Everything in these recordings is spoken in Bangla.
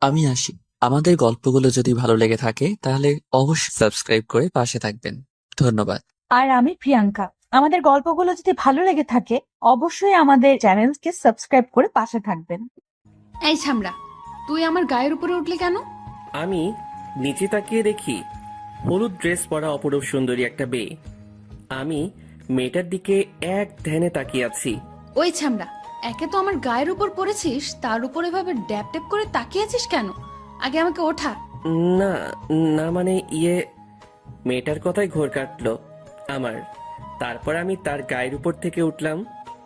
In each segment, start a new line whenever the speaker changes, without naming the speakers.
আমি আসি। আমাদের গল্পগুলো যদি ভালো লেগে থাকে তাহলে অবশ্যই সাবস্ক্রাইব করে পাশে থাকবেন। ধন্যবাদ।
আর আমি প্রিয়াঙ্কা। আমাদের গল্পগুলো যদি ভালো লেগে থাকে অবশ্যই আমাদের চ্যানেলকে সাবস্ক্রাইব করে পাশে থাকবেন।
এই ছামড়া, তুই আমার গায়ের উপরে উঠলি কেন?
আমি নিচে তাকিয়ে দেখি হলুদ ড্রেস পরা অপরূপ সুন্দরী একটা মেয়ে। আমি মেয়েটার দিকে এক ধ্যানে তাকিয়ে আছি।
ওই ছামড়া, একে তো আমার গায়ের উপর পড়েছিস, তার উপর এভাবে ড্যাপ ড্যাপ করে তাকিয়ে আছিস কেন? আগে আমাকে ওঠা।
না, না মানে মেয়েটার কথাই ঘোর কাটলো আমার। তারপর আমি তার গায়ের উপর থেকে উঠলাম।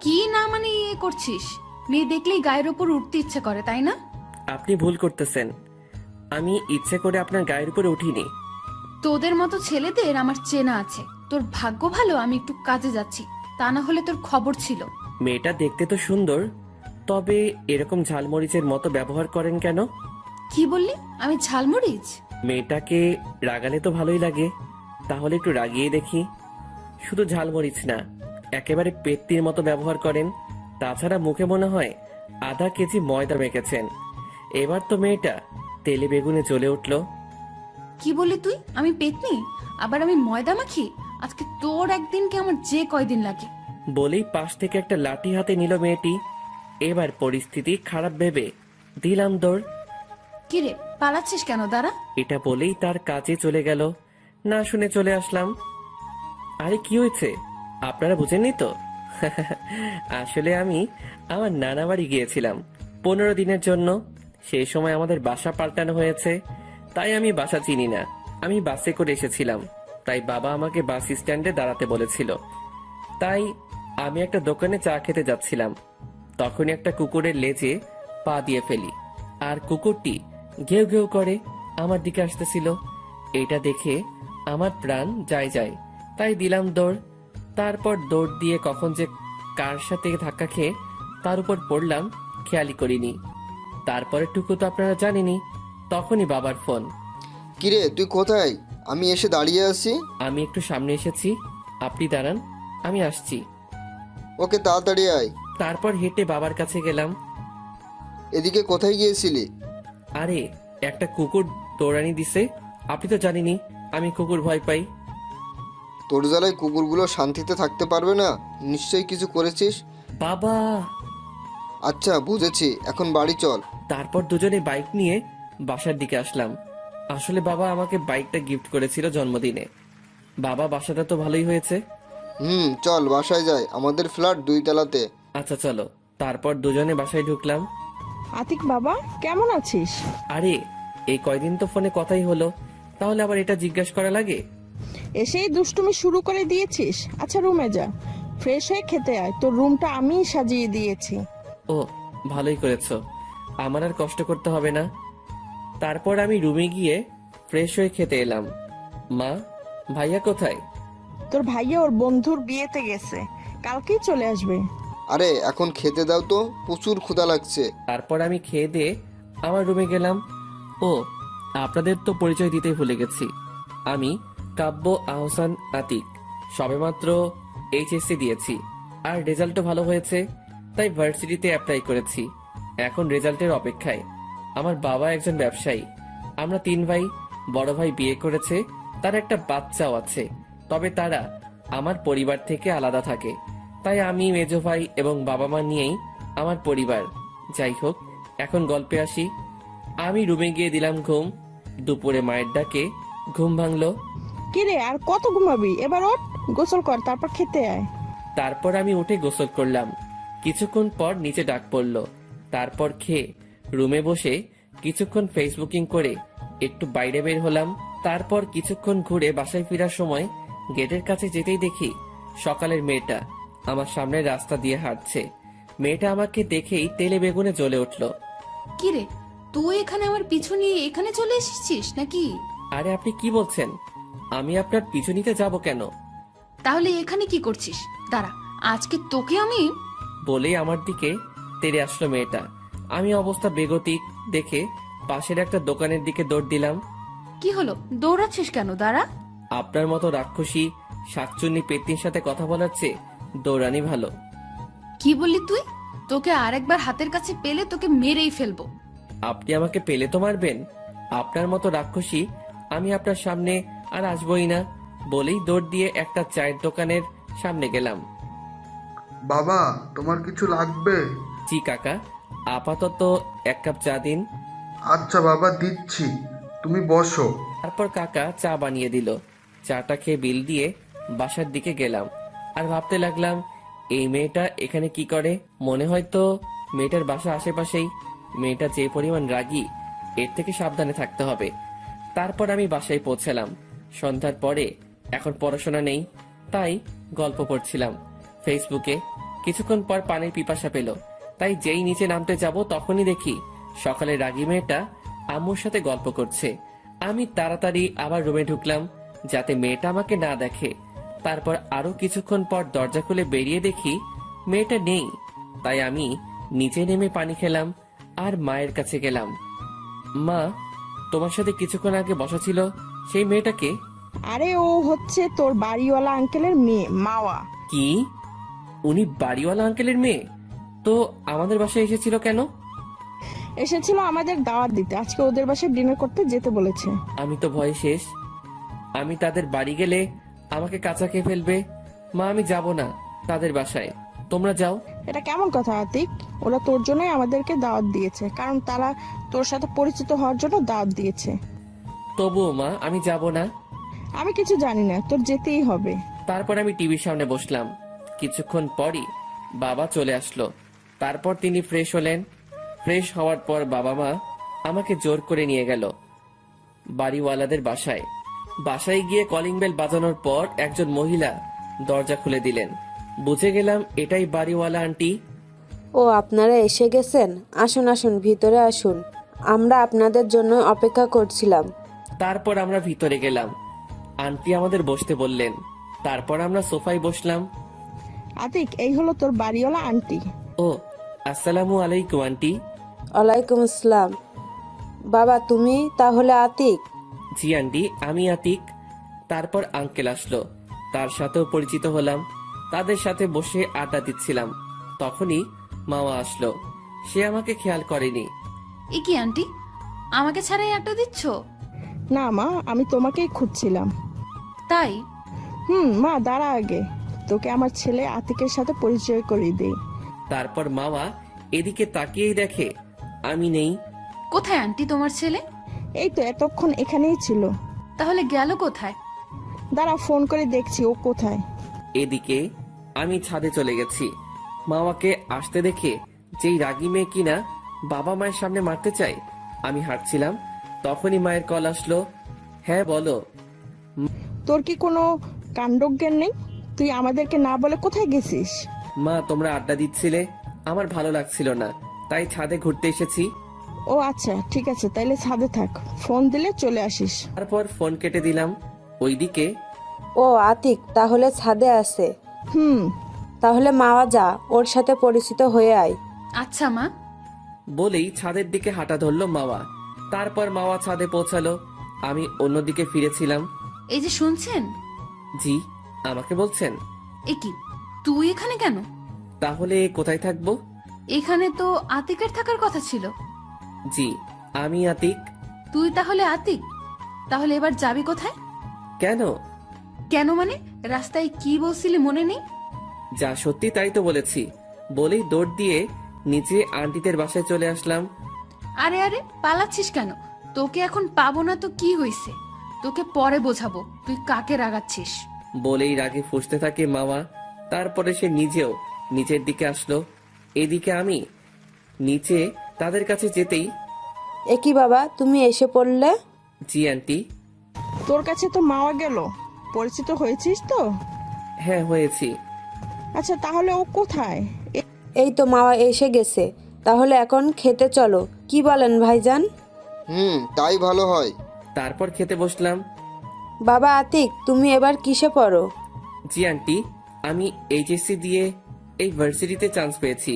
কি না মানে করছিস? মেয়ে দেখলেই গায়ের উপর উঠতে ইচ্ছে করে, তাই না?
আপনি ভুল করতেছেন। আমি ইচ্ছে করে আপনার গায়ের উপরে উঠিনি।
তোদের মতো ছেলেদের আমার চেনা আছে। তোর ভাগ্য ভালো আমি একটু কাজে যাচ্ছি, তা না হলে তোর খবর ছিল।
মেয়েটা দেখতে তো সুন্দর, তবে এরকম ঝালমরিচের মতো ব্যবহার করেন কেন?
কি বললি? আমি ঝালমরিচ?
মেয়েটাকে রাগালে তো ভালোই লাগে, তাহলে একটু রাগিয়ে দেখি। শুধু ঝালমরিচ না, একেবারে পেত্তির মতো ব্যবহার করেন। তাছাড়া মুখে মনে হয় আধা কেজি ময়দা মেখেছেন। এবার তো মেয়েটা তেলে বেগুনে জ্বলে উঠল।
কি বললি তুই? আমি পেতনি? আবার আমি ময়দা মাখি? আজকে তোর একদিন কি আমার যে কয়দিন লাগে।
বলেই পাশ থেকে একটা লাঠি হাতে নিল মেয়েটি। এবার পরিস্থিতি খারাপ ভেবে দিলাম দৌড়।
কিরে, পালাচ্ছিস কেন? দাঁড়া।
এটা বলেই তার কাজে চলে গেল। না শুনে চলে আসলাম। আরে কি হয়েছে, আপনারা বুঝেননি তো? আসলে আমি আমার নানা বাড়ি গিয়েছিলাম 15 দিনের জন্য। সেই সময় আমাদের বাসা পাল্টানো হয়েছে, তাই আমি বাসা চিনি না। আমি বাসে করে এসেছিলাম, তাই বাবা আমাকে বাস স্ট্যান্ডে দাঁড়াতে বলেছিল। তাই আমি একটা দোকানে চা খেতে যাচ্ছিলাম, তখনই একটা কুকুরের লেজে পা দিয়ে ফেলি, আর কুকুরটি ঘেউ ঘেউ করে আমার দিকে আসতেছিল। এটা দেখে আমার প্রাণ যায় যায়, তাই দিলাম দৌড়। তারপর দৌড় দিয়ে কখন যে কার সাথে ধাক্কা খেয়ে তার উপর পড়লাম খেয়ালই করিনি। তারপরে টুকু তো আপনারা জানেনই। তখনই বাবার ফোন।
কিরে তুই কোথায়? আমি এসে দাঁড়িয়ে আছি।
আমি একটু সামনে এসেছি, আপনি দাঁড়ান, আমি আসছি।
ওকে তাড়াতাড়ি আয়।
তারপর হেঁটে বাবার কাছে গেলাম।
এদিকে কোথায় গিয়েছিলি?
আরে একটা কুকুর দৌড়ানি দিছে, আপনি তো জানেনই আমি কুকুর ভয় পাই।
তোর জ্বালায় কুকুরগুলো শান্তিতে থাকতে পারবে না, নিশ্চয়ই কিছু করেছিস।
বাবা!
আচ্ছা বুঝেছি, এখন বাড়ি চল।
তারপর দুজনে বাইক নিয়ে বাসার দিকে আসলাম। আসলে বাবা আমাকে বাইকটা গিফট করেছিল জন্মদিনে। বাবা, বাসাটা তো ভালোই হয়েছে।
চল বাসায় যাই, আমাদের ফ্ল্যাট 2 তলাতে।
আচ্ছা চলো। তারপর দুজনে বাসায় ঢুকলাম।
আতিক বাবা, কেমন আছিস?
আরে এই কয়দিন তো ফোনে কথাই হলো, তাহলে আবার এটা জিজ্ঞাসা করা লাগে?
এসেই দুষ্টুমি শুরু করে দিয়েছিস। আচ্ছা রুমে যা, ফ্রেশ হয়ে খেতে আয়, তোর রুমটা আমিই সাজিয়ে দিয়েছি।
ও, ভালোই করেছো, আমার আর কষ্ট করতে হবে না। তারপর আমি রুমে গিয়ে ফ্রেশ হয়ে খেতে এলাম। মা, ভাইয়া কোথায়?
তোর ভাইয়া ওর বন্ধুর বিয়েতে গেছে, কালকেই চলে আসবে।
আরে এখন খেতে দাও তো, প্রচুর ক্ষুধা লাগছে।
তারপর আমি খেয়ে দিয়ে আমার রুমে গেলাম। ও, আপনাদের তো পরিচয় দিতেই ভুলে গেছি। আমি কাব্য আহসান আতিক। সবেমাত্র এইচএসসি দিয়েছি, আর রেজাল্টও ভালো হয়েছে, তাই ভার্সিটিতে অ্যাপ্লাই করেছি। এখন রেজাল্টের অপেক্ষায়। আমার বাবা একজন ব্যবসায়ী। আমরা 3 ভাই। বড় ভাই বিয়ে করেছে, তার একটা বাচ্চাও আছে, তবে তারা আমার পরিবার থেকে আলাদা থাকে। তাই আমি, মেজো ভাই এবং বাবা মা নিয়েই আমার পরিবার। যাই হোক, এখন গল্পে আসি। আমি রুমে গিয়ে দিলাম ঘুম। দুপুরে মায়ের ডাকে ঘুম ভাঙলো।
কিরে আর কত ঘুমাবি? এবার ওঠ, গোসল কর, তারপর খেতে আয়।
তারপর আমি উঠে গোসল করলাম। কিছুক্ষণ পর নিচে ডাক পড়লো। তারপর খেয়ে রুমে বসে কিছুক্ষণ ফেসবুকিং করে একটু বাইরে বের হলাম। তারপর কিছুক্ষণ ঘুরে বাসায় ফেরার সময় গেটের কাছে যেতেই দেখি সকালের মেয়েটা আমার সামনের রাস্তা দিয়ে হাঁটছে। মেয়েটা আমাকে দেখেই তেলে বেগুনে জ্বলে উঠলো।
কিরে, তুই এখানে আমার পিছু নিয়ে এখানে চলে এসেছিস নাকি?
আরে আপনি কি বলছেন? আমি আপনার পিছু নিতে যাব কেন?
তাহলে এখানে কি করছিস? দাঁড়া, আজকে তোকে আমি।
বলেই আমার দিকে তেড়ে আসলো মেয়েটা। আমি অবস্থা বেগতিক দেখে পাশের একটা দোকানের দিকে দৌড় দিলাম।
কি হলো, দৌড়াচ্ছিস কেন? দাঁড়া।
আপনার মতো রাক্ষসী শাকচুন্নি পেত্নির সাথে কথা বলার চেয়ে দৌড়ানি ভালো।
কি বললি তুই? তোকে আরেকবার হাতের কাছে পেলে তোকে মেরেই ফেলবো।
আপনি আমাকে পেলে তো মারবেন। আপনার মতো রাক্ষসী আমি আপনার সামনে আর আসবই না বলেই দৌড় দিয়ে একটা চায়ের দোকানের সামনে গেলাম।
বাবা, তোমার কিছু লাগবে?
জি কাকা, আপাতত 1 কাপ চা দিন।
আচ্ছা বাবা, দিচ্ছি, তুমি বসো।
তারপর কাকা চা বানিয়ে দিল। চাটা খেয়ে বিল দিয়ে বাসার দিকে গেলাম। আর ভাবতে লাগলাম, এই মেয়েটা এখানে কি করে? মনে হয় তো মেয়েটার বাসা আশেপাশেই। মেয়েটা যে পরিমাণ রাগী, এর থেকে সাবধানে থাকতে হবে। তারপর আমি বাসায় পৌঁছালাম সন্ধ্যার পরে। এখন পড়াশোনা নেই, তাই গল্প পড়ছিলাম ফেসবুকে। কিছুক্ষণ পর পানির পিপাসা পেল, তাই যেই নিচে নামতে যাব তখনই দেখি সকালে রাগী মেয়েটা আম্মুর সাথে গল্প করছে। আমি তাড়াতাড়ি আবার রুমে ঢুকলাম যাতে মেয়েটা আমাকে না দেখে। তারপর আরো কিছুক্ষণ পর দরজা খুলে বেরিয়ে দেখি মেয়েটা নেই। তাই আমি নিচে নেমে পানি খেলাম আর মায়ের কাছে গেলাম। মা, তোমার সাথে কিছুক্ষণ আগে বসা ছিল সেই মেয়েটাকে?
আরে ও হচ্ছে তোর বাড়িওয়ালা আঙ্কেলের মেয়ে মাওয়া।
কি? উনি বাড়িওয়ালা আঙ্কেলের মেয়ে? তো আমাদের বাসায় এসেছিল কেন?
এসেছিল আমাদের দাওয়াত দিতে, আজকে ওদের বাসায় ডিনার করতে যেতে বলেছে।
আমি তো ভয়ে শেষ। আমি তাদের বাড়ি গেলে আমাকে কাঁচা খেয়ে ফেলবে। মা, আমি যাব না তাদের বাসায়, তোমরা যাও।
এটা কেমন কথা আতিক? ওরা তোর জন্যই আমাদেরকে দাওয়াত দিয়েছে, কারণ তারা তোর সাথে পরিচিত হওয়ার জন্য দাওয়াত দিয়েছে।
তবুও মা, আমি যাব না।
আমি কিছু জানি না, তোর যেতেই হবে।
তারপর আমি টিভির সামনে বসলাম। কিছুক্ষণ পরই বাবা চলে আসলো। তারপর তিনি ফ্রেশ হলেন। ফ্রেশ হওয়ার পর বাবা মা আমাকে জোর করে নিয়ে গেল বাড়িওয়ালাদের বাসায়। বাসায় গিয়ে কলিং বেল বাজানোর পর একজন মহিলা দরজা খুলে দিলেন। বুঝে গেলাম এটাই বাড়িওয়ালা আন্টি।
ও, আপনারা এসে গেছেন। আসুন আসুন, ভিতরে আসুন, আমরা আপনাদের জন্য অপেক্ষা করছিলাম।
তারপর আমরা ভিতরে গেলাম। আন্টি আমাদের বসতে বললেন। তারপর আমরা সোফায় বসলাম।
আতিক, এই হলো তোর বাড়িওয়ালা আন্টি।
ও, আসসালামু আলাইকুম আন্টি।
ওয়ালাইকুম আসসালাম। বাবা, তুমি তাহলে আতিক?
জি আন্টি, আমি আতিক। তারপর আঙ্কেল আসলো, তার সাথেও পরিচিত হলাম। তাদের সাথে বসে আড্ডা দিচ্ছিলাম, তখনই মামা আসলো। সে আমাকে খেয়াল করেনি।
এ কি আন্টি, আমাকে ছাড়াই আড্ডা দিচ্ছ?
না মা, আমি তোমাকেই খুঁজছিলাম।
তাই?
মা দাঁড়া, আগে তোকে আমার ছেলে আতিকের সাথে পরিচয় করিয়ে দেই।
তারপর মামা এদিকে তাকিয়েই দেখে আমি নেই।
কোথায় আন্টি তোমার ছেলে?
এই তো এতক্ষণ এখানেই ছিল।
তাহলে গেল কোথায়?
দাঁড়া, ফোন করে দেখছি ও কোথায়।
এদিকে আমি ছাদে চলে গেছি। মামাকে আসতে দেখে যেই রাগী মেয়ে কিনা বাবা মায়ের সামনে মারতে চায়, আমি হাঁটছিলাম, তখনই মায়ের কল আসলো। হ্যাঁ বলো।
তোর কি কোনো কাণ্ডজ্ঞান নেই? তুই আমাদেরকে না বলে কোথায় গেছিস?
মা, তোমরা আড্ডা দিচ্ছিলে, আমার ভালো লাগছিল না, তাই ছাদে ঘুরতে এসেছি।
ও আচ্ছা, ঠিক আছে, তাইলে ছাদে থাক, ফোন দিলে চলে আসিস।
তারপর ফোন কেটে দিলাম। ওইদিকে
ও আতিক তাহলে ছাদে আছে। তাহলে মাওয়া যা, ওর সাথে পরিচিত হয়ে আয়।
আচ্ছা মা।
বলেই ছাদের দিকে হাঁটা ধরলো মাওয়া। তারপর মাওয়া ছাদে পৌঁছালো, আমি অন্যদিকে ফিরেছিলাম।
এই যে শুনছেন?
জি, আমাকে বলছেন?
এ কি, তুই এখানে কেন?
তাহলে কোথায় থাকবো?
এখানে তো আতিকের থাকার কথা ছিল।
জি, আমি আতিক।
তুই তাহলে আতিক? তাহলে এবার যাবি কোথায়?
কেন?
কেন মানে, রাস্তায় কি বলছিলি মনে নেই?
যা সত্যি তাই তো বলেছি। বলেই দৌড় দিয়ে নিচে আন্টিদের বাসায় চলে আসলাম।
আরে আরে, পালাচ্ছিস কেন? তোকে এখন পাবো না তো কি হইছে? তোকে পরে বোঝাবো তুই কাকে রাগাচ্ছিস।
বলেই রাগে ফুঁসতে থাকে মামা। তারপরে সে নিজেও নিচের দিকে আসলো। এদিকে আমি নিচে তাদের কাছে যেতেই,
একই বাবা, তুমি এসে পড়লে?
জি আন্টি।
তোর কাছে তো মাওয়া গেল, পরিচিত হয়েছিস তো?
হ্যাঁ, হয়েছি।
আচ্ছা, তাহলে ও কোথায়?
এই তো মাওয়া এসে গেছে, তাহলে এখন খেতে চলো, কি বলেন ভাইজান?
তাই ভালো হয়।
তারপর খেতে বসলাম।
বাবা আতিক, তুমি এবার কিসে পড়ো?
জি আন্টি, আমি এইচএসসি দিয়ে এই ভার্সিটিতে চান্স পেয়েছি।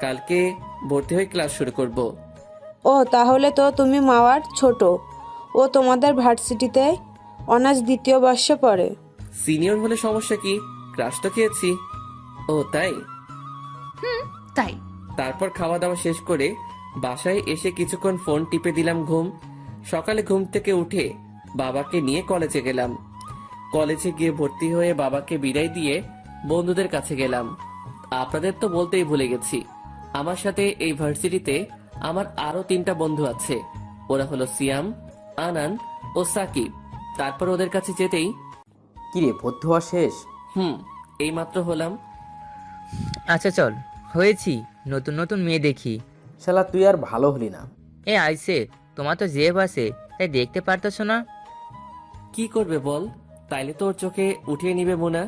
কালকে ভর্তি হয়ে ক্লাস শুরু করব।
ও, তাহলে তো তুমি মাওয়ার ছোট। ও তোমাদের ভার্সিটিতে অনার্স 2য় বর্ষে পড়ে।
সিনিয়র হলে সমস্যা কি? ক্লাস তো খেয়েছি। ও তাই?
তাই?
তারপর খাওয়া দাওয়া শেষ করে বাসায় এসে কিছুক্ষণ ফোন টিপে দিলাম ঘুম। সকালে ঘুম থেকে উঠে বাবাকে নিয়ে কলেজে গেলাম। কলেজে গিয়ে ভর্তি হয়ে বাবাকে বিদায় দিয়ে বন্ধুদের কাছে গেলাম। আপনাদের তো বলতেই ভুলে গেছি, আমার সাথে এই ভার্সিটিতে আমার আরো 3টা বন্ধু আছে। ওরা হলো সিয়াম, আনান ও সাকিব। তারপর ওদের কাছে যেতেই,
কিরে ভর্তি হওয়া শেষ?
এইমাত্র হলাম।
আচ্ছা চল, হয়েছি, নতুন নতুন মেয়ে দেখি।
শালা তুই আর ভালো হলি না।
এ আইসে, তোমার তো জেব আছে, তাই দেখতে পারতেছো না?
কি করবে বল, তাইলে তো ওর চোখে উঠিয়ে নিবে মোনা।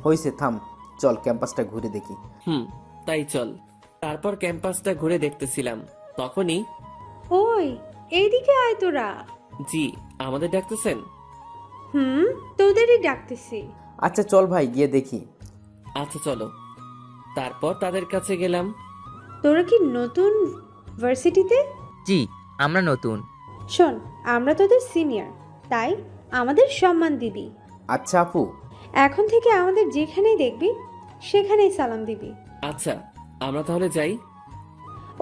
হয়েছে, থাম, চল ক্যাম্পাসটা ঘুরে দেখি।
তাই চল। তারপর ক্যাম্পাসটা ঘুরে দেখতেছিলাম, তখনই
ওই এইদিকে আয় তোরা।
জি, আমাদের ডাকতেছেন?
তোদেরই ডাকতেছি।
আচ্ছা চল ভাই গিয়ে দেখি।
আচ্ছা চলো। তারপর তাদের কাছে গেলাম।
তোরা কি নতুন ভার্সিটিতে?
জি, আমরা নতুন।
শোন, আমরা তোদের সিনিয়র, তাই আমাদের সম্মান দিবি।
আচ্ছা আপু।
এখন থেকে আমাদের যেখানেই দেখবি সেখানেই সালাম দিবি।
আচ্ছা, আমরা তাহলে যাই।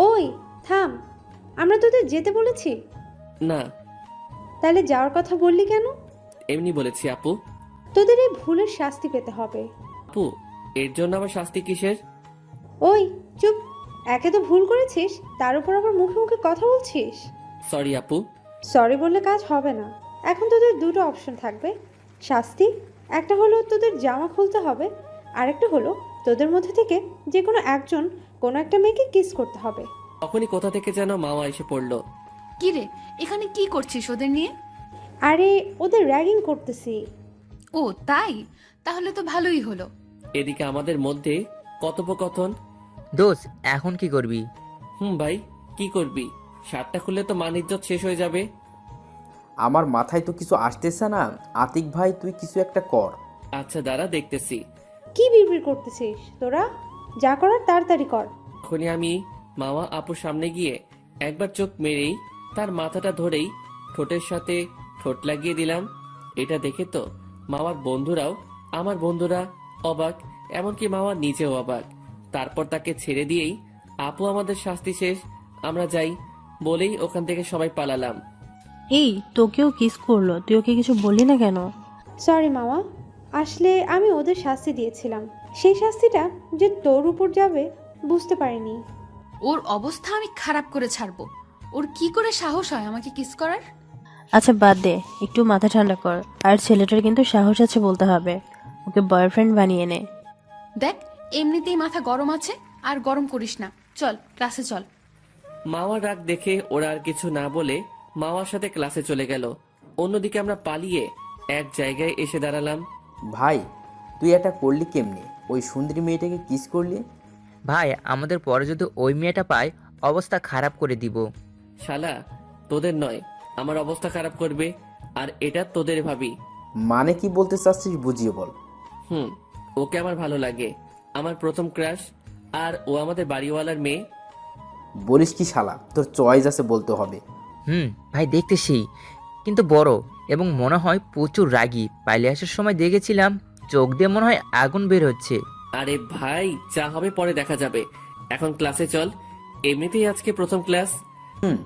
ওই থাম, আমরা তোদের যেতে বলেছি?
না,
তাহলে যাওয়ার কথা বললি কেন?
এমনি বলেছি আপু।
তোদের এই ভুলের শাস্তি পেতে হবে।
আপু, এর জন্য আবার শাস্তি কিসের?
ওই চুপ, একে তো ভুল করেছিস, তার উপর আবার মুখে মুখে কথা বলছিস।
সরি আপু।
সরি বললে কাজ হবে না। এখন তোদের দুটো অপশন থাকবে শাস্তি। একটা হলো তোদের জামা খুলতে হবে, আরেকটা হলো তোদের মধ্যে থেকে যে কোনো একজন কোনো একটা মেয়েকে কিস করতে হবে।
তখনই কোথা থেকে যেন মামা এসে পড়লো।
কি রে, এখানে কি করছিস ওদের নিয়ে?
আরে ওদের র্যাগিং করতেছি।
ও তাই, তাহলে তো ভালোই হলো।
এদিকে আমাদের মধ্যে কথোপকথন।
দোষ, এখন কি করবি?
ভাই, কি করবি? শার্টটা খুললে তো মান ইজ্জত শেষ হয়ে যাবে।
আমার মাথায় তো কিছু আসতেছে না। আতিক ভাই তুই কিছু একটা কর।
আচ্ছা দাঁড়া, দেখতেছি।
কি বিড়বিড় করতেছিস তোরা? যা করার তাড়াতাড়ি কর।
তখনই আমি মামা আপুর সামনে গিয়ে একবার চোখ মেরেই তার মাথাটা ধরেই ঠোঁটের সাথে ঠোঁট লাগিয়ে দিলাম। এটা দেখে তো মামার বন্ধুরাও, আমার বন্ধুরা অবাক, এমনকি মামা নিজেও অবাক। তারপর তাকে ছেড়ে দিয়েই আপু আমাদের শাস্তি শেষ, আমরা যাই বলেই ওখান থেকে সবাই পালালাম।
এই তোকেও কিস করলো, তুই ওকে কিছু বললি না কেন?
সরি মামা, আসলে আমি ওদের শাস্তি দিয়েছিলাম, সেই শাস্তিটা যে তোর উপর যাবে বুঝতে পারিনি।
ওর অবস্থা আমি খারাপ করে ছাড়বো। ওর কি করে সাহস হয় আমাকে কিস করার?
আচ্ছা বাদ দে, একটু মাথা ঠান্ডা কর। আর ছেলেটার কিন্তু সাহস আছে বলতে হবে, ওকে বয়ফ্রেন্ড বানিয়ে নে।
দেখ, এমনিতেই মাথা গরম আছে, আর গরম করিস না। চল ক্লাসে চল।
মাওয়ার রাগ দেখে ওরা আর কিছু না বলে মাওয়ার সাথে ক্লাসে চলে গেল। অন্যদিকে আমরা পালিয়ে এক জায়গায় এসে দাঁড়ালাম।
ভাই তুই এটা করলি কেমনে? ওই সুন্দরী মেয়েটাকে কিস করলি?
ভাই, আমাদের পরে যদি ওই মেয়েটা পায়, অবস্থা খারাপ করে দিব।
শালা, তোদের নয় আমার অবস্থা খারাপ করবে, আর এটা তোদের ভাবি।
মানে কি বলতে চাচ্ছিস বুঝিয়ে বল।
ওকে আমার ভালো লাগে, আমার প্রথম ক্রাশ, আর ও আমাদের বাড়িওয়ালার মেয়ে।
বলিস কি শালা, তোর চয়েস আছে বলতে হবে।
ভাই দেখতে সেই, কিন্তু বড়, এবং মনে হয় প্রচুর রাগী। পাইলে আসার সময় দেখেছিলাম, চোখ দিয়ে মনে হয় আগুন বের হচ্ছে।
আরে ভাই, যা হবে পরে দেখা যাবে, এখন ক্লাসে চল। এমনিতেই আজকে প্রথম ক্লাস।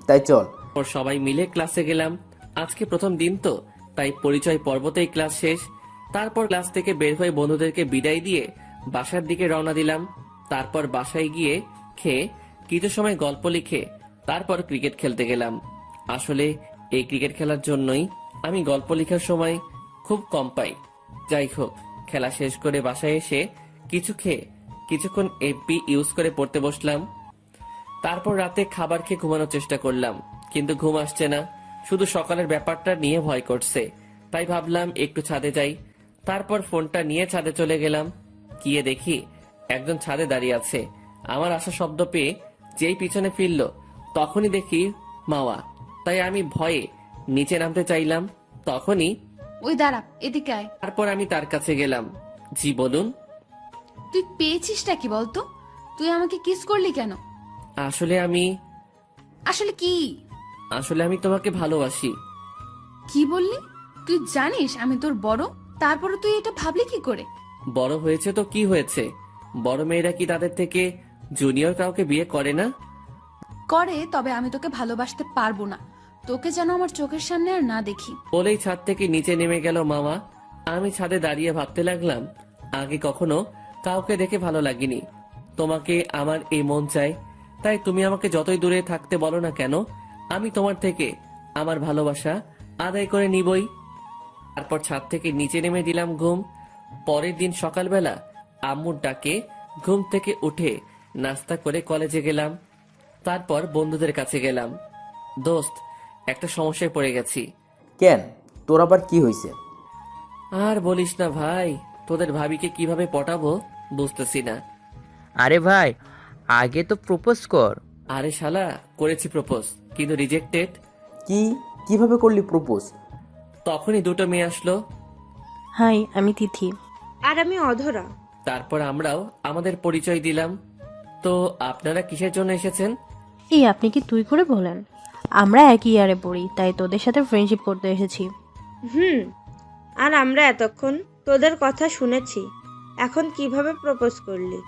তাই চল।
ওর সবাই মিলে ক্লাসে গেলাম। আজকে প্রথম দিন তো, তাই পরিচয় পর্বতেই ক্লাস শেষ। তারপর ক্লাস থেকে বের হয়ে বন্ধুদেরকে বিদায় দিয়ে বাসার দিকে রওনা দিলাম। তারপর বাসায় গিয়ে খেয়ে কিছু সময় গল্প লিখে তারপর ক্রিকেট খেলতে গেলাম। আসলে এই ক্রিকেট খেলার জন্যই আমি গল্প লেখার সময় খুব কম পাই। যাই হোক, খেলা শেষ করে বাসায় এসে কিছু খেয়ে কিছুক্ষণ এফবি ইউজ করে পড়তে বসলাম। তারপর রাতে খাবার খেয়ে ঘুমানোর চেষ্টা করলাম, কিন্তু ঘুম আসছে না। শুধু সকালের ব্যাপারটা নিয়ে ভয় করছে, তাই ভাবলাম একটু ছাদে যাই। তারপর ফোনটা নিয়ে ছাদে চলে গেলাম। গিয়ে দেখি একজন ছাদে দাঁড়িয়ে আছে। আমার আসা শব্দ পেয়ে যেই পিছনে ফিরল, তখনই দেখি মাওয়া। তাই আমি ভয়ে নিচে নামতে চাইলাম, তখনই
ওই দাঁড়া, এদিকে আয়।
তারপর আমি তার কাছে গেলাম। জি বলুন।
তুই পেয়েছিসটা কি বলতো? তুই আমাকে কিস করলি কেন?
আসলে
কি?
আমি তোমাকে ভালোবাসি।
কি বললি? তুই জানিস আমি তোর বড়, তারপরে তুই এটা ভাবলি কি করে?
বড় হয়েছে তো কি হয়েছে, বড় মেয়েরা কি তাদের থেকে জুনিয়র কাউকে বিয়ে করে না?
করে, তবে আমি তোকে ভালোবাসতে পারবো না। তোকে যেন আমার চোখের সামনে আর না দেখি।
বলেই ছাদ থেকে নিচে নেমে গেল মামা। আমি ছাদে দাঁড়িয়ে ভাবতে লাগলাম, আগে কখনো কাউকে দেখে ভালো লাগেনি। তোমাকে আমার এই মন চাই, তাই তুমি আমাকে যতই দূরে থাকতে বলো না কেন, আমি তোমার থেকে আমার ভালোবাসা আদায় করে নিবই। তারপর ছাদ থেকে নিচে নেমে দিলাম ঘুম। পরের দিন সকালবেলা আম্মুর ডাকে ঘুম থেকে উঠে নাস্তা করে কলেজে গেলাম। তারপর বন্ধুদের কাছে গেলাম। দোস্ত, একটা সমস্যায় পড়ে গেছি।
কেন, তোর আবার কি হয়েছে?
আর বলিস না ভাই, তোদের ভাবিকে কিভাবে পটাবো বুঝতেছি না।
আরে ভাই, আগে তো প্রপোজ কর।
আরে শালা, করেছি প্রপোজ, কিন্তু রিজেক্টেড।
কিভাবে করলি প্রপোজ?
তখনই দুটো মেয়ে আসলো।
হাই, আমি তিথি।
আর আমি অধরা।
তারপর আমরাও আমাদের পরিচয় দিলাম। তো আপনারা কিসের জন্য এসেছেন?
এই আপনি কি তুই করে বলেন? আমরা একই ইয়ারে পড়ি, তাই তোদের সাথে ফ্রেন্ডশিপ করতে এসেছি।
আর আমরা এতক্ষণ তোদের কথা শুনেছি, এখন কিভাবে প্রপোজ করলি?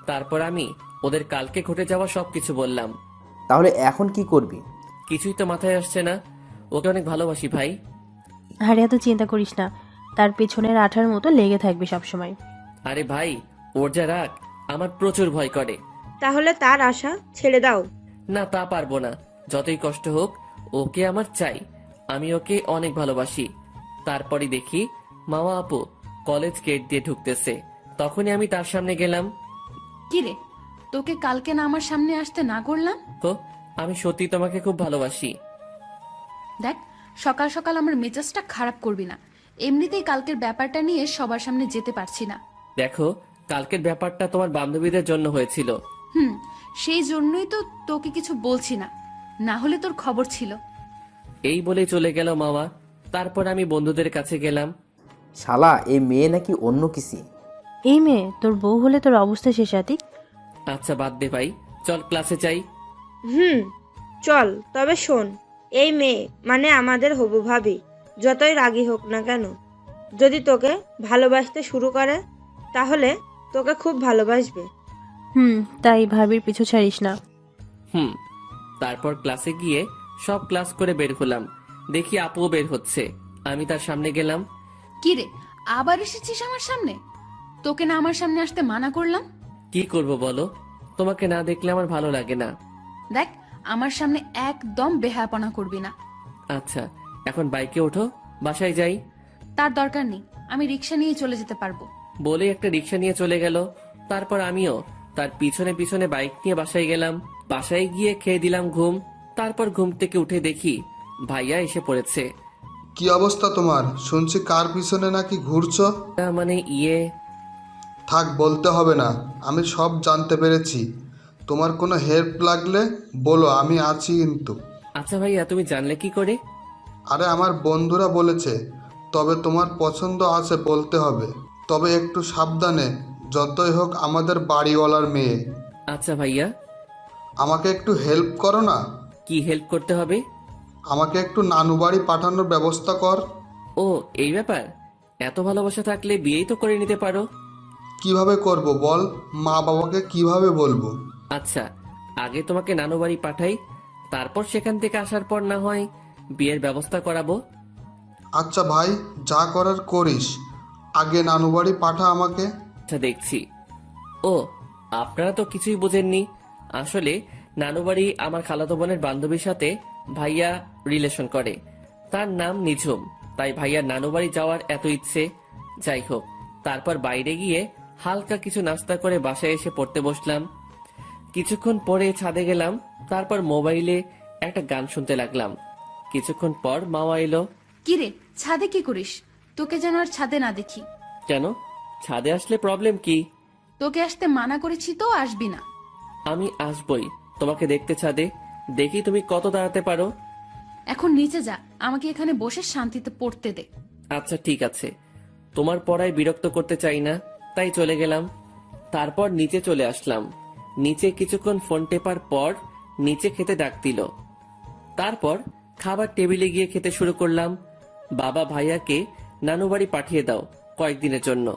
তারপর আমি ওদের কালকে ঘটে যাওয়া সবকিছু বললাম।
তাহলে এখন কি করবি?
কিছুই তো মাথায় আসছে না। ওকে অনেক ভালোবাসি ভাই।
আরে এত চিন্তা করিস না, তার পেছনের আঠার মতো লেগে থাকবি সবসময়।
আরে ভাই, ওর যা রাগ, আমার প্রচুর ভয় করে।
তাহলে তার আশা ছেড়ে দাও।
না, তা পারবো না। যতই কষ্ট হোক, ওকে আমার চাই। আমি ওকে অনেক ভালোবাসি। তারপরই দেখি মামা আপু কলেজ গেট দিয়ে ঢুকতেছে। তখনই আমি তার সামনে গেলাম।
কিরে, তোকে কালকে না আমার সামনে আসতে না করলাম?
তো আমি সত্যি তোমাকে খুব ভালোবাসি।
দেখ, সকাল সকাল আমার মেজাজটা খারাপ করবি না। এমনিতেই কালকের ব্যাপারটা নিয়ে সবার সামনে যেতে পারছি না।
দেখো, কালকের ব্যাপারটা তোমার বান্ধবীদের জন্য হয়েছিল।
সেই জন্যই তো তোকে কিছু বলছি না, না হলে তোর খবর ছিল।
এই বলে চলে গেল মামা। তারপর আমি বন্ধুদের কাছে গেলাম।
শালা, এই মেয়ে নাকি অন্য কিছু।
এই মেয়ে তোর বউ হলে তোর অবস্থা শেষ। আতিক,
আচ্ছা বাদ দে ভাই, চল ক্লাসে যাই।
চল, তবে শোন, এই মেয়ে মানে আমাদের হবু ভাবি, যতই রাগী হোক না কেন, যদি তোকে ভালোবাসতে শুরু করে তাহলে তোকে খুব ভালোবাসবে।
তাই ভাবির পিছু ছাড়িস না।
তারপর ক্লাসে গিয়ে সব ক্লাস করে বের হলাম। দেখি আপুও বের হচ্ছে। আমি তার সামনে গেলাম।
কিরে, আবার এসেছিস আমার সামনে? তোকে না আমার সামনে আসতে মানা করলাম?
কি করব বলো, তোমাকে না দেখলে আমার ভালো লাগে না।
দেখ, আমার সামনে একদম বেহায়াপনা করবি না।
আচ্ছা, এখন বাইকে ওঠো, বাসায় যাই।
তার দরকার নেই, আমি রিক্সা নিয়ে চলে যেতে পারবো।
বলে একটা রিক্সা নিয়ে চলে গেল। তারপর আমিও তার পিছনে পিছনে বাইক নিয়ে বাসায় গেলাম। বাসায় গিয়ে খেয়ে দিলাম ঘুম। তারপর ঘুম থেকে উঠে দেখি ভাইয়া এসে পড়েছে।
কি অবস্থা তোমার? শুনছি কার পিছনে নাকি ঘুরছো।
মানে
থাক, বলতে হবে না, আমি সব জানতে পেরেছি। তোমার কোনো হেল্প লাগলে বলো, আমি আছি কিন্তু।
আচ্ছা ভাইয়া, তুমি জানলে কি করে?
আরে আমার বন্ধুরা বলেছে। তবে তোমার পছন্দ আছে বলতে হবে, তবে একটু সাবধানে, যতই হোক আমাদের বাড়িওয়ালার মেয়ে।
আচ্ছা ভাইয়া।
আমাকে একটু হেল্প করো না।
কি হেল্প করতে হবে?
আমাকে একটু নানু বাড়ি পাঠানোর ব্যবস্থা কর।
ও, এই ব্যাপার? এত ভালোবাসা থাকলে বিয়েই তো করে নিতে পারো।
কিভাবে করব বল? মা বাবাকে কিভাবে বলবো?
আচ্ছা, আগে তোমাকে নানু বাড়ি পাঠাই, তারপর সেখান থেকে আসার পর না হয় বিয়ের ব্যবস্থা করাবো।
আচ্ছা ভাই, যা করার করিস, আগে নানু বাড়ি পাঠা আমাকে।
আচ্ছা, দেখছি। ও, আপনারা তো কিছুই বোঝেননি। আসলে নানু বাড়ি আমার খালাতো বোনের বান্ধবীর সাথে ভাইয়া রিলেশন করে। তার নাম নিঝুম, তাই ভাইয়ার নানু বাড়ি যাওয়ার এত ইচ্ছে। যাই হোক, তারপর বাইরে গিয়ে হালকা কিছু নাস্তা করে বাসায় এসে পড়তে বসলাম। কিছুক্ষণ পরে ছাদে গেলাম। তারপর মোবাইলে একটা গান শুনতে লাগলাম। কিছুক্ষণ পর মামা এলো।
কিরে, ছাদে কি করিস? তোকে যেন আর ছাদে না দেখি।
কেন, ছাদে আসলে প্রবলেম কি?
তোকে আসতে মানা করেছি তো, আসবি না।
আমি আসবই তোমাকে দেখতে ছাদে, দেখি তুমি কত দাঁড়াতে পারো।
এখন নিচে যা, আমাকে এখানে বসে শান্তিতে পড়তে দে।
আচ্ছা ঠিক আছে, তোমার পড়ায় বিরক্ত করতে চাই না, তাই চলে গেলাম। তারপর নিচে চলে আসলাম। নিচে কিছুক্ষণ ফোন টেপার পর নিচে খেতে ডাক দিল। তারপর খাবার টেবিলে গিয়ে খেতে শুরু করলাম। বাবা ভাইয়াকে নানু বাড়ি পাঠিয়ে দাও কয়েকদিনের জন্য।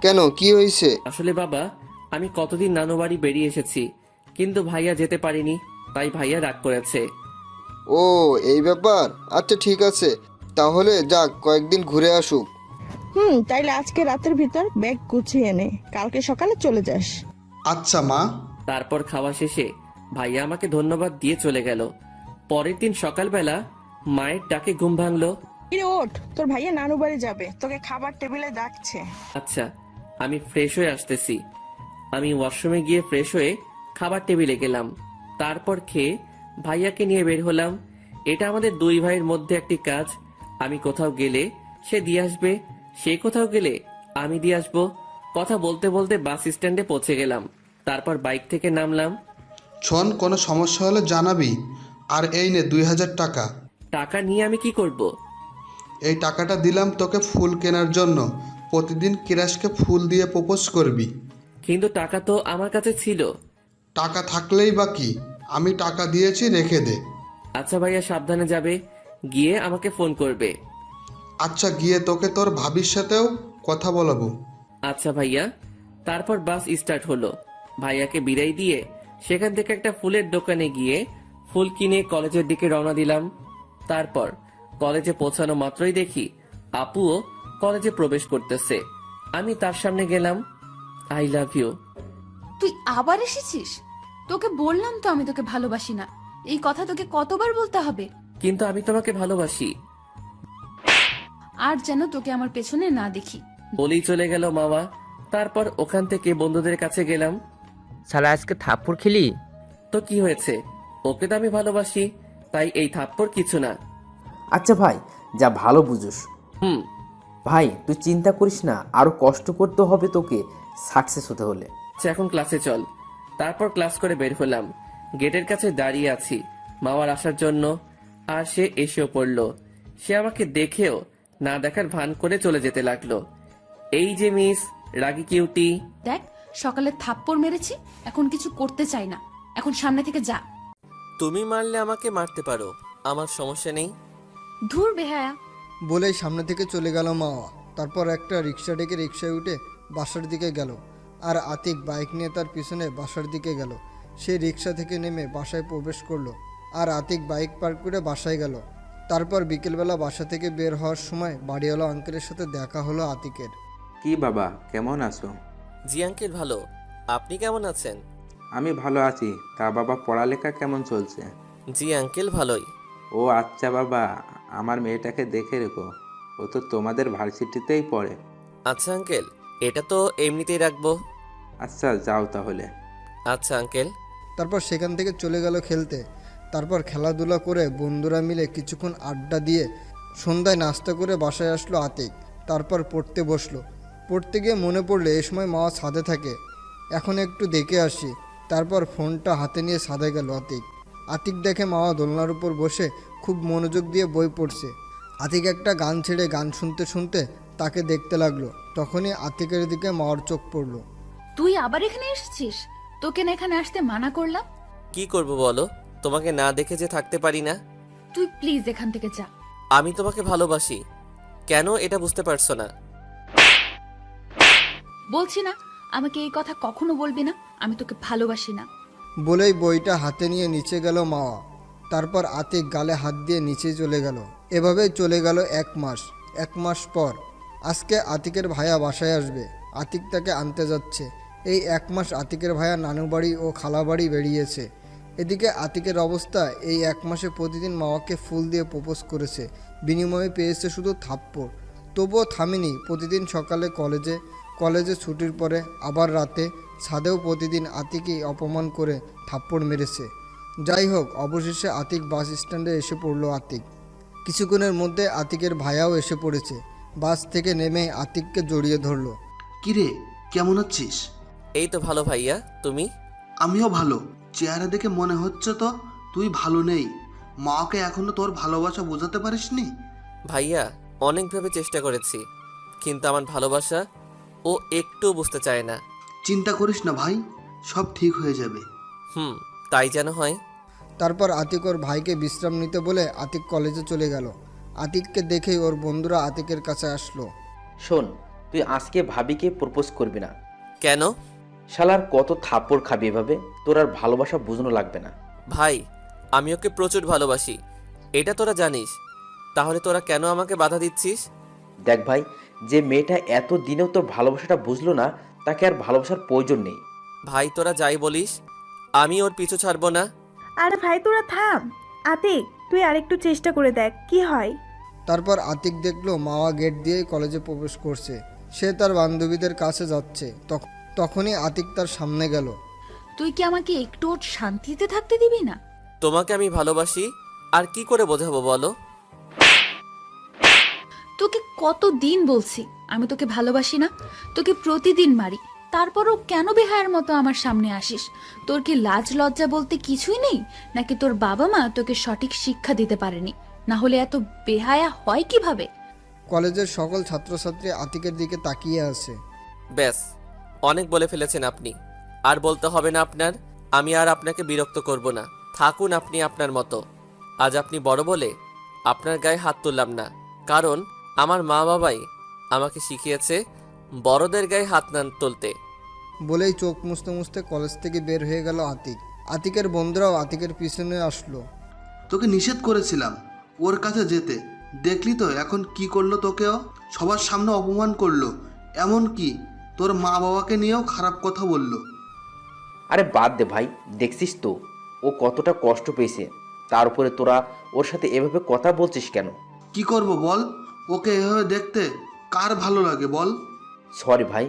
কেন, কি হয়েছে?
আসলে বাবা, আমি কতদিন নানু বাড়ি বেরিয়ে এসেছি, কিন্তু ভাইয়া যেতে পারিনি। তাই ভাইয়া রাগ করেছে।
ও এই ব্যাপার, আচ্ছা ঠিক আছে, তাহলে যাক কয়েকদিন ঘুরে আসুক।
তাইলে আজকে রাতের ভিতর ব্যাগ গুছিয়ে নে, কালকে সকালে চলে যাস।
আচ্ছা মা।
তারপর খাওয়া শেষে ভাইয়া আমাকে ধন্যবাদ দিয়ে চলে গেল। পরের দিন সকালবেলা মায়ের ডাকে ঘুম ভাঙলো।
কিরে ওঠ, তোর ভাইয়া নানু বাড়ি যাবে, তোকে খাবার টেবিলে ডাকছে।
আচ্ছা, আমি ফ্রেশ হয়ে আসতেছি। আমি ওয়াশরুমে গিয়ে ফ্রেশ হয়ে খাবার টেবিলে গেলাম। তারপর খেয়ে ভাইয়াকে নিয়ে বের হলাম। এটা আমাদের দুই ভাইয়ের মধ্যে একটি কাজ। আমি কোথাও গেলে সে দিয়ে আসবে, সে কোথাও গেলে আমি দিয়ে আসবো। কথা বলতে বলতে বাস স্ট্যান্ডে পৌঁছে গেলাম। তারপর বাইক থেকে নামলাম।
শোন, কোনো সমস্যা হলে জানাবি। আর এই নে 2000 টাকা।
টাকা নিয়ে আমি কি করব?
এই টাকাটা দিলাম তোকে ফুল কেনার জন্য। প্রতিদিন কিরাশকে ফুল দিয়ে প্রপোজ করবি।
কিন্তু টাকা তো আমার কাছে ছিল।
টাকা থাকলেই বা কি, আমি টাকা দিয়েছি, রেখে দে।
আচ্ছা ভাইয়া, সাবধানে যাবে, গিয়ে আমাকে ফোন করবে।
আচ্ছা, গিয়ে তোকে তোর ভাবির সাথেও কথা বলাবো।
আচ্ছা ভাইয়া। তারপর বাস স্টার্ট হলো। ভাইয়াকে বিদায় দিয়ে সেখান থেকে একটা ফুলের দোকানে গিয়ে ফুল কিনে কলেজের দিকে রওনা দিলাম। তারপর কলেজে পৌঁছানো মাত্রই দেখি আপুও কলেজে প্রবেশ করতেছে। আমি তার সামনে গেলাম। I love you.
তুই আবার এসেছিস? তোকে বললাম তো আমি তোকে ভালোবাসি না। এই কথা তোকে কতবার বলতে হবে?
কিন্তু আমি তোমাকে ভালোবাসি।
আর যেন তোকে আমার পেছনে না দেখি।
বলেই চলে গেল মামা। তারপর ওখান থেকে বন্ধুদের কাছে গেলাম।
শালা আজকে থাপ্পড় খেলি?
তো কি হয়েছে, ওকে তো আমি ভালোবাসি, তাই এই থাপ্পড় কিছু না।
আচ্ছা ভাই, যা ভালো বুঝোস। ভাই তুই চিন্তা করিস না, আরো কষ্ট করতে হবে তোকে সাকসেস হতে হলে।
আচ্ছা, এখন ক্লাসে চল। তারপর ক্লাস করে বের হলাম। গেটের কাছে দাঁড়িয়ে আছি মামার আসার জন্য, আর সে এসেও পড়লো। সে আমাকে দেখেও না দেখার ভান করে চলে যেতে লাগলো। এই যে মিস রাগি কিউটি।
দেখ, সকালে থাপ্পড় মেরেছি, এখন কিছু করতে চাই না। এখন সামনে থেকে যা।
তুমি মারলে আমাকে মারতে পারো, আমার সমস্যা নেই।
ধুর বেহায়া।
বলেই সামনে থেকে চলে গেল মাওয়া। তারপর একটা রিক্সা ডেকে রিক্সায় উঠে বাসার দিকে গেল, আর আতিক বাইক নিয়ে তার পিছনে বাসার দিকে গেল। সে রিক্সা থেকে নেমে বাসায় প্রবেশ করলো, আর আতিক বাইক পার্ক করে বাসায় গেল। তারপর বিকেলবেলা বাসা থেকে বের হওয়ার সময় বাড়িওয়ালা আঙ্কেলের সাথে দেখা হলো আতিকের।
কি বাবা, কেমন আছো?
জি আঙ্কেল, ভালো। আপনি কেমন আছেন?
আমি ভালো আছি। তা বাবা, পড়ালেখা কেমন চলছে?
জি আঙ্কেল, ভালোই।
ও আচ্ছা বাবা, আমার মেয়েটাকে দেখে রেখো, ও তো তোমাদের ভার্সিটিতেই পড়ে।
আচ্ছা আঙ্কেল, এটা তো এমনিতেই রাখবো।
আচ্ছা যাও তাহলে।
আচ্ছা আঙ্কেল।
তারপর সেখান থেকে চলে গেল খেলতে। তারপর খেলাধুলা করে বন্ধুরা মিলে কিছুক্ষণ আড্ডা দিয়ে সন্ধ্যায় নাস্তা করে বাসায় আসলো আতিক। তারপর পড়তে বসলো। পড়তে গিয়ে মনে পড়লো এ সময় মাওয়া ছাদে থাকে, এখন একটু দেখে আসি। তারপর ফোনটা হাতে নিয়ে ছাদে গেল আতিক। আতিক দেখে মাওয়া দোলনার উপর বসে খুব মনোযোগ দিয়ে বই পড়ছে। আতিক একটা গান ছেড়ে গান শুনতে শুনতে তাকে দেখতে লাগলো। তখনই আতিকের দিকে মাওয়ার চোখ পড়লো।
তুই আবার এখানে এসেছিস? তোকে না এখানে আসতে মানা করলাম।
কি করব বলো, তোমাকে না দেখে যে থাকতে পারি না।
তুই প্লিজ এখান থেকে যা।
আমি তোমাকে ভালোবাসি, কেন এটা বুঝতে পারছো না?
বলছি না, আমাকে এই কথা কখনো বলবি না। আমি তোকে ভালোবাসি না।
বলেই বইটা হাতে নিয়ে নিচে গেল মাওয়া। তারপর আতিক গালে হাত দিয়ে নিচে চলে গেল। এভাবেই চলে গেল 1 মাস। 1 মাস পর আজকে আতিকের ভাইয়া বাসায় আসবে। আতিক তাকে আনতে যাচ্ছে। এই 1 মাস আতিকের ভাইয়া নানু বাড়ি ও খালা বাড়ি বেরিয়েছে। এদিকে আতিকের অবস্থা, এই 1 মাসে প্রতিদিন মাওয়াকে ফুল দিয়ে প্রপোজ করেছে, বিনিময়ে পেয়েছে শুধু থাপ্পড়। তবুও থামেনি। প্রতিদিন সকালে কলেজে ছুটির পরে আবার রাতে ছাদেও প্রতিদিন আতিকই অপমান করে থাপ্পড় মেরেছে। যাই হোক, অবশেষে আতিক বাস স্ট্যান্ডে এসে পড়ল। আতিক কিছুক্ষণের মধ্যে আতিকের ভাইয়াও এসে পড়েছে। বাস থেকে নেমে আতিককে জড়িয়ে ধরলো।
কিরে, কেমন আছিস?
এই তো ভালো ভাইয়া, তুমি?
আমিও ভালো। চেহারা দেখে মনে হচ্ছে তো তুই ভালো নেই। মাকে এখনো তোর ভালোবাসা বোঝাতে পারিসনি?
ভাইয়া, অনেকভাবে চেষ্টা করেছি, কিন্তু আমার ভালোবাসা ও একটু বুঝতে চায় না।
চিন্তা করিস না ভাই, সব ঠিক হয়ে যাবে।
তাই যেন হয়।
তারপর আতিক ওর ভাইকে বিশ্রাম নিতে বলে আতিক কলেজে চলে গেল। আতিককে দেখেই ওর বন্ধুরা আতিকের কাছে আসলো।
শোন, তুই আজকে ভাবিকে প্রপোজ করবি না।
কেন?
শালার কত থাপ্পড় খাবি এভাবে, তোর আর ভালোবাসা বুঝনো লাগবে না।
ভাই, আমি ওকে প্রচুর ভালোবাসি, এটা তোরা জানিস। তাহলে তোরা কেন আমাকে বাধা দিচ্ছিস?
দেখ ভাই, যে মেয়েটা এত দিনেও তোর ভালোবাসাটা বুঝলো না, তাকে আর ভালোবাসার প্রয়োজন নেই।
ভাই, তোরা যাই বলিস, আমি ওর পিছু ছাড়বো না।
আরে ভাই তোরা থাম। আতিক, তুই আরেকটু চেষ্টা করে দেখ কি হয়।
তারপর আতিক দেখলো মাওয়া গেট দিয়ে কলেজে প্রবেশ করছে। সে তার বান্ধবীদের কাছে যাচ্ছে। তখনই আতিক তার সামনে গেল।
তুই কি আমাকে একটু শান্তিতে থাকতে দিবি না?
তোমাকে আমি ভালোবাসি, আর কি করে বোঝাবো বলো?
তোকে কতদিন বলছি আমি তোকে ভালোবাসি না, তোকে প্রতিদিন মারি, তারপরও কেন বেহায়ার মতো আমার সামনে আসিস? তোর কি লাজ লজ্জা বলতে কিছুই নেই? নাকি তোর বাবা মা তোকে সঠিক শিক্ষা দিতে পারেনি? না হলে এত বেহায়া হয় কিভাবে?
কলেজের সকল ছাত্রছাত্রী আতিকের দিকে তাকিয়ে আছে।
ব্যাস, অনেক বলে ফেলেছেন আপনি, আর বলতে হবে না আপনার। আমি আর আপনাকে বিরক্ত করব না, থাকুন আপনি আপনার মতো। আজ আপনি বড় বলে আপনার গায়ে হাত তুললাম না, কারণ আমার মা বাবাই আমাকে শিখিয়েছে বড়দের গায়ে হাত না তুলতে।
বলেই চোখ মুছতে মুছতে কলেজ থেকে বের হয়ে গেল আতিক। আতিকের বন্ধুরাও আতিকের পিছনে আসলো।
তোকে নিষেধ করেছিলাম ওর কাছে যেতে, দেখলি তো এখন কি করলো তোকেও? সবার সামনে অপমান করলো, এমন কি তোর মা বাবাকে নিয়েও খারাপ কথা বললো।
আরে বাদ দে ভাই, দেখছিস তো ও কতটা কষ্ট পেয়েছে, তার উপরে তোরা ওর সাথে এভাবে কথা বলছিস কেন?
কি করব বল, ওকে এভাবে দেখতে কার ভালো লাগে বল?
সরি ভাই,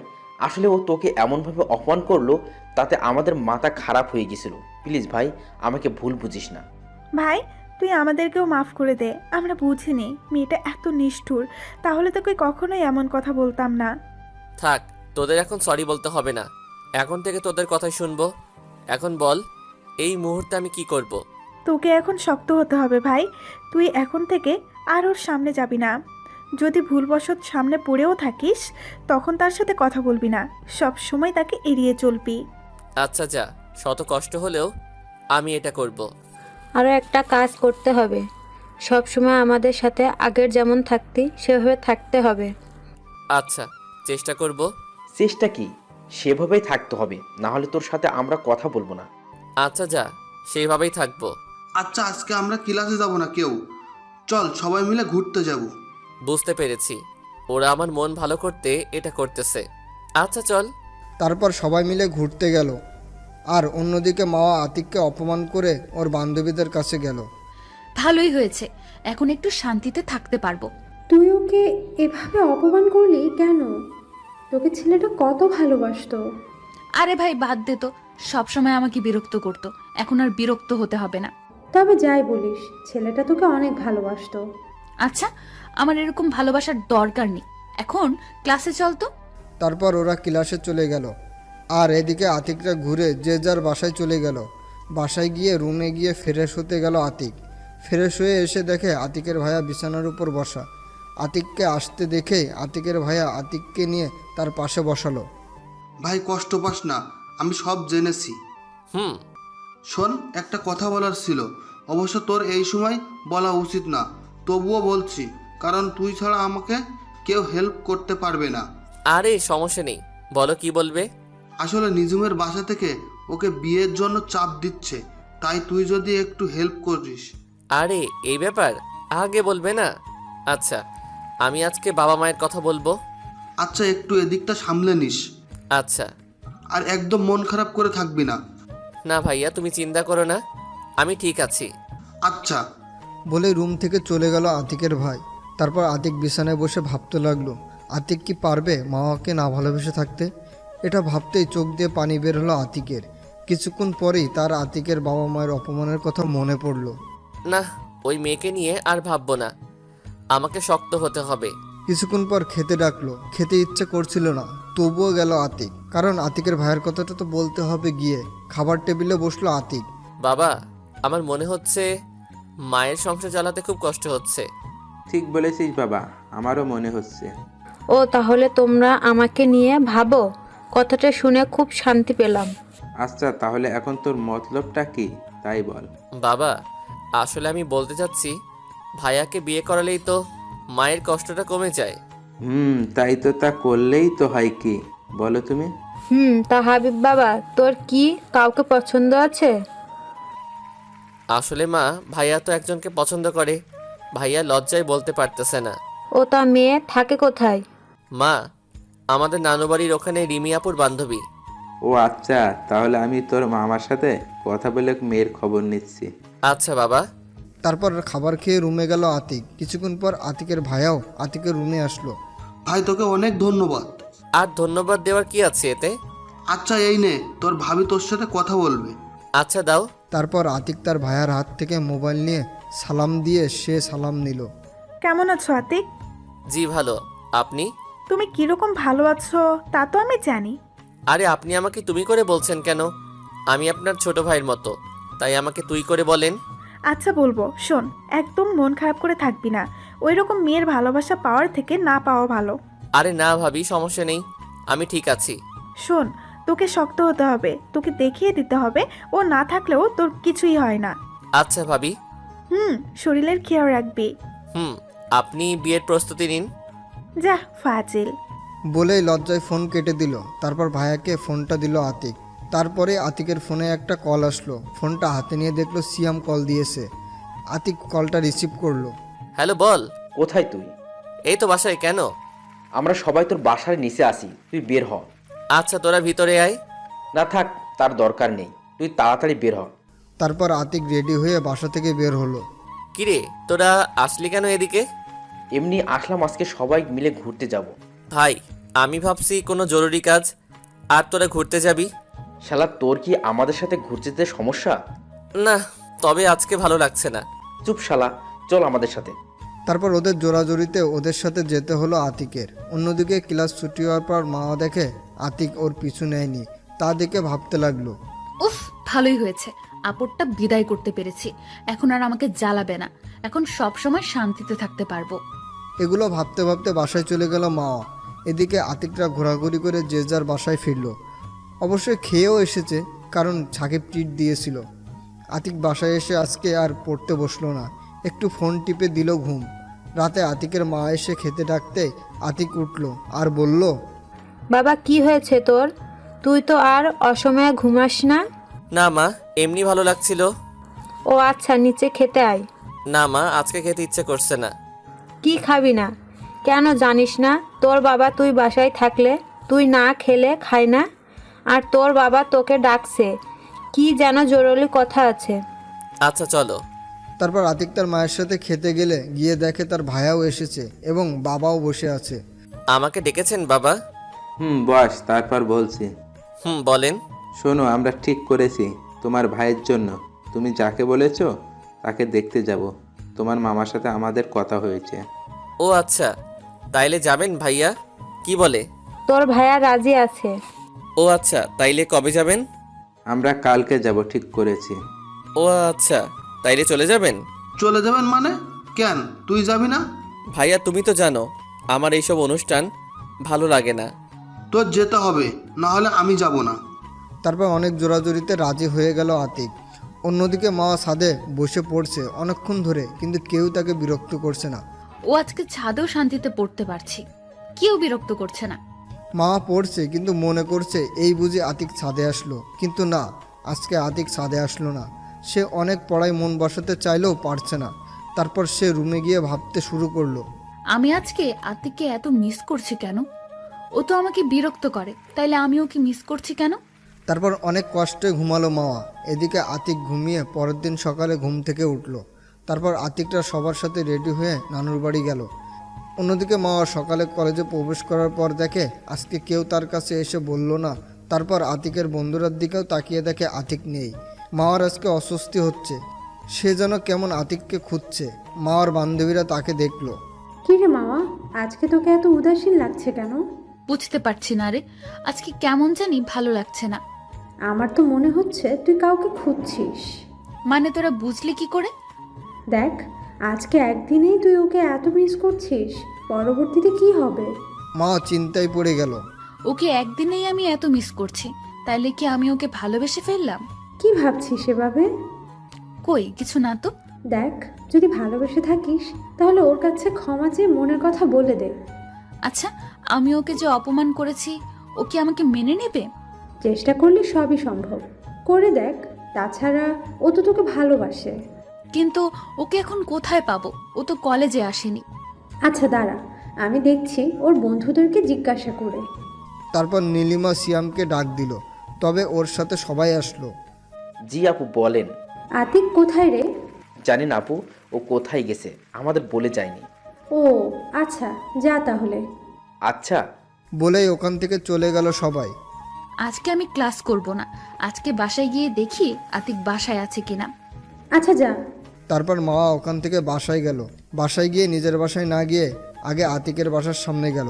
আসলে ও তোকে এমনভাবে অপমান করলো, তাতে আমাদের মাথা খারাপ হয়ে গেছিল। প্লিজ ভাই, আমাকে ভুল বুঝিস না।
ভাই তুই আমাদেরকেও মাফ করে দে, আমরা বুঝিনি মেয়েটা এত নিষ্ঠুর, তাহলে তোকে কখনোই এমন কথা বলতাম না।
থাক, তোদের এখন সরি বলতে হবে না, এখন থেকে তোদের কথাই শুনবো। এখন বল, এই মুহূর্তে আমি কি করব?
তোকে এখন শক্ত হতে হবে ভাই। তুই এখন থেকে আর ওর সামনে যাবি না। যদি ভুলবশত সামনে পড়েও থাকিস, তখন তার সাথে কথা বলবি না, সব সময় তাকে এড়িয়ে চলবি।
আচ্ছা যা, শত কষ্ট হলেও আমি এটা করব।
আরও একটা কাজ করতে হবে, সব সময় আমাদের সাথে আগের যেমন থাকতি সেভাবে থাকতে হবে।
আচ্ছা, চেষ্টা করব।
চেষ্টা কি, সেভাবেই থাকতে হবে, না হলে তোর সাথে আমরা কথা বলবো না।
আচ্ছা যা, সেইভাবেই থাকবো।
আচ্ছা, আজকে আমরা ক্লাসে যাব না কেউ, চল সবাই মিলে ঘুরতে যাব।
বুঝতে পেরেছি, ওরা আমার মন ভালো করতে এটা করতেছে। আচ্ছা চল।
তারপর সবাই মিলে ঘুরতে গেল। আর অন্যদিকে মাওয়া আতিককে অপমান করে ওর বান্ধবীদের কাছে গেল।
ভালোই হয়েছে, এখন একটু শান্তিতে থাকতে পারবো।
তুই ওকে এভাবে অপমান করলি কেন? তোকে ছেলেটা কত ভালোবাসতো।
আরে ভাই বাদ দে তো, সবসময় আমাকে বিরক্ত করতো, এখন আর বিরক্ত হতে হবে না।
তবে যাই বলিস, ছেলেটা তোকে অনেক ভালোবাসতো।
আচ্ছা, আমার এরকম ভালোবাসার দরকার নেই, এখন ক্লাসে চল তো।
তারপর ওরা ক্লাসে চলে গেল। আর এদিকে আতিকরা ঘুরে যে যার বাসায় চলে গেল। বাসায় গিয়ে রুমে গিয়ে ফ্রেশ হতে গেল আতিক। ফ্রেশ হয়ে এসে দেখে আতিকের ভাইয়া বিছানার উপর বসা। আতিককে আসতে দেখে আতিকের ভাইয়া আতিককে নিয়ে তার পাশে বসালো।
ভাই কষ্ট পাস না, আমি সব জেনেছি। শোন, একটা কথা বলার ছিল, অবশ্য তোর এই সময় বলা উচিত না, তবুও বলছি, কারণ তুই ছাড়া আমাকে কেউ হেল্প করতে পারবে না।
আরে সমস্যা নেই, বলো কি বলবে।
আসলে নিজুমের বাসা থেকে ওকে বিয়ের জন্য চাপ দিচ্ছে, তাই তুই যদি একটু হেল্প করিস।
আরে এই ব্যাপার আগে বলবে না? আচ্ছা, আমি আজকে বাবা মায়ের কথা বলবো।
আচ্ছা, একটু এদিকটা সামলে নিস।
আচ্ছা।
আর একদম মন খারাপ করে থাকবি না।
না ভাইয়া, তুমি চিন্তা করো না, আমি ঠিক আছি।
আচ্ছা।
বলে রুম থেকে চলে গেল আতিকের ভাই। তারপর আতিক বিছানায় বসে ভাবতে লাগলো, আতিক কি পারবে মাওয়াকে না ভালোবেসে থাকতে? এটা ভাবতেই চোখ দিয়ে পানি বের হলো আতিকের। কিছুক্ষণ পরেই তার আতিকের বাবা মায়ের অপমানের কথা মনে পড়ল।
না, ওই মেয়েকে নিয়ে আর ভাববো না, আমাকে শক্ত হতে হবে।
কিছুক্ষণ পর খেতে ডাকলো। খেতে ইচ্ছে করছিল না, তবুও গেল আতিক, কারণ আতিকের ভাইয়ের কথাটা তো বলতে হবে গিয়ে। খাবার টেবিলে বসলো আতিক।
বাবা, আমার মনে হচ্ছে মায়ের সংসার চালাতে খুব কষ্ট হচ্ছে।
ঠিক বলেছিস বাবা, আমারও মনে হচ্ছে।
ও তাহলে তোমরা আমাকে নিয়ে ভাবো, কথাটা শুনে খুব শান্তি পেলাম।
আচ্ছা, তাহলে এখন তোর মতলবটা কি তাই বল।
বাবা, আসলে আমি বলতে চাচ্ছি, ভাইয়াকে বিয়ে করালেই তো মায়ের কষ্টটা কমে যায়।
তাই তো, তা করলেই তো হয় কি বলো তুমি?
তা হাবিব বাবা, তোর কি কাউকে পছন্দ আছে?
আসলে মা, ভাইয়া তো একজনকে পছন্দ করে। ভাইয়া লজ্জায় বলতে পারতেছে না।
ও তা মেয়ে থাকে কোথায়?
মা, আমাদের নানু বাড়ির ওখানে রিমি আপুর বান্ধবী।
ও আচ্ছা, তাহলে আমি তোর মামার সাথে কথা বলে মেয়ের খবর নিচ্ছি।
আচ্ছা বাবা।
তারপর খাবার খেয়ে রুমে গেল আতিক। কিছুক্ষণ পর আতিকের ভাইয়াও আতিকের রুমে আসলো।
ভাই তোকে অনেক ধন্যবাদ।
আর ধন্যবাদ দেওয়ার কি আছে এতে?
আচ্ছা এই নে, তোর ভাবি তোর সাথে কথা বলবে।
আচ্ছা দাও।
তারপর আতিক তার ভাইয়ার হাত থেকে মোবাইল নিয়ে সালাম দিয়ে সে সালাম নিল।
কেমন আছো আতিক?
জি ভালো, আপনি?
তুমি কিরকম ভালো আছো তা তো আমি জানি।
আরে আপনি আমাকে তুমি করে বলছেন কেন? আমি আপনার ছোট ভাইয়ের মতো, তাই আমাকে তুই করে বলেন।
আচ্ছা বলবো, শোন, একদম মন খারাপ করে থাকবি না। ওই রকম মেয়ের ভালোবাসা পাওয়ার থেকে না পাওয়া ভালো।
আরে না ভাবি, সমস্যা নেই, আমি ঠিক আছি।
শোন, তোকে শক্ত হতে হবে, তোকে দেখিয়ে দিতে হবে ও না থাকলেও তোর কিছুই হয় না।
আচ্ছা ভাবি।
শরীরের খেয়াল রাখবি।
আপনি বিয়ের প্রস্তুতি নিন।
যা ফাজিল।
বলেই লজ্জায় ফোন কেটে দিল। তারপর ভাইয়াকে ফোনটা দিল আতিক। তারপরে আতিকের ফোনে একটা কল আসলো। ফোনটা হাতে নিয়ে দেখলো সিয়াম কল দিয়েছে। আতিক কলটা রিসিভ করলো।
হ্যালো বল।
কোথায় তুই?
এই তো বাসায়। কেন?
আমরা সবাই তোর বাসার নিচে আসি, তুই বের হ।
আচ্ছা তোরা ভিতরে আয়।
না থাক, তার দরকার নেই, তুই তাড়াতাড়ি বের হ।
তারপর আতিক রেডি হয়ে বাসা থেকে বের হলো।
কিরে তোরা আসলি কেন এদিকে?
এমনি আসলাম, আজকে সবাই মিলে ঘুরতে যাব।
ভাই আমি ভাবছি কোনো জরুরি কাজ, আর তোরা ঘুরতে যাবি।
শালা তোর কি আমাদের সাথে ঘুরতে যেতে সমস্যা?
না, তবে আজকে ভালো লাগছে না।
চুপ শালা, চল আমাদের সাথে।
তারপর ওদের জোরাজোরিতে ওদের সাথে যেতে হলো আতিকের। অন্যদিকে ক্লাস ছুটি হওয়ার পর মা দেখে আতিক ওর পিছু নেয়নি। তা দেখে ভাবতে লাগলো,
উফ, ভালোই হয়েছে, আপদটা বিদায় করতে পেরেছি। এখন আর আমাকে জ্বালাবে না, এখন সব সময় শান্তিতে থাকতে পারবো।
এগুলো ভাবতে ভাবতে বাসায় চলে গেল মা। এদিকে আতিকরা ঘোরাঘুরি করে যে যার বাসায় ফিরল। অবশ্যই খেয়েও এসেছে, কারণ সাকিব ট্রিট দিয়েছিল। আতিক বাসায় এসে আজকে আর পড়তে বসলো না, একটু ফোন টিপে দিল ঘুম। রাতে আতিকের মা এসে খেতে ডাকতে আতিক উঠল আর বলল,
বাবা কি হয়েছে তোর? তুই তো আর অসময়ে ঘুমাস না।
না মা, এমনি ভালো লাগছিল।
ও আচ্ছা, নিচে খেতে আয়।
না মা, আজকে খেতে ইচ্ছে করছে না।
কি খাবি না? কেন জানিস না তোর বাবা তুই বাসায় থাকলে তুই না খেলে খায় না? আর তোর বাবা তোকে ডাকছে, কি যেন জরুরি কথা আছে।
আচ্ছা চলো।
তারপর আতিক তার মায়ের সাথে খেতে গিয়ে দেখে তার ভাইয়াও এসেছে এবং বাবাও বসে আছে।
আমাকে ডেকেছেন বাবা?
বস, তারপর বলছি।
বলেন।
শোনো, আমরা ঠিক করেছি তোমার ভাইয়ের জন্য তুমি যাকে বলেছো তাকে দেখতে যাব। তোমার মামার সাথে আমাদের কথা হয়েছে।
ও আচ্ছা, তাইলে যাবেন ভাইয়া? কি বলে?
তোর ভাইয়া রাজি আছে।
ও আচ্ছা, তাইলে কবে যাবেন?
আমরা কালকে যাব ঠিক করেছি।
ও আচ্ছা, তাইলে চলে যাবেন?
চলে যাবেন মানে? কেন, তুই যাবি না?
ভাইয়া তুমি তো জানো আমার এইসব অনুষ্ঠান ভালো লাগে না।
তোর যেতে হবে, না হলে আমি যাব না।
তারপর অনেক জোরাজোরিতে রাজি হয়ে গেল আতিক। অন্যদিকে মা ছাদে বসে পড়ছে অনেকক্ষণ ধরে, কিন্তু কেউ তাকে বিরক্ত করছে না।
ও আজকে ছাদেও শান্তিতে পড়তে পারছি, কেউ বিরক্ত করছে না।
মা পড়ছে কিন্তু মনে করছে এই বুঝি আতিক ছাদে আসলো, কিন্তু না, আজকে আতিক ছাদে আসলো না। সে অনেক পড়ায় মন বসাতে চাইলেও পারছে না। তারপর সে রুমে গিয়ে ভাবতে শুরু করলো,
আমি আজকে আতিককে এত মিস করছি কেন? ও তো আমাকে বিরক্ত করে, তাইলে আমি ওকে মিস করছি কেন?
তারপর অনেক কষ্টে ঘুমালো মাওয়া। এদিকে আতিক ঘুমিয়ে পরের দিন সকালে ঘুম থেকে উঠলো। তারপর আতিকরা সবার সাথে রেডি হয়ে নানুর বাড়ি গেল। অন্যদিকে মাওয়া সকালে কলেজে প্রবেশ করার পর দেখে আজকে কেউ তার কাছে এসে বলল না। তারপর আতিকের বন্ধুরার দিকেও তাকিয়ে দেখে আতিক নেই। মাওয়ার আজকে অস্বস্তি হচ্ছে, সে যেন কেমন আতিককে খুঁজছে। মাওয়ার বান্ধবীরা তাকে দেখলো।
কি রে মামা, আজকে তোকে এত উদাসীন লাগছে কেন?
বুঝতে পারছি না রে, আজকে কেমন জানি ভালো লাগছে না।
আমার তো মনে হচ্ছে তুই কাউকে খুঁজছিস।
মানে তোরা বুঝলি কি করে?
দেখ, আজকে একদিনেই তুই ওকে এত মিস করছিস, পরবর্তীতে কি হবে?
মা চিন্তায় পড়ে গেল।
ওকে একদিনেই আমি এত মিস করছি, তাইলে কি আমি ওকে ভালোবেসে ফেললাম?
কি ভাবছিস এভাবে?
কই কিছু না তো।
দেখ, যদি ভালোবেসে থাকিস তাহলে ওর কাছে ক্ষমা চেয়ে মনের কথা বলে দে।
আচ্ছা, আমি ওকে যে অপমান করেছি ও কি আমাকে মেনে নেবে?
চেষ্টা করলে সবই সম্ভব, করে দেখ। তাছাড়া ও তো তোকে ভালোবাসে।
কিন্তু ওকে এখন কোথায় পাবো? ও তো কলেজে আসেনি।
আচ্ছা দাঁড়া, আমি দেখছি ওর বন্ধুদেরকে জিজ্ঞাসা করে।
তারপর নীলিমা সিয়ামকে ডাক দিল, তবে ওর সাথে সবাই আসলো।
জি আপু বলেন।
আতিক কোথায় রে?
জানি না আপু, ও কোথায় গেছে আমাদের বলে যায়নি।
ও আচ্ছা, যা তাহলে।
আচ্ছা
বলেই ওখান থেকে চলে গেল সবাই।
আজকে আমি ক্লাস করব না। আজকে বাসায় গিয়ে দেখি আতিক বাসায় আছে কিনা।
আচ্ছা যা।
তারপর মা ওখান থেকে বাসায় গেল। বাসায় গিয়ে নিজের বাসায় না গিয়ে আগে আতিকের বাসার সামনে গেল,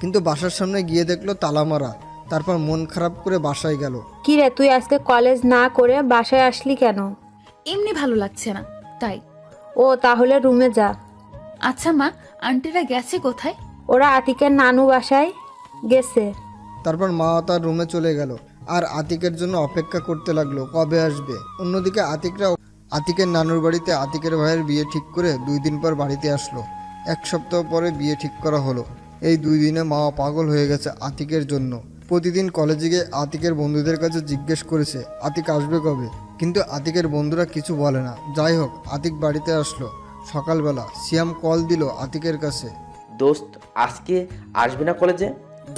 কিন্তু বাসার সামনে গিয়ে দেখলো তালা মারা। তারপর মন খারাপ করে বাসায় গেল।
কি রে, তুই আজকে কলেজ না করে বাসায় আসলি কেন?
এমনি ভালো লাগছে না তাই।
ও তাহলে রুমে যা।
আচ্ছা মা, আন্টিরা গেছে কোথায়?
ওরা আতিকের নানু বাসায় গেছে।
তারপর মা তার রুমে চলে গেল আর আতিকের জন্য অপেক্ষা করতে লাগলো কবে আসবে। অন্যদিকে আতিকের নানুর বাড়িতে আতিকের ভাইয়ের বিয়ে ঠিক করে 2 দিন পর বাড়িতে আসলো। 1 সপ্তাহ পরে বিয়ে ঠিক করা হলো। এই 2 দিনে মা পাগল হয়ে গেছে আতিকের জন্য। প্রতিদিন কলেজে গিয়ে আতিকের বন্ধুদের কাছে জিজ্ঞেস করেছে আতিক আসবে কবে, কিন্তু আতিকের বন্ধুরা কিছু বলে না। যাই হোক, আতিক বাড়িতে আসলো। সকালবেলা সিয়াম কল দিল আতিকের কাছে।
দোস্ত, আজকে আসবি না কলেজে?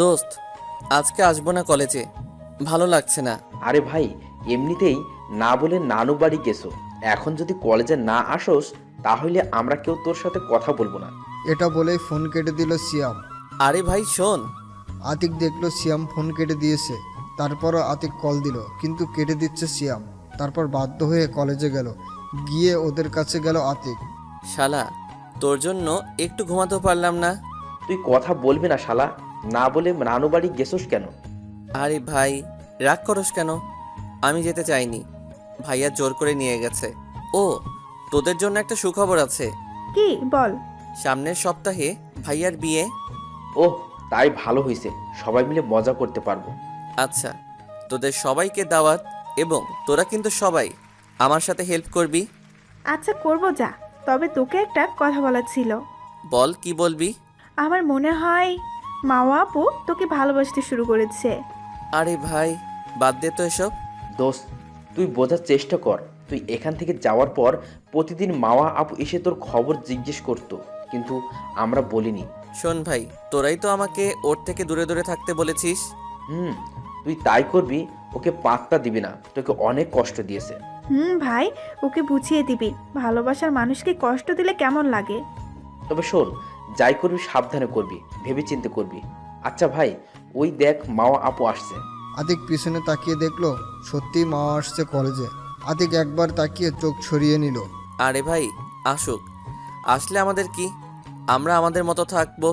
দোস্ত, আজকে আসবো না কলেজে, ভালো লাগছে না।
আরে ভাই, এমনিতেই না বলে নানু বাড়ি গেছো, এখন যদি কলেজে না আসোস তাহলে আমরা কেউ তোর সাথে কথা বলবো না।
এটা বলেই ফোন কেটে দিল সিয়াম।
আরে ভাই শোন।
আতিক দেখলো সিয়াম ফোন কেটে দিয়েছে। তারপরও আতিক কল দিল, কিন্তু কেটে দিচ্ছে সিয়াম। তারপর বাধ্য হয়ে কলেজে গেল। গিয়ে ওদের কাছে গেল আতিক।
শালা, তোর জন্য একটু ঘুমাতেও পারলাম না।
তুই কথা বলবি না শালা, না বলে নানু বাড়ি গেছোস কেন?
আরে ভাই, রাগ করস কেন? আমি যেতে চাইনি, ভাইয়া জোর করে নিয়ে গেছে। ও, তোদের জন্য একটা সুখবর আছে।
কি বল?
সামনের সপ্তাহে ভাইয়ার বিয়ে।
ওহ, তাই ভালো হয়েছে, সবাই মিলে মজা করতে পারবো।
আচ্ছা, তোদের সবাইকে দাওয়াত, এবং তোরা কিন্তু সবাই আমার সাথে হেল্প করবি।
আচ্ছা করব, যা। তবে তোকে একটা কথা বলার ছিল।
বল, কি বলবি?
আমার মনে হয় মাওয়া আপু তোকে ভালোবাসতে শুরু করেছে।
আরে ভাই, বাদ দে তো এসব।
দোস্ত, তুই বোঝার চেষ্টা কর। তুই এখান থেকে যাওয়ার পর প্রতিদিন মাওয়া আপু এসে তোর খবর জিজ্ঞেস করতো, কিন্তু আমরা বলিনি।
শোন ভাই, তোরাই তো আমাকে ওর থেকে দূরে দূরে থাকতে বলেছিস।
তুই তাই করবি, ওকে পাত্তা দিবি না, তোকে অনেক কষ্ট দিয়েছে।
ভাই, ওকে বুঝিয়ে দিবি ভালোবাসার মানুষকে কষ্ট দিলে কেমন লাগে।
তবে শোন, যাই করবি সাবধানে করবি, ভেবে চিন্তে করবি। আচ্ছা ভাই, ওই দেখ মাওয়া আপু আসছে।
আতিক পিছনে তাকিয়ে দেখলো সত্যিই মা আসছে কলেজে। আতিক একবার তাকিয়ে চোখ সরিয়ে নিল।
আরে ভাই, আসুক, আসলে আমাদের কি, আমরা আমাদের মতো থাকবো।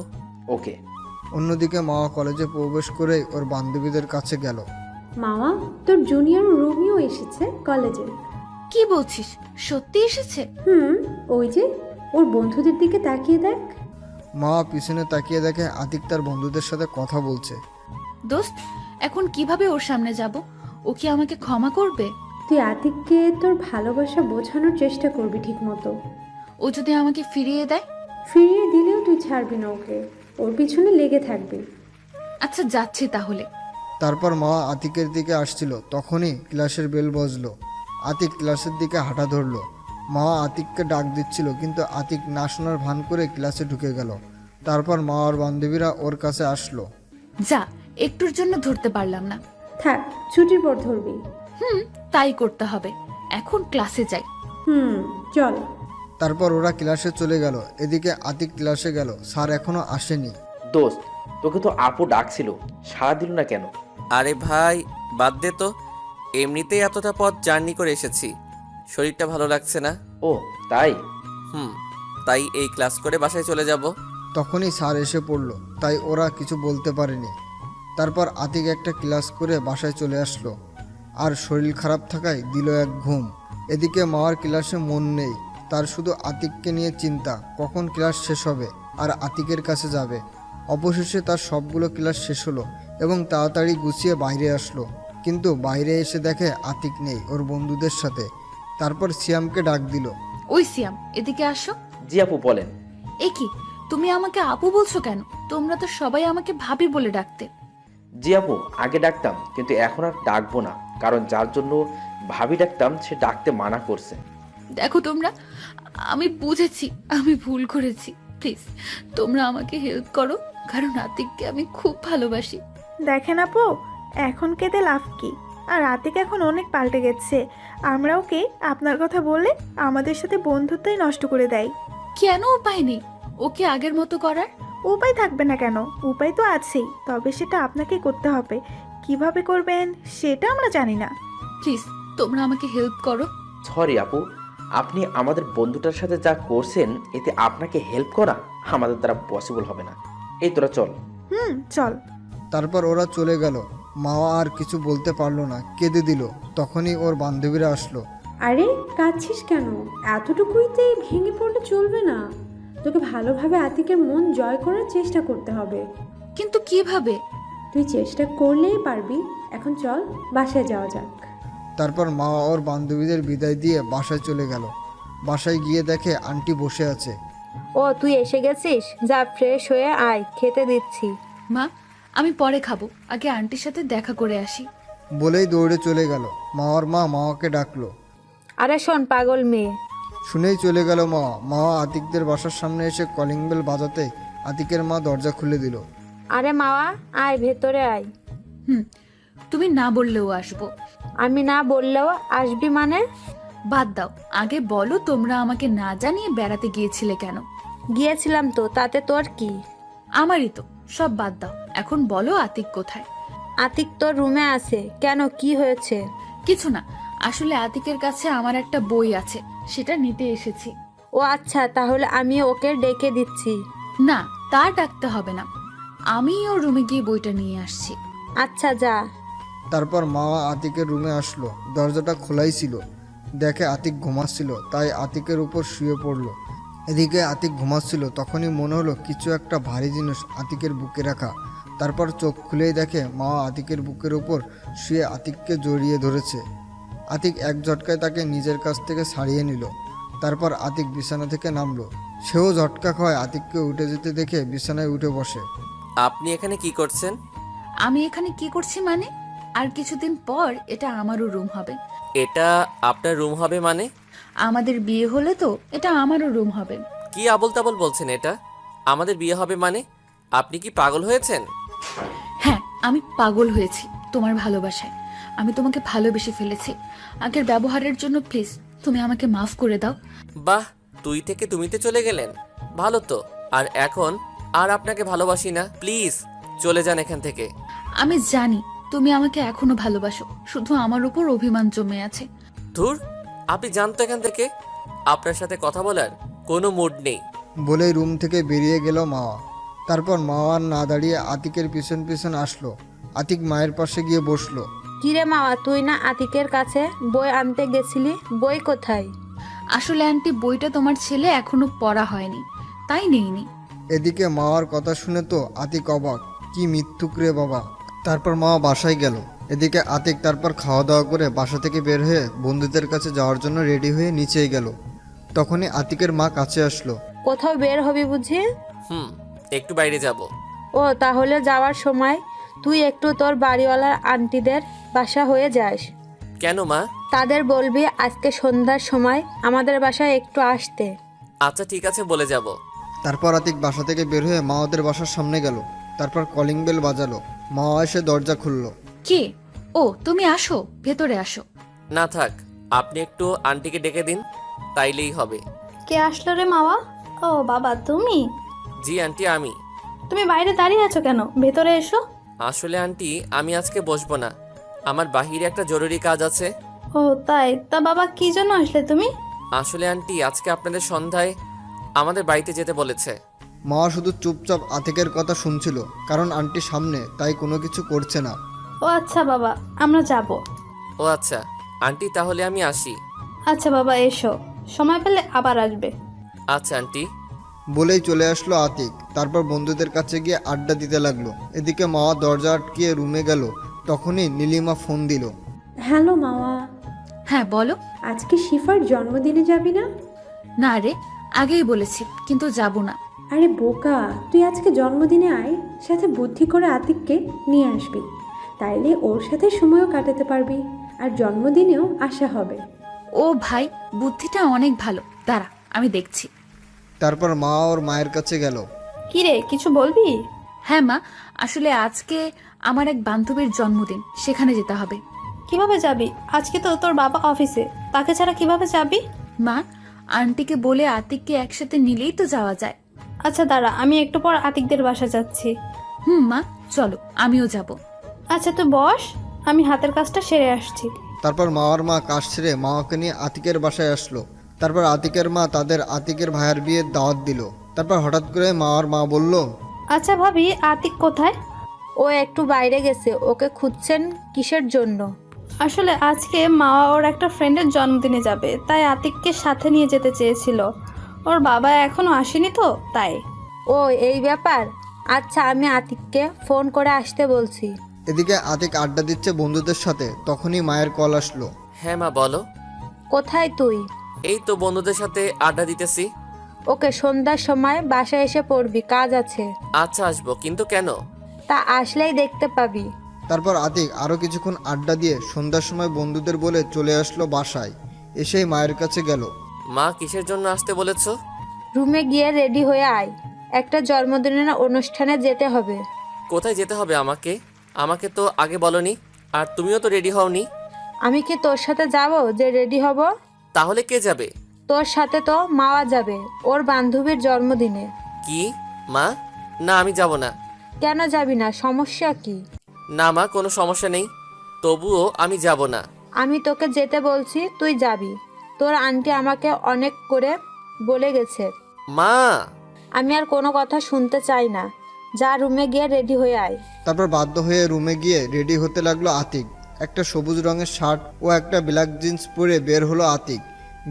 ওকে।
অন্যদিকে মা কলেজে প্রবেশ করে ওর বান্ধবীদের কাছে গেল।
মামা, তোর জুনিয়র রোমিও এসেছে কলেজে।
কি বলছিস? সত্যি এসেছে?
ওই যে ওর বন্ধুদের দিকে তাকিয়ে দেখ।
মা পিছনে তাকিয়ে দেখে আতিক তার বন্ধুদের সাথে কথা বলছে।
দোস্ত, এখন কিভাবে ওর সামনে যাব? ও কি আমাকে ক্ষমা করবে?
তুই আতিককে তোর ভালোবাসা বোঝানোর চেষ্টা করবি ঠিক মতো।
ও যদি আমাকে ফিরিয়ে দেয়?
ফিরিয়ে দিলেও তুই ছাড়বি না ওকে, ওর পিছনে লেগে থাকবি।
আচ্ছা, যাচ্ছি তাহলে।
তারপর মা আতিকের দিকে আসছিল, তখনই ক্লাসের বেল বাজলো। আতিক ক্লাসের দিকে হাঁটা ধরলো। মা আতিককে ডাক দিচ্ছিল, কিন্তু আতিক না শোনার ভান করে ক্লাসে ঢুকে গেল। তারপর মা আর বান্ধবীরা ওর কাছে আসলো।
যা, একটুর জন্য ধরতে পারলাম না।
থাক, ছুটির পর ধরবি।
তাই করতে হবে। এখন ক্লাসে যাই।
চল।
তারপর ওরা ক্লাসে চলে গেল। এদিকে আতিক ক্লাসে গেল, স্যার এখনো আসেনি।
দোস্ত, তোকে তো আপু ডাকছিল, সাড়া দিল না কেন?
আরে ভাই, বাদ দে তো, এমনিতেই এতটা পথ জার্নি করে এসেছি, শরীরটা ভালো লাগছে না।
ও তাই?
তাই এই ক্লাস করে বাসায় চলে যাব।
তখনই স্যার এসে পড়ল, তাই ওরা কিছু বলতে পারেনি। তারপর আতিক একটা ক্লাস করে বাসায় চলে আসলো, আর শরীর খারাপ থাকায় দিল এক ঘুম। এদিকে মার ক্লাসে মন নেই, তার শুধু আতিককে নিয়ে চিন্তা, কখন ক্লাস শেষ হবে আর আতিকের কাছে যাবে। অবশেষে তার সবগুলো ক্লাস শেষ হলো এবং তাড়াতাড়ি গুছিয়ে বাইরে আসলো, কিন্তু বাইরে এসে দেখে আতিক নেই ওর বন্ধুদের সাথে। তারপর সিয়ামকে ডাক দিল।
ওই সিয়াম, এদিকে আসো।
জি আপু, বলেন।
এ কি, তুমি আমাকে আপু বলছো কেন? তোমরা তো সবাই আমাকে ভাবি বলে ডাকতে।
জি আপু, আগে ডাকতাম, কিন্তু এখন আর ডাকবো না, কারণ যার জন্য ভাবি ডাকতাম, সে ডাকতে মানা করছে।
দেখো তোমরা, আমি বুঝেছি আমি ভুল করেছি। প্লিজ তোমরা আমাকে হেল্প করো, কারণ আতিককে আমি খুব ভালোবাসি।
দেখেন আপু, এখন কেঁদে লাভ কি? আর আতিক এখন অনেক পাল্টে গেছে। আমরা ওকে আপনার কথা বললে আমাদের সাথে বন্ধুত্বই নষ্ট করে দেয়।
কেন উপায় নেই ওকে আগের মতো করার?
উপায় থাকবে না কেন? উপায় তো আছেই, তবে সেটা আপনাকেই করতে হবে। কিভাবে করবেন সেটা আমরা জানি না।
প্লিজ তোমরা আমাকে হেল্প করো।
সরি আপু, আপনি আমাদের বন্ধুটার সাথে যা করছেন, এতে আপনাকে হেল্প করা আমাদের দ্বারা পসিবল হবে না। এই তোরা চল।
চল।
তারপর ওরা চলে গেল। মাওয়া আর কিছু বলতে পারলো না, কেঁদে দিল। তখনই ওর বান্ধবীরা আসলো।
আরে কাঁদছিস কেন? এতটুকুইতে ভেঙে পড়লে চলবে না। তোকে ভালোভাবে আতিকের মন জয় করার চেষ্টা করতে হবে।
কিন্তু কিভাবে?
তুই চেষ্টা করলেই পারবি। এখন চল, বাসায় যাওয়া যাক।
তারপর মাওয়া ওর বান্ধবীদের বিদায় দিয়ে বাসায় চলে গেল। বাসায় গিয়ে দেখে আন্টি বসে আছে।
ও তুই এসে গেছিস, যা ফ্রেশ হয়ে আয়, খেতে দিচ্ছি।
মা, আমি পরে খাবো, আগে আন্টির সাথে দেখা করে আসি।
বলেই দৌড়ে চলে গেল। মাওয়ার মা মাওয়াকে ডাকলো।
আরে শোন পাগল মেয়ে।
শুনেই চলে গেল মাওয়া। মাওয়া আতিকদের বাসার সামনে এসে কলিং বেল বাজাতে আতিকের মা দরজা খুলে দিল।
আরে মাওয়া, আয় ভেতরে আয়।
তুমি না বললেও আসবো।
আমি না বললেও আসবি মানে?
বাদ দাও, আগে বলো তোমরা আমাকে না জানিয়ে বেড়াতে গিয়েছিলে কেন?
গিয়েছিলাম তো, তাতে তোর কি?
আমারই তো। সব বাদ দাও, এখন বলো আতিক কোথায়?
আতিক তোর রুমে আছে। কেন, কি হয়েছে?
কিছু না, আসলে আতিকের কাছে আমার একটা বই আছে, সেটা নিতে এসেছি।
ও আচ্ছা, তাহলে আমি ওকে ডেকে দিচ্ছি।
না, তা ডাকতে হবে না, আমি ওর রুমে গিয়ে বইটা নিয়ে আসছি।
আচ্ছা যা।
তারপর মাওয়া আতিকের রুমে আসলো। দরজাটা খোলাই ছিল। দেখে আতিক ঘুমাচ্ছিল, তাই আতিকের উপর শুয়ে পড়লো। এদিকে আতিক ঘুমাচ্ছিল, তখনই মনে হলো কিছু একটা ভারী জিনিস আতিকের বুকে রাখা। তারপর চোখ খুলেই দেখে মাওয়া আতিকের বুকের উপর শুয়ে আতিককে জড়িয়ে ধরেছে। আতিক এক ঝটকায় তাকে নিজের কাছ থেকে ছাড়িয়ে নিল। তারপর আতিক বিছানা থেকে নামলো। সেও ঝটকা খাওয়ায় আতিককে উঠে যেতে দেখে বিছানায় উঠে বসে।
আপনি এখানে কি করছেন?
আমি এখানে কি করছি মানে? আর কিছুদিন পর এটা আমারও রুম হবে।
এটা আপনার রুম হবে মানে?
আমাদের বিয়ে হলে তো এটা আমারও রুম হবে।
কি আবল তাবল বলছেন? এটা আমাদের বিয়ে হবে মানে? আপনি কি পাগল হয়েছেন?
হ্যাঁ, আমি পাগল হয়েছি তোমার ভালোবাসায়। আমি তোমাকে ভালোবেসে ফেলেছি। আগের ব্যবহারের জন্য প্লিজ তুমি আমাকে মাফ করে দাও।
বাহ, তুই থেকে তুমিতে চলে গেলেন, ভালো তো। আর এখন আর আপনাকে ভালোবাসি না, প্লিজ চলে যান এখান থেকে।
আমি জানি তুমি আমাকে এখনো ভালোবাসো, শুধু আমার উপর অভিমান জমে আছে।
ধুর, আপনি জানতো এখান থেকে। আপনার সাথে কথা বলার কোনো মুড নেই।
বলেই রুম থেকে বেরিয়ে গেল মাওয়া। তারপর মাওয়া না দাঁড়িয়ে আতিকের পিছন পিছন আসলো। আতিক মায়ের পাশে গিয়ে বসলো।
কিরে মাওয়া, তুই না আতিকের কাছে বই আনতে গেছিলি? বই কোথায়?
আসলে আন্টি, বইটা তোমার ছেলে এখনো পড়া হয়নি, তাই নেইনি।
এদিকে মাওয়ার কথা শুনে তো আতিক অবাক। কি মিথ্যুক রে বাবা। তারপর মাওয়া বাসায় গেল। এদিকে আতিক তারপর খাওয়া দাওয়া করে বাসা থেকে বের হয়ে বন্ধুদের কাছে যাওয়ার জন্য রেডি হয়ে নিচেই গেল। তখনই আতিকের মা কাছে আসলো।
কোথাও বের হবি বুঝি?
একটু বাইরে যাব।
ও, তাহলে যাওয়ার সময় তুই একটু তোর বাড়িওয়ালার আন্টিদের বাসা হয়ে যাস।
কেন মা?
তাদের বলবি আজকে সন্ধ্যার সময় আমাদের বাসায় একটু আসতে।
আচ্ছা ঠিক আছে, বলে যাব।
তারপর আতিক বাসা থেকে বের হয়ে মাওয়াদের বাসার সামনে গেল। তারপর কলিং বেল বাজালো। মাওয়া এসে দরজা খুললো।
কে? ও, তুমি আসো, ভেতরে আসো।
না থাক, আপনি একটু আন্টিকে ডেকে দিন, তাইলেই হবে।
কে আসলো রে মাওয়া? ও বাবা, তুমি?
জি আন্টি, আমি।
তুমি বাইরে দাঁড়িয়ে আছো কেন? ভেতরে এসো।
আসলে আন্টি, আমি আজকে বসবো না, আমার বাহিরে একটা জরুরি কাজ আছে।
ও তাই? তা বাবা, কি জন্য আসলে তুমি?
আসলে আন্টি, আজকে আপনাদের সন্ধ্যায় আমাদের বাড়িতে যেতে বলেছে।
মাওয়া শুধু চুপচাপ আতিকের কথা শুনছিল, কারণ আন্টি সামনে, তাই কোনো কিছু করছে না।
ও আচ্ছা বাবা, আমরা যাব।
ও আচ্ছা আন্টি, তাহলে আমি আসি।
আচ্ছা বাবা, এসো, সময় পেলে আবার আসবে।
আচ্ছা আন্টি।
বলেই চলে আসলো আতিক। তারপর বন্ধুদের কাছে গিয়ে আড্ডা দিতে লাগলো। এদিকে মাওয়া দরজা আটকিয়ে রুমে গেল। তখনই নীলিমা ফোন দিল।
হ্যালো মাওয়া।
হ্যাঁ বলো।
আজকে শিফার জন্মদিনে যাবি না?
না রে, আগেই বলেছি, কিন্তু যাব না।
আরে বোকা, তুই আজকে জন্মদিনে আয়, সাথে বুদ্ধি করে আতিককে নিয়ে আসবি, তাইলে ওর সাথে সময়ও কাটাতে পারবি। আর জন্মদিনেও আসা হবে।
ও ভাই, বুদ্ধিটা অনেক ভালো, দাঁড়া আমি দেখছি।
তারপর মা ওর মায়ের কাছে গেল।
কি রে, কিছু বলবি?
হ্যাঁ মা, আসলে আজকে আমার এক বান্ধবীর জন্মদিন, সেখানে যেতে হবে।
কিভাবে যাবি? আজকে তো তোর বাবা অফিসে, তাকে ছাড়া কিভাবে যাবি?
মা, আন্টিকে বলে আতিককে একসাথে নিলেই তো যাওয়া যায়।
আচ্ছা দাঁড়া, আমি একটু পর আতিকদের বাসা যাচ্ছি।
মা চলো, আমিও যাব।
আচ্ছা তুই বস, আমি হাতের কাজটা সেরে আসছি।
তারপর মাওয়ার মা কাজ সেরে মাওয়াকে নিয়ে আতিকের বাসায় আসলো। তারপর আতিকের মা তাদের আতিকের ভাইয়ের বিয়ের দাওয়াত দিল। তারপর হঠাৎ করে মাওয়ার মা বলল,
আচ্ছা ভাবি, আতিক কোথায়?
ও একটু বাইরে গেছে, ওকে খুঁজছেন কিসের জন্য?
আসলে আজকে মা ওর একটা ফ্রেন্ডের জন্মদিনে যাবে, তাই আতিককে সাথে নিয়ে যেতে চেয়েছিল। ওর বাবা এখনো আসেনি তো তাই।
ও এই ব্যাপার, আচ্ছা আমি আতিককে ফোন করে আসতে বলছি।
এদিকে আতিক আড্ডা দিচ্ছে বন্ধুদের সাথে, তখনই মায়ের কল আসলো।
হ্যাঁ মা বলো।
কোথায় তুই?
এই তো বন্ধুদের সাথে আড্ডা দিতেছি।
ওকে সন্ধ্যার সময় বাসায় এসে পড়বি, কাজ আছে।
আচ্ছা আসবো, কিন্তু কেন?
তা আসলেই দেখতে পাবি।
তারপর আতিক আরও কিছুক্ষণ আড্ডা দিয়ে সন্ধ্যার সময় বন্ধুদের বলে চলে আসলো বাসায়। এসেই মায়ের কাছে গেল।
মা কিসের জন্য আসতে বলেছো?
রুমে গিয়ে রেডি হয়ে আয়, একটা জন্মদিনের অনুষ্ঠানে যেতে হবে।
কোথায় যেতে হবে আমাকে? আমাকে তো আগে বলনি, আর তুমিও তো রেডি হওনি।
আমি কি তোর সাথে যাব যে রেডি হব?
তাহলে কে যাবে?
তোর সাথে তো মাওয়া যাবে, ওর বান্ধবীর জন্মদিনে।
কি মা? না আমি যাব না।
কেন যাবি না? সমস্যা কি?
না মা, কোনো সমস্যা নেই, তবুও আমি যাব না।
আমি তোকে যেতে বলছি, তুই যাবি। তোর আন্টি আমাকে অনেক করে বলে গেছে।
মা!
আমি আর কোনো কথা শুনতে চাই না, যা রুমে গিয়ে রেডি হয়ে আয়।
তারপর বাধ্য হয়ে রুমে গিয়ে রেডি হতে লাগলো আতিক। একটা সবুজ রঙের শার্ট ও একটা ব্ল্যাক জিন্স পরে বের হলো আতিক।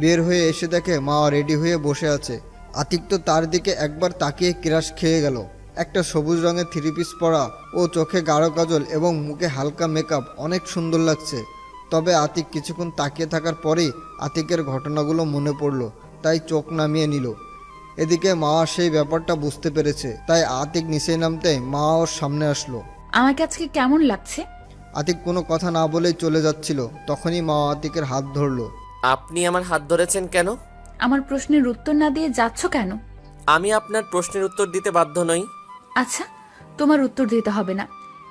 বের হয়ে এসে দেখে মা রেডি হয়ে বসে আছে। আতিক তো তার দিকে একবার তাকিয়ে ক্রাশ খেয়ে গেল। একটা সবুজ রঙের থ্রি পিস পরা ও চোখে গাঢ় কাজল এবং মুখে হালকা মেকআপ, অনেক সুন্দর লাগছে। তবে আতিক কিছুক্ষণ তাকিয়ে থাকার পরেই আতিকের ঘটনাগুলো মনে পড়ল, তাই চোখ নামিয়ে নিল। এদিকে মা সেই ব্যাপারটা বুঝতে পেরেছে, তাই আতিক নিচে নামতে মা ওর সামনে আসলো।
আমাকে আজকে কেমন লাগছে?
আতিক কোনো কথা না বলেই চলে যাচ্ছিল, তখনই মা আতিকের হাত ধরলো।
আপনি আমার হাত ধরেছেন কেন?
আমার প্রশ্নের উত্তর না দিয়ে যাচ্ছ কেন?
আমি আপনার প্রশ্নের উত্তর দিতে বাধ্য নই।
আচ্ছা, তোমার উত্তর দিতে হবে না।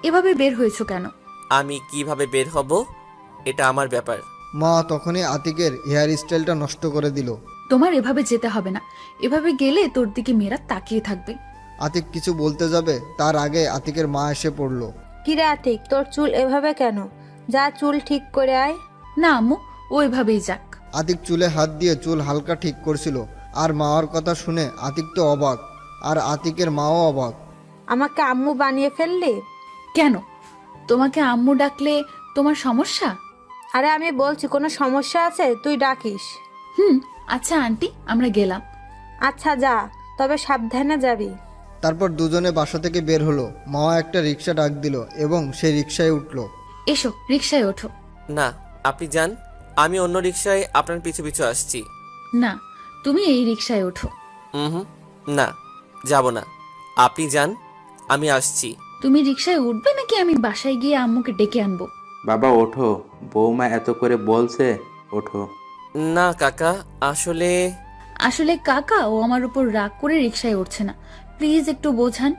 এভাবে বের হয়েছো কেন?
আমি কিভাবে বের হব এটা আমার ব্যাপার।
মা তখনই আতিকের হেয়ার স্টাইলটা নষ্ট করে দিল।
তোমার এভাবে যেতে হবে না, এভাবে গেলে তোর দিকে মেয়েরা তাকিয়ে থাকবে।
আতিক কিছু বলতে যাবে, তার আগে আতিকের মা এসে পড়ল।
কিরে আতিক, তোর চুল এভাবে কেন? যা চুল ঠিক করে আয়।
না আম্মু, ও এভাবেই যাক।
আতিক চুলে হাত দিয়ে চুল হালকা ঠিক করছিল, আর মার কথা শুনে আতিক তো অবাক, আর আতিকের মাও অবাক।
আমাকে আম্মু বানিয়ে ফেললি
কেন? তোমাকে আম্মু ডাকলে তোমার সমস্যা?
আরে আমি বলছি, কোনো সমস্যা আছে? তুই ডাকিস।
আচ্ছা আন্টি, আমরা গেলাম।
আচ্ছা যা, তবে সাবধানে যাবি।
তারপর দুজনে বাসা থেকে বের হলো। মা একটা রিক্সা ডাক দিল এবং সেই রিক্সায় উঠলো।
এসো, রিক্সায় ওঠো।
না আপনি যান, আমি অন্য রিক্সায় আপনার পিছু পিছু আসছি।
না, তুমি এই রিক্সায় ওঠো।
না, যাব না, আপনি যান, আমি আসছি।
তুমি রিক্সায় উঠবে নাকি আমি বাসায় গিয়ে আম্মুকে ডেকে আনবো?
বাবা ওঠো, বৌমা এত করে বলছে, ওঠো।
না কাকা, আসলে
কাকা ও আমার উপর রাগ করে রিক্সায় উঠছে না, প্লিজ একটু বোঝান।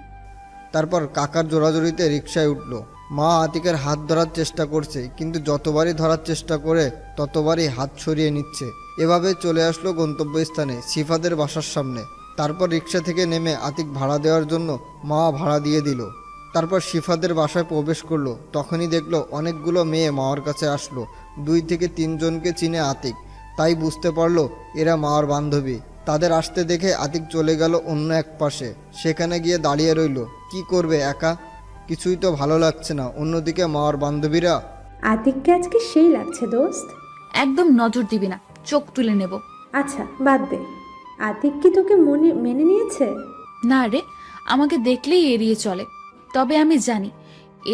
তারপর কাকার জোরাজোরিতে রিক্সায় উঠলো। মা আতিকের হাত ধরার চেষ্টা করছে, কিন্তু যতবারই ধরার চেষ্টা করে ততবারই হাত সরিয়ে নিচ্ছে। এভাবে চলে আসলো গন্তব্যস্থানে, সিফাদের বাসার সামনে। তারপর রিক্সা থেকে নেমে আতিক ভাড়া দেওয়ার জন্য মা ভাড়া দিয়ে দিল। তারপর সিফাদের বাসায় প্রবেশ করলো। তখনই দেখলো অনেকগুলো মেয়ে মাওয়ার কাছে আসলো। 2 থেকে 3 জনকে চিনে আতিক, তাই বুঝতে পারলো এরা মাওয়ার বান্ধবী। তাদের আসতে দেখে আতিক চলে গেল অন্য এক পাশে, সেখানে গিয়ে দাঁড়িয়ে রইল। কি করবে একা, কিছুই তো ভালো লাগছে না। অন্যদিকে মাওয়ার বান্ধবীরা,
আতিককে আজকে সেই লাগছে দোস্ত।
একদম নজর দিবি না, চোখ তুলে নেব।
আচ্ছা বাদ দে, আতিক কি তোকে মেনে নিয়েছে?
না রে, আমাকে দেখলেই এড়িয়ে চলে। তবে আমি জানি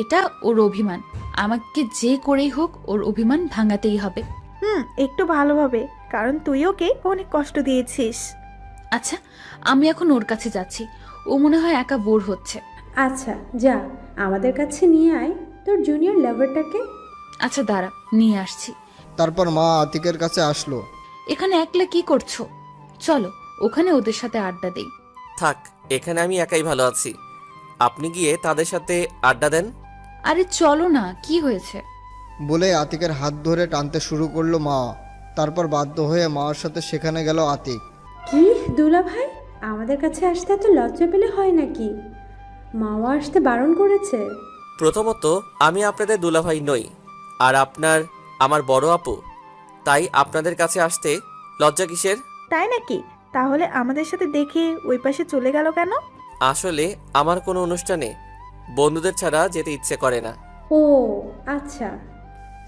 এটা ওর অভিমান, আমাকে যে করেই হোক ওর অভিমান ভাঙাতেই হবে।
একটু ভালোভাবে, কারণ তুই ওকে অনেক কষ্ট দিয়েছিস।
আচ্ছা, আমি এখন ওর কাছে যাচ্ছি, ও মনে হয় একা বোর হচ্ছে।
আচ্ছা যা, আমাদের কাছে নিয়ে আয় তোর জুনিয়র লাভারটাকে।
আচ্ছা দাঁড়া, নিয়ে আসছি।
তারপর মা আতিকের কাছে আসলো।
এখানে একলা কি করছো? চলো ওখানে ওদের সাথে আড্ডা দেই।
থাক, এখানে আমি একাই ভালো আছি। আপনি গিয়ে তাদের সাথে আড্ডা দেন।
আরে চলো না, কি হয়েছে?
বলে আতিকের হাত ধরে টানতে শুরু করলো মা। তারপর বাধ্য হয়ে মার সাথে সেখানে গেল আতিক।
কি দুলা ভাই, আমাদের কাছে আসতে এত লজ্জা পেলে হয় নাকি? মাও আসতে বারণ করেছে।
প্রথমত, আমি আপনাদের দুলাভাই নই, আর আপনার আমার বড় আপু। তাই আপনাদের কাছে আসতে লজ্জা কিসের?
তাই নাকি? তাহলে আমাদের সাথে দেখে ওই পাশে চলে গেল কেন?
আসলে আমার কোনো অনুষ্ঠানে বন্ধুদের ছাড়া যেতে ইচ্ছে করে না।
ও আচ্ছা।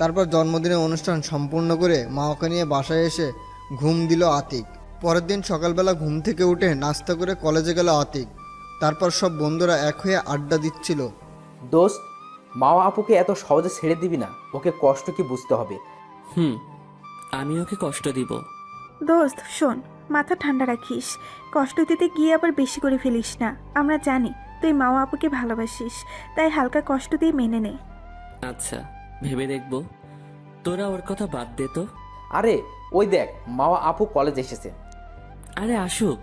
তারপর জন্মদিনের অনুষ্ঠান সম্পূর্ণ করে মা ওকে নিয়ে বাসায় এসে ঘুম দিল আতিক। পরের দিন সকালবেলা ঘুম থেকে উঠে নাস্তা করে কলেজে গেল আতিক। তারপর সব বন্ধুরা এক হয়ে আড্ডা দিচ্ছিল।
দোস্ত, মাও আপুকে এত সহজে ছেড়ে দিবি না, ওকে কষ্ট কি বুঝতে হবে।
আমি ওকে কষ্ট দিব?
দোস্ত শোন, মাথা ঠান্ডা রাখিস। কষ্ট দিতে গিয়ে আবার বেশি করে ফেলিস না। আমরা জানি তুই মাও আপুকে ভালোবাসিস, তাই হালকা কষ্ট দিয়ে মেনে নে।
আচ্ছা, ভেবে দেখবো। তোরা ওর কথা বাদ দে তো।
আরে ওই দেখ, মাওয়া আপু কলেজ এসেছে।
আরে আসুক,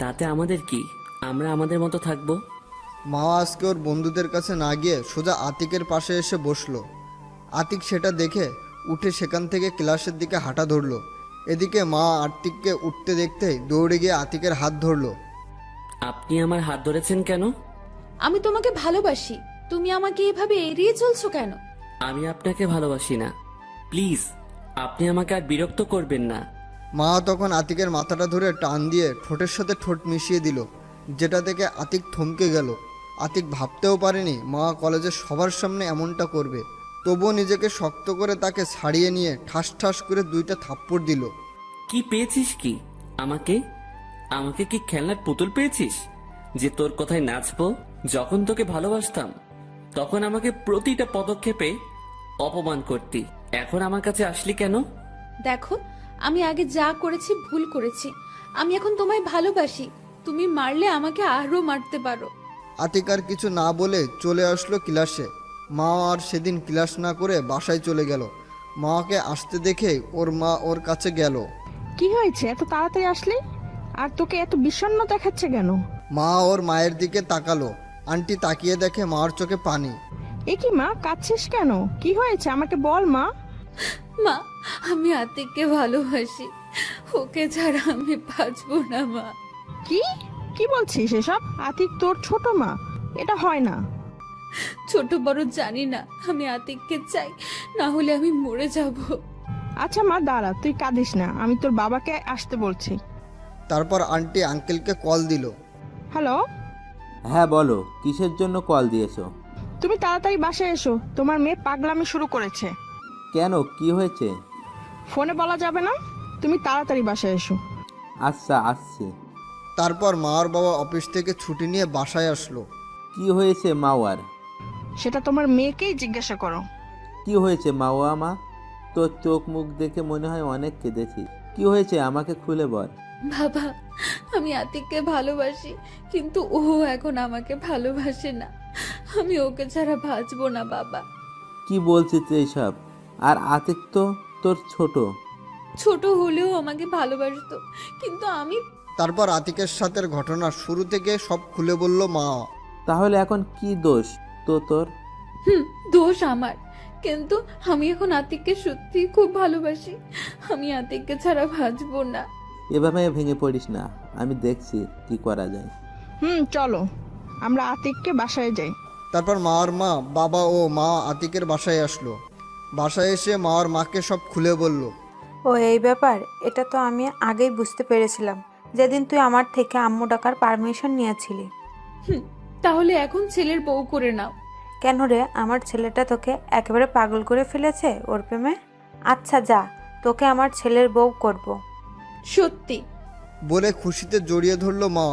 তাতে আমাদের কি? আমরা আমাদের মতো থাকবো।
মা আজকে ওর বন্ধুদের কাছে না গিয়ে সোজা আতিকের পাশে এসে বসলো। আতিক সেটা দেখে উঠে সেখান থেকে ক্লাসের দিকে হাঁটা ধরলো। এদিকে মা আতিককে উঠতে দেখতেই দৌড়ে গিয়ে আতিকের হাত ধরলো।
আপনি আমার হাত ধরেছেন কেন?
আমি তোমাকে ভালোবাসি, তুমি আমাকে এভাবে এড়িয়ে চলছো কেন?
আমি আপনাকে ভালোবাসি না। প্লিজ, আপনি আমাকে আর বিরক্ত করবেন না।
মা তখন আতিকের মাথাটা ধরে টান দিয়ে ঠোঁটের সাথে ঠোঁট মিশিয়ে দিল, যেটা থেকে আতিক থমকে গেল। আতিক ভাবতেও পারেনি মা কলেজের সবার সামনে এমনটা করবে। তবুও নিজেকে শক্ত করে তাকে ছাড়িয়ে নিয়ে ঠাস ঠাস করে 2টা থাপ্পড় দিল।
কি পেয়েছিস কি? আমাকে আমাকে কি খেলনার পুতুল পেয়েছিস যে তোর কথায় নাচবো? যখন তোকে ভালোবাসতাম তখন আমাকে প্রতিটা পদক্ষেপে অপমান করতি। এখন আমার কাছে আসলি কেন?
দেখো, আমি আগে যা করেছি ভুল করেছি। আমি এখন তোমায় ভালোবাসি। তুমি মারলে আমাকে আরো মারতে পারো।
আতিক আর কিছু না বলে চলে আসলো ক্লাসে। মা আর সেদিন ক্লাস না করে বাসায় চলে গেল। মাকে আসতে দেখে ওর মা ওর কাছে গেল।
কি হয়েছে, এত তাড়াতাড়ি আসলি? আর তোকে এত বিষণ্ণ দেখাচ্ছে কেন?
মা ওর মায়ের দিকে তাকালো। আন্টি তাকিয়ে দেখে মার চোখে পানি।
এ কি মা, কাঁদছিস কেন? কি হয়েছে আমাকে বল মা।
মা, আমি আতিককে ভালোবাসি, ওকে ছাড়া আমি বাঁচবো না মা।
কি কি বলছিস এসব? আতিক তোর ছোট মা, এটা হয় না।
ছোট বড় জানি না, আমি আতিককে চাই, না হলে আমি মরে যাব।
আচ্ছা মা দাঁড়া, তুই কাঁদিস না, আমি তোর বাবাকে আসতে বলছি।
তারপর আন্টি আঙ্কেলকে কল দিল।
হ্যালো।
হ্যাঁ বলো, কিসের জন্য কল দিয়েছো?
তুমি তাড়াতাড়ি বাসায় এসো, তোমার মেয়ে পাগলামি শুরু করেছে।
কেন, কি হয়েছে?
ফোনে বলা যাবে না, তুমি তাড়াতাড়ি বাসায় এসো।
আচ্ছা আসছি।
তারপর মার বাবা অফিস থেকে ছুটি নিয়ে বাসায় আসলো।
কি হয়েছে মাওয়ার?
সেটা তোমার মেয়েকেই জিজ্ঞাসা করো।
কি হয়েছে মাওয়া মা? তোর চোখ মুখ দেখে মনে হয় অনেক কেঁদেছিস। কি হয়েছে আমাকে খুলে বল।
বাবা, আমি আতিককে ভালোবাসি, কিন্তু ও এখন আমাকে ভালোবাসে না। আমি ওকে ছাড়া বাঁচবো না বাবা।
কি বলছিস এইসব? আর আতিক তো তোর ছোট।
ছোট হলেও আমাকে ভালোবাসতো, কিন্তু আমি।
তারপর আতিকের সাথে ঘটনা শুরু থেকে সব খুলে বলল মা।
তাহলে এখন কি দোষ তো তোর?
দোষ আমার, কিন্তু আমি এখন আতিককে সত্যি খুব ভালোবাসি। আমি আতিককে ছাড়া বাঁচবো না।
এভাবে ভেঙে পড়িস না, আমি দেখছি কি করা যায়।
চলো আমরা আতিককে বাসায় যাই।
তারপর মার মা বাবা ও মা আতিকের বাসায় আসলো। বাসায় এসে মার মাকে সব খুলে বলল।
ও এই ব্যাপার, এটা তো আমি আগেই বুঝতে পেরেছিলাম যেদিন তুই আমার থেকে আম্মু ডাকার পারমিশন নিয়েছিলি।
তাহলে এখন ছেলের বউ করে নাও।
কেন রে, আমার ছেলেটা তোকে একেবারে পাগল করে ফেলেছে ওর প্রেমে। আচ্ছা যা, তোকে আমার ছেলের বউ করব।
সত্যি
বলে খুশিতে জড়িয়ে ধরলো মা।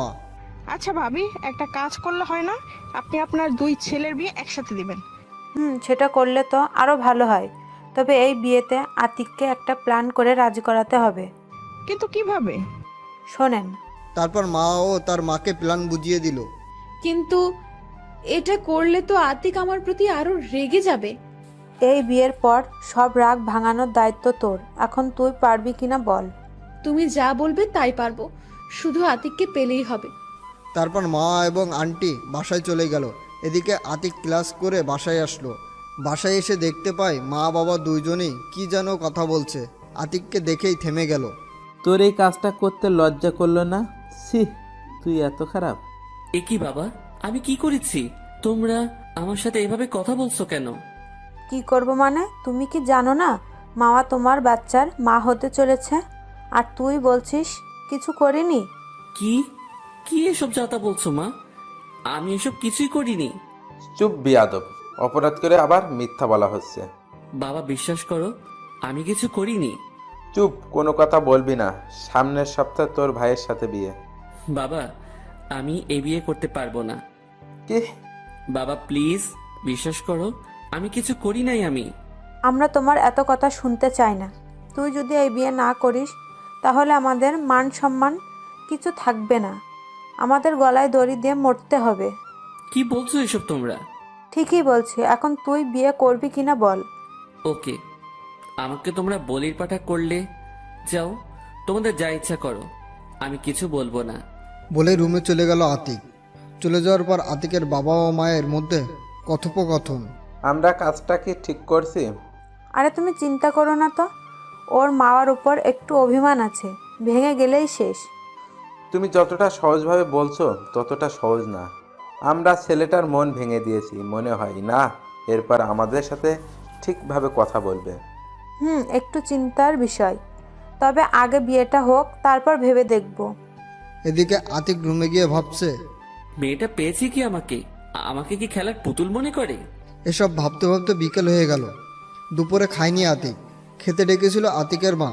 আচ্ছা ভাবি, একটা কাজ করলে হয় না? আপনি আপনার 2 ছেলের বিয়ে একসাথে দিবেন।
সেটা করলে তো আরো ভালো হয়। তবে এই বিয়েতে আতিককে একটা প্ল্যান করে রাজি করাতে হবে।
কিন্তু কিভাবে?
শোনেন।
তারপর মা ও তার মাকে প্ল্যান বুঝিয়ে দিল।
কিন্তু এটা করলে তো আতিক আমার প্রতি আরো রেগে যাবে।
এই বিয়ের পর সব রাগ ভাঙানোর দায়িত্ব তোর। এখন তুই পারবি কিনা বল।
তুমি যা বলবে তাই পারবো, শুধু আতিককে পেলেই হবে।
তারপর মা এবং আন্টি বাসায় চলে গেল। এদিকে আতিক ক্লাস করে বাসায় আসলো। বাসায় এসে দেখতে পায় মা বাবা দুইজনেই কি যেন কথা বলছে। আতিককে দেখেই থেমে গেল।
তোর এই কাজটা করতে লজ্জা করলো না? ছি, তুই এত খারাপ।
এ কি বাবা, আমি কি করেছি? তোমরা আমার সাথে এভাবে কথা বলছো কেন?
কি করব মানে? তুমি কি জানো না মামা তোমার বাচ্চার মা হতে চলেছে? আর তুই বলছিস কিছু করিনি?
কি কি এসব যাতা বলছো মা? আমি এসব কিছুই করিনি।
চুপ বিয়াদব, অপরাধ করে আবার মিথ্যা বলা হচ্ছে।
বাবা বিশ্বাস করো, আমি কিছু করিনি।
চুপ, কোনো কথা বলবি না। সামনের সপ্তাহে তোর ভাইয়ের সাথে বিয়ে।
বাবা আমি এ বিয়ে করতে পারবো না।
কি?
বাবা প্লিজ বিশ্বাস করো, আমি কিছু করি নাই।
আমরা তোমার এত কথা শুনতে চাই না। তুই যদি এই বিয়ে না করিস তাহলে আমাদের মান সম্মান কিছু থাকবে না। আমাদের গলায় দড়ি দিয়ে মরতে হবে।
কি বলছো এসব তোমরা?
ঠিকই বলছি। এখন তুই বিয়ে করবি কিনা বল।
ওকে, আমাকে তোমরা বলির পাঠা করলে যাও, তোমাদের যা ইচ্ছা করো, আমি কিছু বলবো না।
বলে রুমে চলে গেল আতিক। চলে যাওয়ার পর আতিকের বাবা ও মায়ের মধ্যে কথোপকথন।
আমরা কাজটা কি ঠিক করছি?
আরে তুমি চিন্তা করো না তো, ওর মাওয়ার উপর একটু অভিমান আছে, ভেঙে গেলেই শেষ।
তুমি যতটা সহজভাবে বলছো ততটা সহজ না। আমরা ছেলেটার মন ভেঙে দিয়েছি মনে হয় না। এরপর আমাদের সাথে ঠিকভাবে কথা বলবে।
একটু চিন্তার বিষয়। তবে আগে বিয়েটা হোক, তারপর ভেবে দেখব।
এদিকে আতিক রুমে গিয়ে ভাবছে,
মেয়েটা পেয়েছি কি আমাকে? আমাকে কি খেলার পুতুল মনে করে?
এসব ভাবতে ভাবতে বিকেল হয়ে গেল। দুপুরে খায়নি আতিক। খেতে ডেকেছিল আতিকের মা।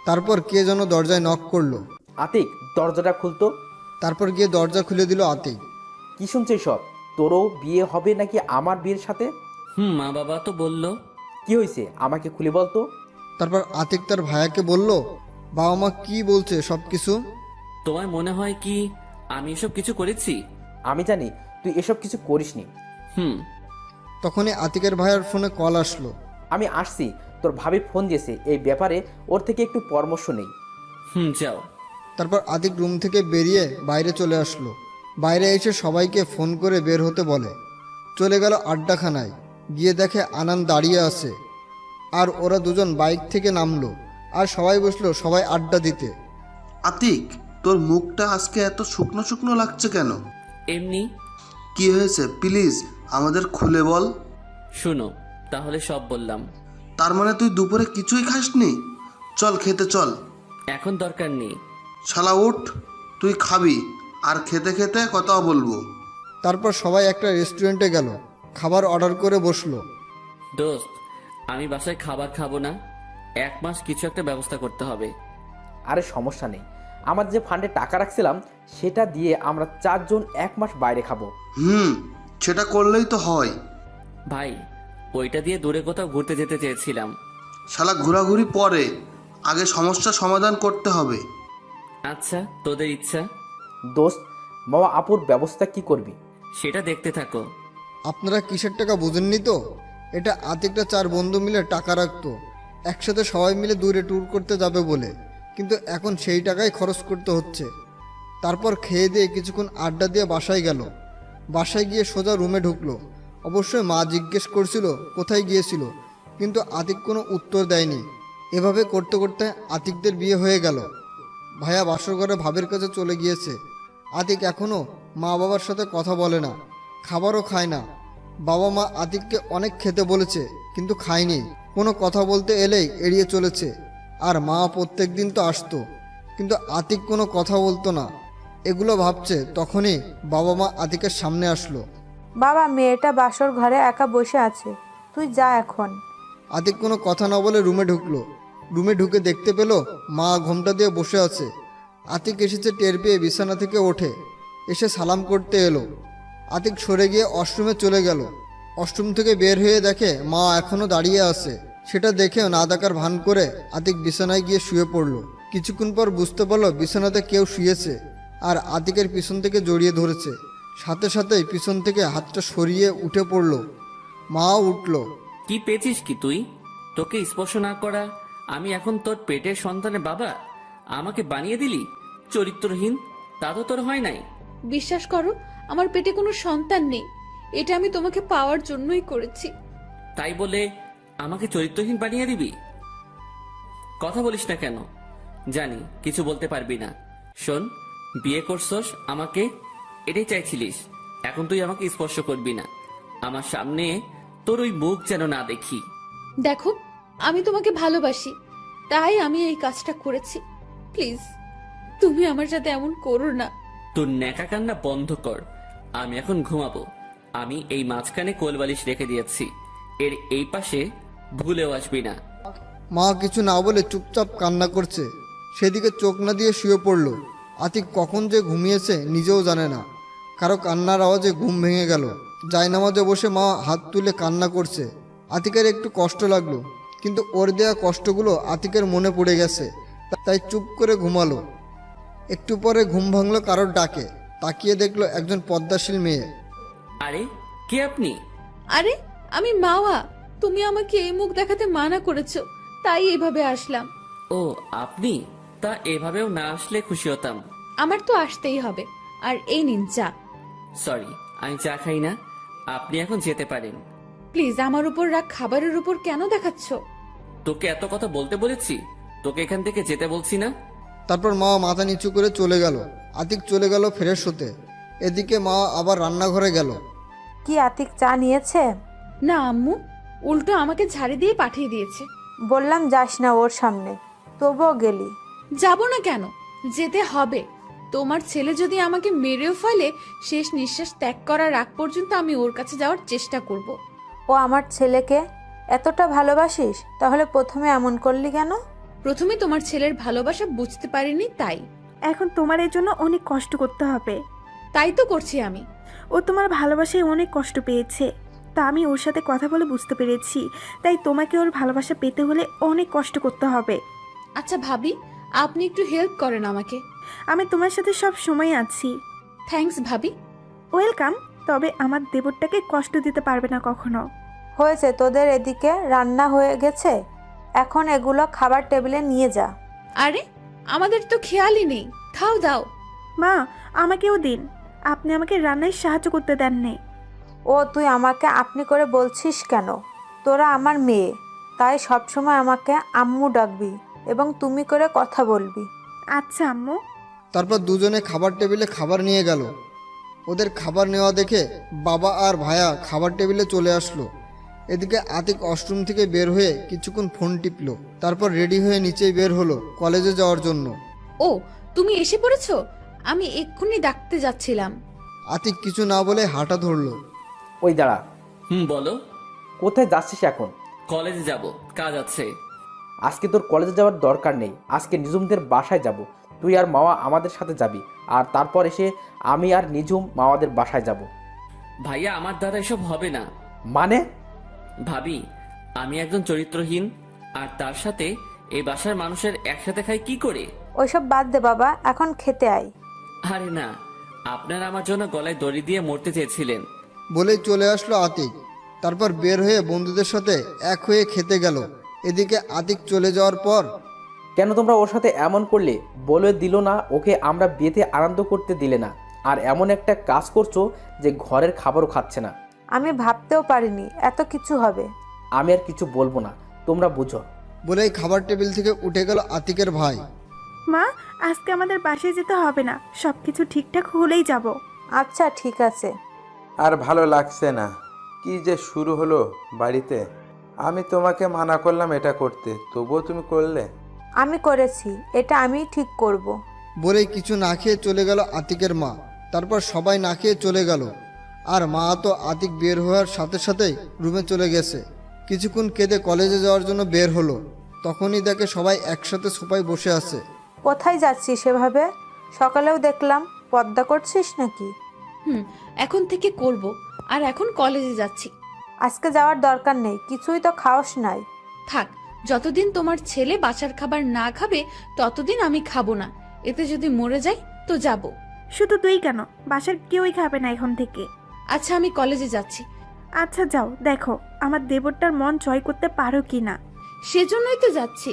তারপর কে যেন দরজায় নক করলো।
আতিক, দরজাটা খুলতো।
তারপর গিয়ে দরজা খুলে দিল আতিক।
কি শুনছিস সব? তোরও বিয়ে হবে নাকি আমার বিয়ের সাথে?
মা বাবা তো বললো।
কি হয়েছে আমাকে খুলে বলতো।
তারপর আতিক তার ভাইয়াকে বলল, বাবা মা কি বলছে সব কিছু।
তোমার মনে হয় কি আমি এসব কিছু করেছি?
আমি জানি তুই এসব কিছু করিসনি।
তখনই আতিকের ভাইয়ার ফোনে কল আসলো।
আমি আসছি, তোর ভাবি ফোন দিয়েছে, এই ব্যাপারে ওর থেকে একটু পরামর্শ নেই।
যাও।
তারপর আতিক রুম থেকে বেরিয়ে বাইরে চলে আসলো। বাইরে এসে সবাইকে ফোন করে বের হতে বলে। চলে গেল আড্ডাখানায়। গিয়ে দেখে আনান দাঁড়িয়ে আছে। আর ওরা দুজন বাইক থেকে নামলো। আর সবাই বসলো সবাই আড্ডা দিতে।
আতিক, তোর মুখটা আজকে এত শুকনো শুকনো লাগছে কেন?
এমনি।
কি হয়েছে প্লিজ আমাদের খুলে বল।
শুনো, তাহলে সব বললাম।
তার মানে তুই দুপুরে কিছুই খাসনি? চল খেতে চল।
এখন দরকার নেই।
শালা উঠ, তুই খাবি আর খেতে খেতে কথাও বলবো।
তারপর সবাই একটা রেস্টুরেন্টে গেল। খাবার অর্ডার করে বসলো।
দোস্ত, আমি বাসায় খাবার খাবো না। 1 মাস কিছু একটা ব্যবস্থা করতে হবে।
আরে সমস্যা নেই, আমার যে ফান্ডে টাকা রাখছিলাম সেটা দিয়ে আমরা 4 জন 1 মাস বাইরে খাবো।
সেটা করলেই তো হয়।
ভাই, ওইটা দিয়ে দূরে কোথাও ঘুরতে যেতে চেয়েছিলাম।
শালা ঘোরাঘুরি পরে, আগে সমস্যা সমাধান করতে হবে।
আচ্ছা, তোদের ইচ্ছা।
দোস্ত, মামা আপুর ব্যবস্থা কি করবি?
সেটা দেখতে থাকো।
আপনারা কিসের টাকা বুঝেননি তো? এটা আতিকটা 4 বন্ধু মিলে টাকা রাখতো একসাথে সবাই মিলে দূরে ট্যুর করতে যাবে বলে। কিন্তু এখন সেই টাকাই খরচ করতে হচ্ছে। তারপর খেয়ে দিয়ে কিছুক্ষণ আড্ডা দিয়ে বাসায় গেল। বাসায় গিয়ে সোজা রুমে ঢুকলো। অবশ্যই মা জিজ্ঞেস করছিল কোথায় গিয়েছিল, কিন্তু আতিক কোনো উত্তর দেয়নি। এভাবে করতে করতে আতিকদের বিয়ে হয়ে গেল। ভাইয়া বাসর ঘরে ভাবের কাছে চলে গিয়েছে। আতিক এখনও মা বাবার সাথে কথা বলে না, খাবারও খায় না। বাবা মা আতিককে অনেক খেতে বলেছে কিন্তু খায়নি। কোনো কথা বলতে এলেই এড়িয়ে চলেছে। আর মা প্রত্যেক দিন তো আসতো, কিন্তু আতিক কোনো কথা বলতো না। এগুলো ভাবছে তখনই বাবা মা আতিকের সামনে আসলো।
বাবা, মেয়েটা বাসর ঘরে একা বসে আছে, তুই যা এখন।
আতিক কোনো কথা না বলে রুমে ঢুকলো। রুমে ঢুকে দেখতে পেল মা ঘোমটা দিয়ে বসে আছে। আতিক এসেছে টের পেয়ে বিছানা থেকে ওঠে, এসে সালাম করতে এলো। আতিক সরে গিয়ে ওয়াশরুমে চলে গেল। ওয়াশরুম থেকে বের হয়ে দেখে মা এখনও দাঁড়িয়ে আছে। সেটা দেখেও না দেখার ভান করে আতিক বিছানায় গিয়ে শুয়ে পড়ল। কিছুক্ষণ পর বুঝতে পারলো বিছানাতে কেউ শুয়েছে আর আতিকের পিছন থেকে জড়িয়ে ধরেছে। সাথে সাথেই পিছন থেকে হাতটা সরিয়ে উঠে পড়ল। মাও উঠল।
কি পেয়েছিস কি তুই? তোকে স্পর্শ না করা আমি এখন তোর পেটের সন্তানের বাবা, আমাকে বানিয়ে দিলি চরিত্রহীন। তা তো তোর হয় নাই।
বিশ্বাস করো, আমার পেটে কোনো সন্তান নেই। এটা আমি তোমাকে পাওয়ার জন্যই করেছি।
তাই বলে আমাকে চরিত্রহীন বানিয়ে দিবি? কথা বলিস না কেন? জানি কিছু বলতে পারবি না। শোন, বিয়ে করছস আমাকে, এটাই চাইছিলিস। এখন তুই আমাকে স্পর্শ করবি না। আমার সামনে তোর ওই মুখ যেন না দেখি।
দেখো, আমি তোমাকে ভালোবাসি, তাই আমি এই কাজটা করেছি। প্লিজ, তুমি আমার সাথে এমন করো না।
তোর ন্যাকা কান্না বন্ধ কর। আমি এখন ঘুমাবো। আমি এই মাঝখানে কোলবালিশ রেখে দিয়েছি, এর এই পাশে ভুলেও আসবি না।
মা কিছু না বলে চুপচাপ কান্না করছে, সেদিকে চোখ না দিয়ে শুয়ে পড়ল। আতিক কখন যে ঘুমিয়েছে নিজেও জানে না। কারো কান্নার আওয়াজে ঘুম ভেঙে গেল। জায়নামাজে বসে মা হাত তুলে কান্না করছে। আতিকের একটু কষ্ট লাগলো, কিন্তু ওর দেয়া কষ্টগুলো আতিকের মনে পড়ে গেছে, তাই চুপ করে ঘুমালো। একটু পরে ঘুম ভাঙলো কারোর ডাকে। তাকিয়ে দেখলো একজন পদ্মাশীল মেয়ে।
আরে কে আপনি?
আরে আমি মাওয়া। তুমি আমাকে এই মুখ দেখাতে মানা করেছো, তাই এভাবে আসলাম।
ও আপনি? তা এভাবেও না আসলে খুশি হতাম।
আমার তো আসতেই হবে। আর এই নিন চা।
সরি, আমি চা খাই না। আপনি এখন যেতে পারেন।
প্লিজ, আমার উপর রাগ খাবারের উপর কেন দেখাচ্ছ?
তোকে এত কথা বলতে বলেছি? তোকে এখান থেকে যেতে বলছি না?
তারপর মা মাথা নিচু করে চলে গেল। আতিক চলে গেল ফ্রেশ হতে। এদিকে মা আবার রান্নাঘরে গেল।
কি আতিক চা নিয়েছে?
না আম্মু, উল্টো আমাকে ঝাড়ি দিয়ে পাঠিয়ে দিয়েছে।
বললাম যাস না ওর সামনে, তবুও গেলি।
যাব না কেন? যেতে হবে। তোমার ছেলে যদি আমাকে মেরেও ফেলে, শেষ নিঃশ্বাস ত্যাগ করার আগ পর্যন্ত আমি ওর কাছে যাওয়ার চেষ্টা করব।
ও আমার ছেলেকে এতটা ভালোবাসিস, তাহলে প্রথমে এমন করলি কেন?
প্রথমে তোমার ছেলের ভালোবাসা বুঝতে পারিনি, তাই।
এখন তোমার এর জন্য অনেক কষ্ট করতে হবে।
তাই তো করছি আমি।
ও তোমার ভালোবাসায় অনেক কষ্ট পেয়েছে, তা আমি ওর সাথে কথা বলে বুঝতে পেরেছি। তাই তোমাকে ওর ভালোবাসা পেতে হলে অনেক কষ্ট করতে হবে।
আচ্ছা ভাবি, আপনি একটু হেল্প করেন আমাকে।
আমি তোমার সাথে সব সময় আছি।
থ্যাঙ্কস ভাবি।
ওয়েলকাম। তবে আমার দেবরটাকে কষ্ট দিতে পারবে না কখনো।
হয়েছে, তোদের এদিকে রান্না হয়ে গেছে, এখন এগুলো খাবার টেবিলে নিয়ে যা।
আরে আমাদের তো খেয়ালই নেই। খাও দাও।
মা, আমাকেও দিন। আপনি আমাকে রান্নায় সাহায্য করতে দেননি।
ও তুই আমাকে আপনি করে বলছিস কেন? তোরা আমার মেয়ে, তাই সবসময় আমাকে আম্মু ডাকবি এবং তুমি করে কথা বলবি।
আচ্ছা আম্মু।
তারপর দুজনে খাবার টেবিলে খাবার নিয়ে গেল। ওদের খাবার নেওয়া দেখে বাবা আর ভায়া খাবার টেবিলে চলে আসলো। এদিকে আতিক ওয়াশরুম থেকে বের হয়ে কিছুক্ষণ ফোন টিপলো। তারপর রেডি হয়ে নিচেই বের হলো কলেজে যাওয়ার জন্য।
ও, তুমি এসে পড়েছো? আমি এক্ষুনি ডাকতে যাচ্ছিলাম।
আতিক কিছু না বলে হাঁটা ধরলো।
ওই দাঁড়া।
বলো।
কোথায় যাচ্ছিস এখন?
কলেজে যাব, কাজ আছে।
আজকে তোর কলেজে যাওয়ার দরকার নেই। আজকে নিজুমদের বাসায় যাব। তুই আর মাওয়া আমাদের সাথে যাবি, আর তারপর এসে আমি আর নিজুম মাওয়াদের বাসায় যাব।
ভাইয়া, আমার দ্বারা এসব হবে না।
মানে?
ভাবি, আমি একজন চরিত্রহীন, আর তার সাথে এই বাসার মানুষের একসাথে খাই কি করে?
ওইসব বাদ দে বাবা, এখন খেতে আয়।
আরে না, আপনারা আমার জন্য গলায় দড়ি দিয়ে মরতে চেয়েছিলেন।
বলেই চলে আসলো আতিক। তারপর বের হয়ে বন্ধুদের সাথে এক হয়ে খেতে গেল। এদিকে আতিক চলে যাওয়ার পর,
কেন তোমরা ওর সাথে এমন করলে? বলে দিল না ওকে আমরা বিয়েতে আনন্দ করতে দিলে না, আর এমন একটা কাজ করছো যে ঘরের খাবারও খাচ্ছে না।
আমি ভাবতেও পারিনি এত কিছু হবে।
আমি আর কিছু বলবো না, তোমরা বুঝো।
বলেই খাবার টেবিল থেকে উঠে গেল আতিকের ভাই।
মা, আজকে আমাদের বাসায় যেতে হবে না, সবকিছু ঠিকঠাক হলেই যাব।
আচ্ছা ঠিক আছে।
আর ভালো লাগছে না, কি যে শুরু হলো বাড়িতে। আমি তোমাকে মানা করলাম এটা করতে, তবুও তুমি করলে।
আমি করেছি, এটা আমিই ঠিক করব।
বলেই কিছু না খেয়ে চলে গেল আতিকের মা। তারপর সবাই না খেয়ে চলে গেল। আর মা তো আতিক বের হওয়ার সাথে সাথেই রুমে চলে গেছে। কিছুক্ষণ কেঁদে কলেজে যাওয়ার জন্য বের হলো। তখনই দেখে সবাই একসাথে সোফায় বসে আছে।
কোথায় যাচ্ছিস সেভাবে? সকালেও দেখলাম পর্দা করছিস নাকি?
এখন থেকে করব। আর এখন কলেজে যাচ্ছি।
আজকে যাওয়ার দরকার নেই, কিছুই তো খাওস নাই।
থাক, যতদিন তোমার ছেলে বাসার খাবার না খাবে ততদিন আমি খাবো না। এতে যদি মরে যাই তো যাব।
শুধু তুই কেন, বাসার কেউই খাবে না এখন থেকে।
আচ্ছা, আমি কলেজে যাচ্ছি।
আচ্ছা যাও দেখো আমার দেবরটার মন জয় করতে পারো কি না।
সেজন্যই তো যাচ্ছি।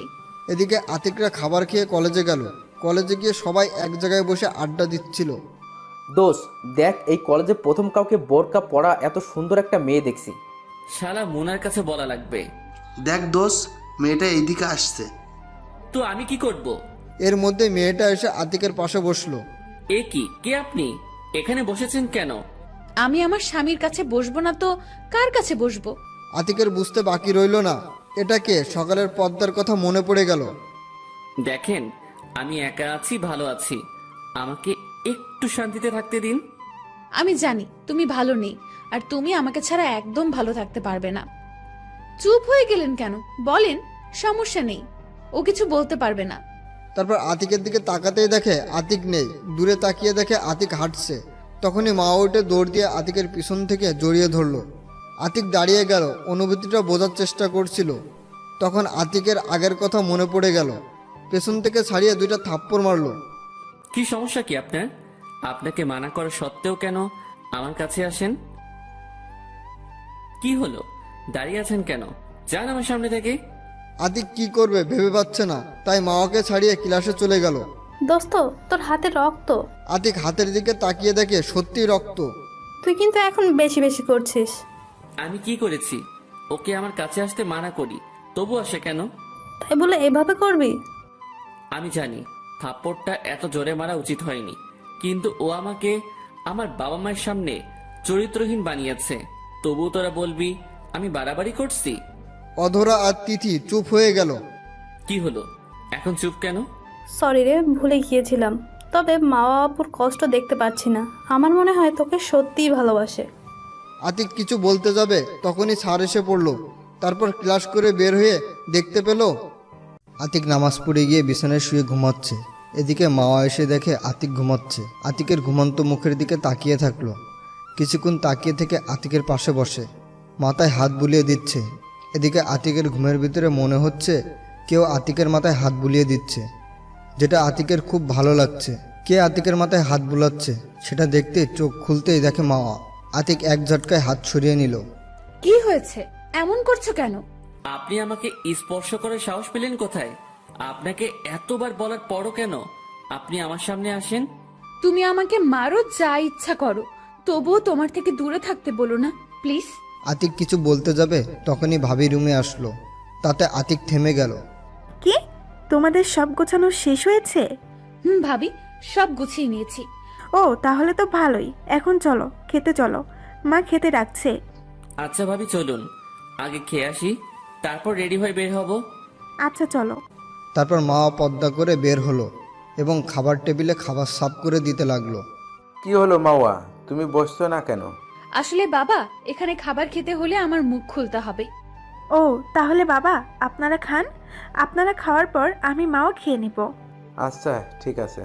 এদিকে আতিকরা খাবার খেয়ে কলেজে গেল। কলেজে গিয়ে সবাই এক জায়গায় বসে আড্ডা দিচ্ছিল।
দোষ, দেখ এই কলেজে প্রথম কাউকে বোরকা পরা এত সুন্দর একটা মেয়ে দেখছি।
শালা মোনার কাছে বলা লাগবে।
দেখ দোষ, মেয়েটা এইদিকে আসছে।
তো আমি কি করব?
এর মধ্যে মেয়েটা এসে আতিকের পাশে বসলো।
এ কি, কে আপনি? এখানে বসেছেন কেন?
আমি আমার স্বামীর কাছে বসবো না তো কার কাছে বসবো?
আতিকের বুঝতে বাকি রইল না এটা কে। সকালের পদ্মার কথা মনে পড়ে গেল।
দেখেন, আমি একা আছি, ভালো আছি, আমাকে একটু শান্তিতে থাকতে দিন।
আমি জানি তুমি ভালো নেই, আর তুমি আমাকে ছাড়া একদম ভালো থাকতে পারবে না। চুপ হয়ে গেলেন কেন? বলেন, সমস্যা নেই, ও কিছু বলতে পারবে না।
তারপর আতিকের দিকে তাকাতেই দেখে আতিক নেই। দূরে তাকিয়ে দেখে আতিক হাঁটছে। তখনই মা উঠে দৌড় দিয়ে আতিকের পিছন থেকে জড়িয়ে ধরলো। আতিক দাঁড়িয়ে গেল, অনুভূতিটা বোঝার চেষ্টা করছিল। তখন আতিকের আগের কথা মনে পড়ে গেল। পেছন থেকে ছাড়িয়ে 2টা থাপ্পড় মারলো।
কি সমস্যা কি আপনার? আপনাকে মানা করা সত্ত্বেও কেন আমার কাছে আসেন? কি হলো, দাঁড়িয়ে আছেন কেন? যান আমার সামনে থেকে।
আতিক কি করবে ভেবে পাচ্ছে না, তাই মাওয়াকে ছাড়িয়ে ক্লাসে চলে গেল।
দোস্ত, তোর হাতে রক্ত।
আতিক হাতের দিকে তাকিয়ে দেখে সত্যি রক্ত।
তুই কিন্তু এখন বেশি বেশি করছিস।
আমি কি করেছি? ওকে আমার কাছে আসতে মানা করি, তবু আসে কেন?
তাই বলে এভাবে করবি?
আমি জানি থাপ্পড়টা এত জোরে মারা উচিত হয়নি, কিন্তু ও আমাকে আমার বাবা মায়ের সামনে চরিত্রহীন বানিয়েছে। তবু তোরা বলবি আমি বাড়াবাড়ি করছি?
অধরা আর তিথি চুপ হয়ে গেল।
কি হলো, এখন চুপ কেন?
সরি রে, ভুলে গিয়েছিলাম। তবে মা বাবুর কষ্ট দেখতে পাচ্ছি না। আমার মনে হয় তোকে সত্যিই ভালোবাসে।
আতিক কিছু বলতে যাবে তখনই স্যার এসে পড়লো। তারপর ক্লাস করে বের হয়ে দেখতে পেল আতিক নামাজ পড়ে গিয়ে বিছানায় শুয়ে ঘুমাচ্ছে। এদিকে মাওয়া এসে দেখে আতিক ঘুমাচ্ছে। আতিকের ঘুমন্ত মুখের দিকে তাকিয়ে থাকলো। কিছুক্ষণ তাকিয়ে থেকে আতিকের পাশে বসে মাথায় হাত বুলিয়ে দিচ্ছে। এদিকে আতিকের ঘুমের ভিতরে মনে হচ্ছে কেউ আতিকের মাথায় হাত বুলিয়ে দিচ্ছে, যেটা আতিকের খুব ভালো লাগছে। কে আতিকের মাথায় হাত বুলাচ্ছে সেটা দেখতে চোখ খুলতেই দেখে মাওয়া। আতিক এক ঝটকায় হাত সরিয়ে নিল।
কি হয়েছে, এমন করছো কেন?
আপনি আমাকে স্পর্শ করার সাহস পেলেন কোথায়? আপনাকে এতবার বলার পরও কেন আপনি আমার সামনে আসেন?
তুমি আমাকে মারো, যা ইচ্ছা করো, তবুও তোমার থেকে দূরে থাকতে বলো না প্লিজ।
আতিক কিছু বলতে যাবে তখনই ভাবি রুমে আসলো। তাতে আতিক থেমে গেল।
কি, তোমাদের সব গোছানো শেষ হয়েছে?
ভাবি, সব গুছিয়ে নিয়েছি।
ও তাহলে তো ভালোই। এখন চলো খেতে চলো, মা খেতে ডাকছে।
আচ্ছা ভাবি, চলুন আগে খেয়ে আসি, তারপর রেডি হয়ে বের হব।
আচ্ছা চলো।
তারপর মা পর্দা করে বের হলো এবং খাবার টেবিলে খাবার সাফ করে দিতে লাগলো।
কি হলো মাওয়া, তুমি বসছো না কেন?
আসলে বাবা, এখানে খাবার খেতে হলে আমার মুখ খুলতে হবে।
ও তাহলে বাবা আপনারা খান, আপনারা খাওয়ার পর আমি মাও খেয়ে নিব।
আচ্ছা ঠিক আছে।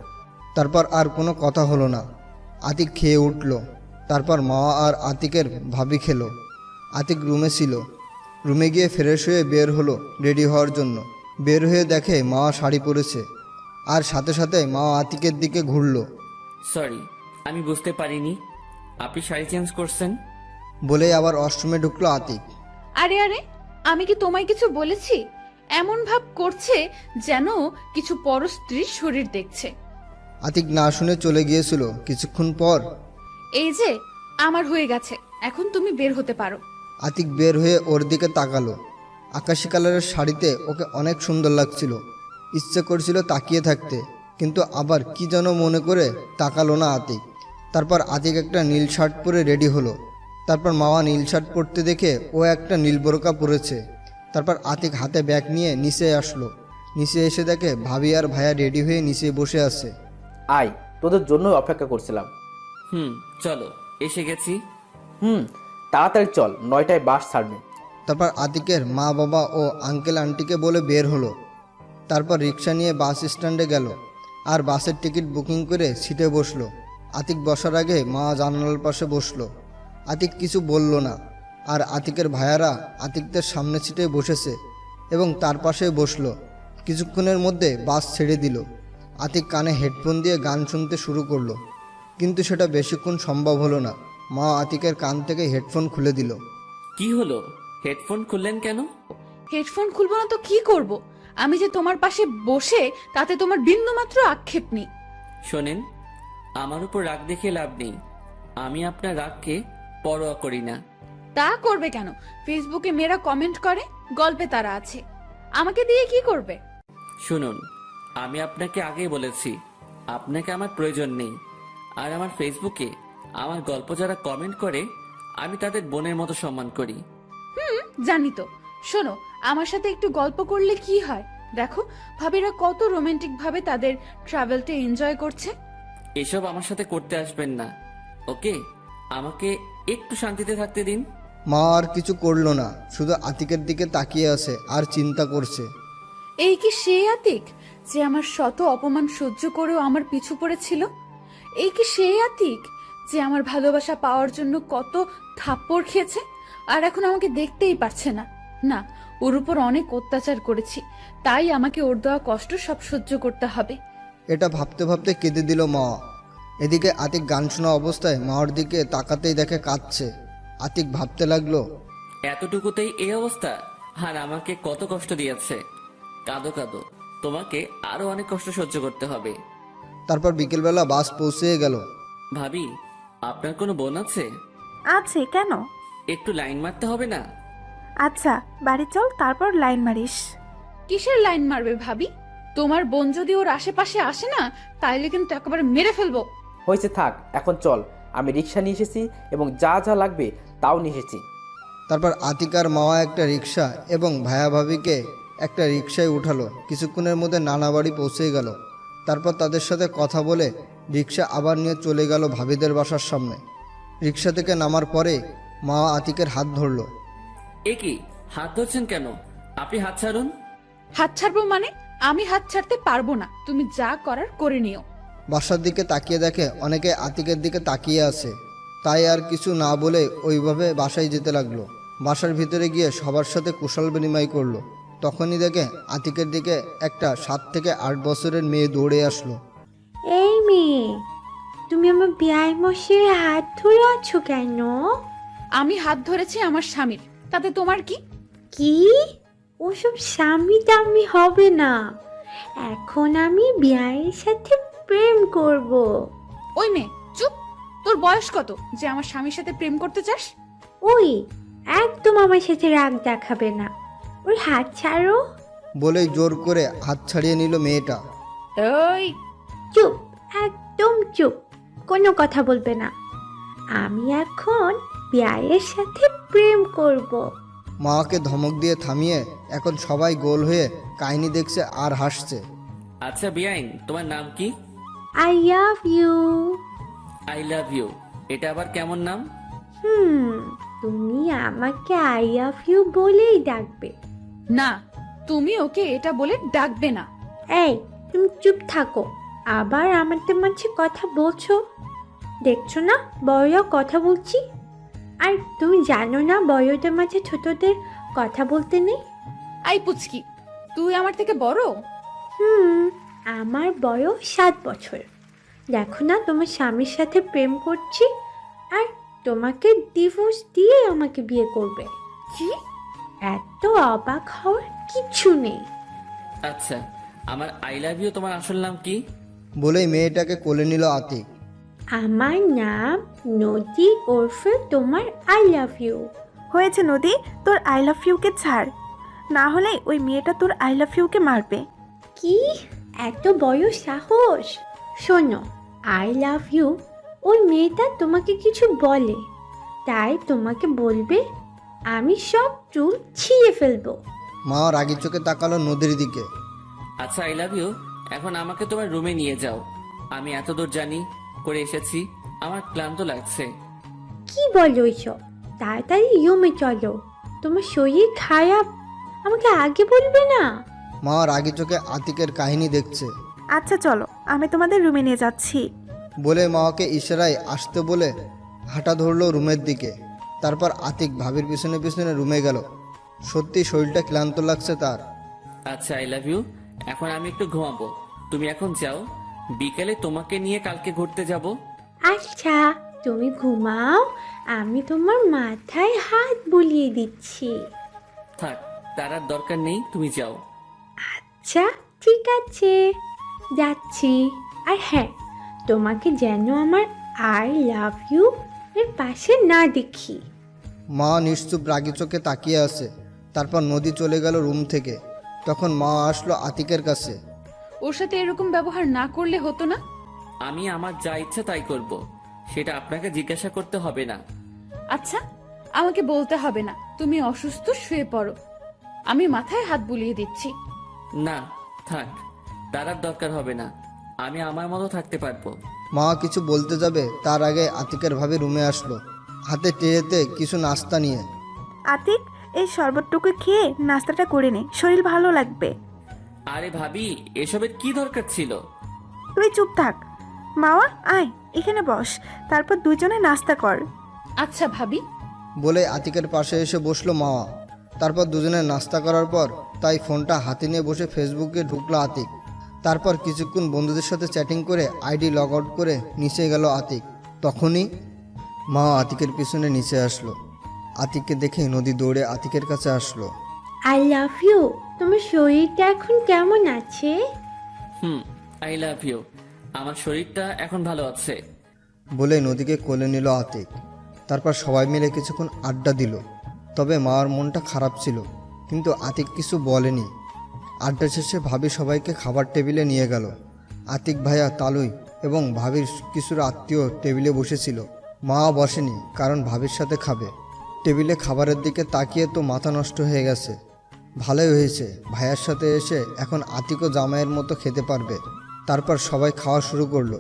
তারপর আর কোনো কথা হলো না। আতিক খেয়ে উঠল। তারপর মা আর আতিকের ভাবি খেলো। আতিক রুমে ছিল। রুমে গিয়ে ফ্রেশ হয়ে বের হলো রেডি হওয়ার জন্য। বের হয়ে দেখে মা শাড়ি পরেছে, আর সাথে সাথে মা আতিকের দিকে ঘুরলো।
সরি, আমি বুঝতে পারিনি আপনি শাড়ি চেঞ্জ করছেন।
বলেই আবার ওয়াশরুমে ঢুকলো আতিক।
আরে আরে, আমি কি তোমায় কিছু বলেছি? এমন ভাব করছে যেন কিছু পর স্ত্রীর শরীর দেখছে।
আতিক না শুনে চলে গিয়েছিল। কিছুক্ষণ পর
এই যে আমার হয়ে গেছে, এখন তুমি বের হতে পারো।
আতিক বের হয়ে ওর দিকে তাকালো। আকাশি কালারের শাড়িতে ওকে অনেক সুন্দর লাগছিল। ইচ্ছে করছিল তাকিয়ে থাকতে, কিন্তু আবার কি যেন মনে করে তাকালো না আতিক। তারপর আতিক একটা নীল শার্ট পরে রেডি হলো। তারপর মাওয়া নীল শার্ট পরতে দেখে ও একটা নীল বোরকা পরেছে। তারপর আতিক হাতে ব্যাগ নিয়ে নিচে আসলো। নিচে এসে দেখে ভাবি আর ভাইয়া রেডি হয়ে নিচে বসে আছে।
আয়, তোদের জন্য অপেক্ষা করছিলাম।
চলো, এসে গেছি।
তাড়াতাড়ি চল, 9টায় বাস ছাড়বে।
তারপর আতিকের মা বাবা ও আঙ্কেল আন্টিকে বলে বের হলো। তারপর রিক্সা নিয়ে বাস স্ট্যান্ডে গেল আর বাসের টিকিট বুকিং করে সিটে বসলো। আতিক বসার আগে মা জানালার পাশে বসলো। আতিক কিছু বলল না। আর আতিকের ভাইয়ারা আতিকদের সামনে সিটে বসেছে এবং তার পাশে বসলো। কিছুক্ষণের মধ্যে বাস ছেড়ে দিল। আতিক কানে হেডফোন দিয়ে গান শুনতে শুরু করলো, কিন্তু সেটা বেশিক্ষণ সম্ভব হলো না। মা আতিকের কান থেকে হেডফোন খুলে দিল।
কি হলো, হেডফোন খুললেন কেন?
হেডফোন খুলবো না তো কি করব? আমি যে তোমার পাশে বসে তাতে তোমার বিন্দুমাত্র আক্ষেপ নেই।
শোনেন, আমার উপর রাগ দেখে লাভ নেই। আমি আপনার রাগকে পরোয়া করি না।
তা করবে কেন? ফেসবুকে মেয়েরা কমেন্ট করে, গল্পে তারা আছে, আমাকে দিয়ে কি করবে?
শুনুন, আমি আপনাকে আগেই বলেছি আপনাকে আমার প্রয়োজন নেই। আর আমার ফেসবুকে আমার গল্প যারা কমেন্ট করে আমি তাদের বোনের মতো সম্মান করি।
জানি তো। শোনো, আমার সাথে একটু গল্প করলে কি হয়? দেখো ভাবিরা কত রোমান্টিক ভাবে তাদের ট্রাভেলটা এনজয় করছে।
এসব আমার সাথে করতে আসবেন না, ওকে? আমাকে একটু শান্তিতে থাকতে দিন।
মা আর কিছু করলো না, শুধু আতিকের দিকে তাকিয়ে আছে আর চিন্তা করছে।
এই কি সেই আতিক যে আমার শত অপমান সহ্য করেও আমার পিছু পড়েছিল? এই কি সেই আতিক যে আমার ভালোবাসা পাওয়ার জন্য কত থাপ্পড় খেয়েছে আর এখন আমাকে দেখতেই পারছে না? না, ওর উপর অনেক অত্যাচার করেছি, তাই আমাকে ওর দেওয়া কষ্ট সব সহ্য করতে হবে।
এটা ভাবতে ভাবতে কেঁদে দিল মা। এদিকে আতিক গান শোনা অবস্থায় মার দিকে তাকাতেই দেখে কাঁদছে। আতিক ভাবতে লাগলো,
এতটুকুতেই এই অবস্থা? আর আমাকে কত কষ্ট দিয়েছে। কাঁদো কাঁদো, তোমাকে আরো অনেক কষ্ট সহ্য করতে হবে।
তারপর বিকেলবেলা বাস পৌঁছে গেল।
ভাবি, আপনার কোনো বোন আছে?
আছে, কেন?
একটু লাইন মারতে হবে না?
আচ্ছা, বাড়ি চল, তারপর লাইন মারিস।
কিসের লাইন মারবে ভাবি? তোমার বোন যদি ওর আশেপাশে আসে না, তাইলে কিন্তু একেবারে মেরে ফেলবো।
হয়েছে, থাক, এখন চল। আমি রিক্সা নিয়ে এসেছি এবং যা যা লাগবে তাও নিয়ে এসেছি।
তারপর আতিক আর মাওয়া একটা রিক্সা এবং ভাইয়া ভাবিকে একটা রিক্সায় উঠালো। কিছুক্ষণের মধ্যে নানা বাড়ি পৌঁছে গেল। তারপর তাদের সাথে কথা বলে রিক্সা আবার নিয়ে চলে গেল ভাবিদের বাসার সামনে। রিক্সা থেকে নামার পরে মা আতিকের হাত ধরলো।
এ কি, হাত ধরছেন কেন? আপনি হাত ছাড়ুন।
হাত ছাড়বো মানে? আমি হাত ছাড়তে পারবো না, তুমি যা করার করে নিও।
বাসার দিকে তাকিয়ে দেখে অনেকে আতিকের দিকে তাকিয়ে আছে, তাই আর কিছু না বলে ওইভাবে বাসায় যেতে লাগলো। বাসার ভিতরে গিয়ে সবার সাথে কুশল বিনিময় করলো। তখনই দেখে আতিকের দিকে একটা 7 থেকে 8 বছরের মেয়ে দৌড়ে আসলো।
এই মেয়ে, তুমি আমার বিয়াই মশাইয়ের হাত ধরে আছো কেন?
আমি হাত ধরেছি আমার স্বামীর, তাতে তোমার কি?
কি? ওসব স্বামী দামি হবে না, এখন আমি বিয়াইয়ের সাথে প্রেম করব।
ওই মেয়ে চুপ! তোর বয়স কত যে আমার স্বামীর সাথে প্রেম করতে চাস?
ওই, একদম আমার সাথে রাগ দেখাবে না, ওর হাত ছাড়ো।
বলেই জোর করে হাত ছাড়িয়ে নিল মেয়েটা।
ওই
চুপ, একদম চুপ, কোনো কথা বলবে না। আমি এখন বিয়াইয়ের সাথে প্রেম করব।
মাকে ধমক দিয়ে থামিয়ে এখন সবাই গোল হয়ে কাহিনী দেখছে আর হাসছে।
আচ্ছা বিয়াইন, তোমার নাম কি?
I love you.
I love you, এটা আবার কেমন নাম?
তুমি আমাকে আই লাভ ইউ বলেই ডাকবে।
না, তুমি ওকে এটা বলে ডাকবে না।
এই, তুমি চুপ থাকো, আবার আমাদের মাঝে কথা বলছো। দেখছো না বড়রা কথা বলছি? আর তুমি জানো না বড়দের মাঝে ছোটদের কথা বলতে নেই?
আই পুচকি, তুই আমার থেকে বড়?
আমার বয়স 7 বছর। দেখো না তোমার স্বামীর সাথে প্রেম করছি, আর তোমাকে ডিভোর্স দিয়ে আমাকে বিয়ে করবে।
কি?
এত অবাক হওয়ার কিছু নেই।
আচ্ছা, আমার আই লাভ ইউ তোমার আসল নাম কি?
বলেই মেয়েটাকে কোলে নিল আতিক।
আমার নাম নদী, ওরফে তোমার আই লাভ ইউ।
হয়েছে নদী, তোর আই লাভ ইউকে ছাড়, না হলে ওই মেয়েটা তোর আই লাভ ইউকে মারবে।
কি এত বড় সাহস! শোনো, আই লাভ ইউ ওই মেয়েটা তোমাকে কিছু বলে, তাই তোমাকে বলবে আমি সব চুল ছিঁড়ে ফেলবো।
মা রাগি চোখে তাকালো নদীর দিকে।
আচ্ছা আই লাভ ইউ, এখন আমাকে তোমার রুমে নিয়ে যাও। আমি এত দূর জানি করে এসেছি, আমার ক্লান্ত লাগছে।
কি বলো এসব? তাড়াতাড়ি রুমে চলো, তোমার শরীর খারাপ, আমাকে আগে বলবে না?
মা রাগি চোখে আতিকের কাহিনী দেখছে।
আচ্ছা চলো, আমি তোমাদের রুমে নিয়ে যাচ্ছি।
বলে মাকে ইশারায় আসতে বলে হাঁটা ধরলো রুমের দিকে। তারপর আতিক ভাবির পিছনে পিছনে রুমে গেল। সত্যি শরীরটা ক্লান্ত লাগছে তার।
আচ্ছা আই লাভ ইউ, এখন আমি একটু ঘুমাবো, তুমি এখন যাও, বিকেলে তোমাকে নিয়ে কালকে ঘুরতে যাব।
আচ্ছা, তুমি ঘুমাও, আমি তোমার মাথায় হাত বুলিয়ে দিচ্ছি।
থাক, তার আর দরকার নেই, তুমি যাও।
আচ্ছা ঠিক আছে, যাচ্ছি। আর হ্যাঁ, তোমাকে যেন আমার আই লাভ ইউ এর পাশে না দেখি।
মা নিশ্চুপ রাগি চোখে তাকিয়ে আছে। তারপর নদী চলে গেল রুম থেকে। তখন মা আসলো আতিকের কাছে।
ওর সাথে এরকম ব্যবহার না করলে হতো না?
আমি আমার যা ইচ্ছা তাই করব, সেটা আপনাকে জিজ্ঞাসা করতে হবে না।
আচ্ছা, আমাকে বলতে হবে না। তুমি অসুস্থ, শুয়ে পড়ো, আমি মাথায় হাত বুলিয়ে দিচ্ছি।
না থাক, তার আর দরকার হবে না, আমি আমার মতো থাকতে পারবো।
মা কিছু বলতে যাবে তার আগে আতিকের ভাবি রুমে আসলো, হাতে ট্রেতে কিছু নাস্তা নিয়ে।
আতিক, এই শরবতটুকু খেয়ে নাস্তাটা করে নে, শরীর ভালো লাগবে।
আরে ভাবি, এসবের কি দরকার ছিল?
তুই চুপ থাক। মাওয়া, আয় এখানে বস, তারপর দুজনে নাস্তা কর।
আচ্ছা ভাবি।
বলে আতিকের পাশে এসে বসলো মাওয়া। তারপর দুজনে নাস্তা করার পর তাই ফোনটা হাতে নিয়ে বসে ফেসবুকে ঢুকলো আতিক। তারপর কিছুক্ষণ বন্ধুদের সাথে চ্যাটিং করে আইডি লগ আউট করে নিচে গেল আতিক। তখনই মা আতিকের পিছনে নিচে আসলো। আতিককে দেখে নদী দৌড়ে আতিকের কাছে আসলো।
আই লাভ ইউ, তোমার শরীরটা এখন কেমন আছে?
আই লাভ ইউ, আমার শরীরটা এখন ভালো আছে।
বলে নদীকে কোলে নিল আতিক। তারপর সবাই মিলে কিছুক্ষণ আড্ডা দিল। তবে মার মনটা খারাপ ছিল, কিন্তু আতিক কিছু বলেনি। আড্ডা শেষে ভাবি সবাইকে খাবার টেবিলে নিয়ে গেল। আতিক ভাইয়া, তালুই এবং ভাবির কিছু আত্মীয় টেবিলে বসেছিল। মা বসেনি, কারণ ভাবির সাথে খাবে। টেবিলে খাবারের দিকে তাকিয়ে তো মাথা নষ্ট হয়ে গেছে। ভালোই হয়েছে, ভাইয়ার সাথে এসে এখন আতিকও জামাইয়ের মতো খেতে পারবে। তারপর সবাই খাওয়া শুরু করলো।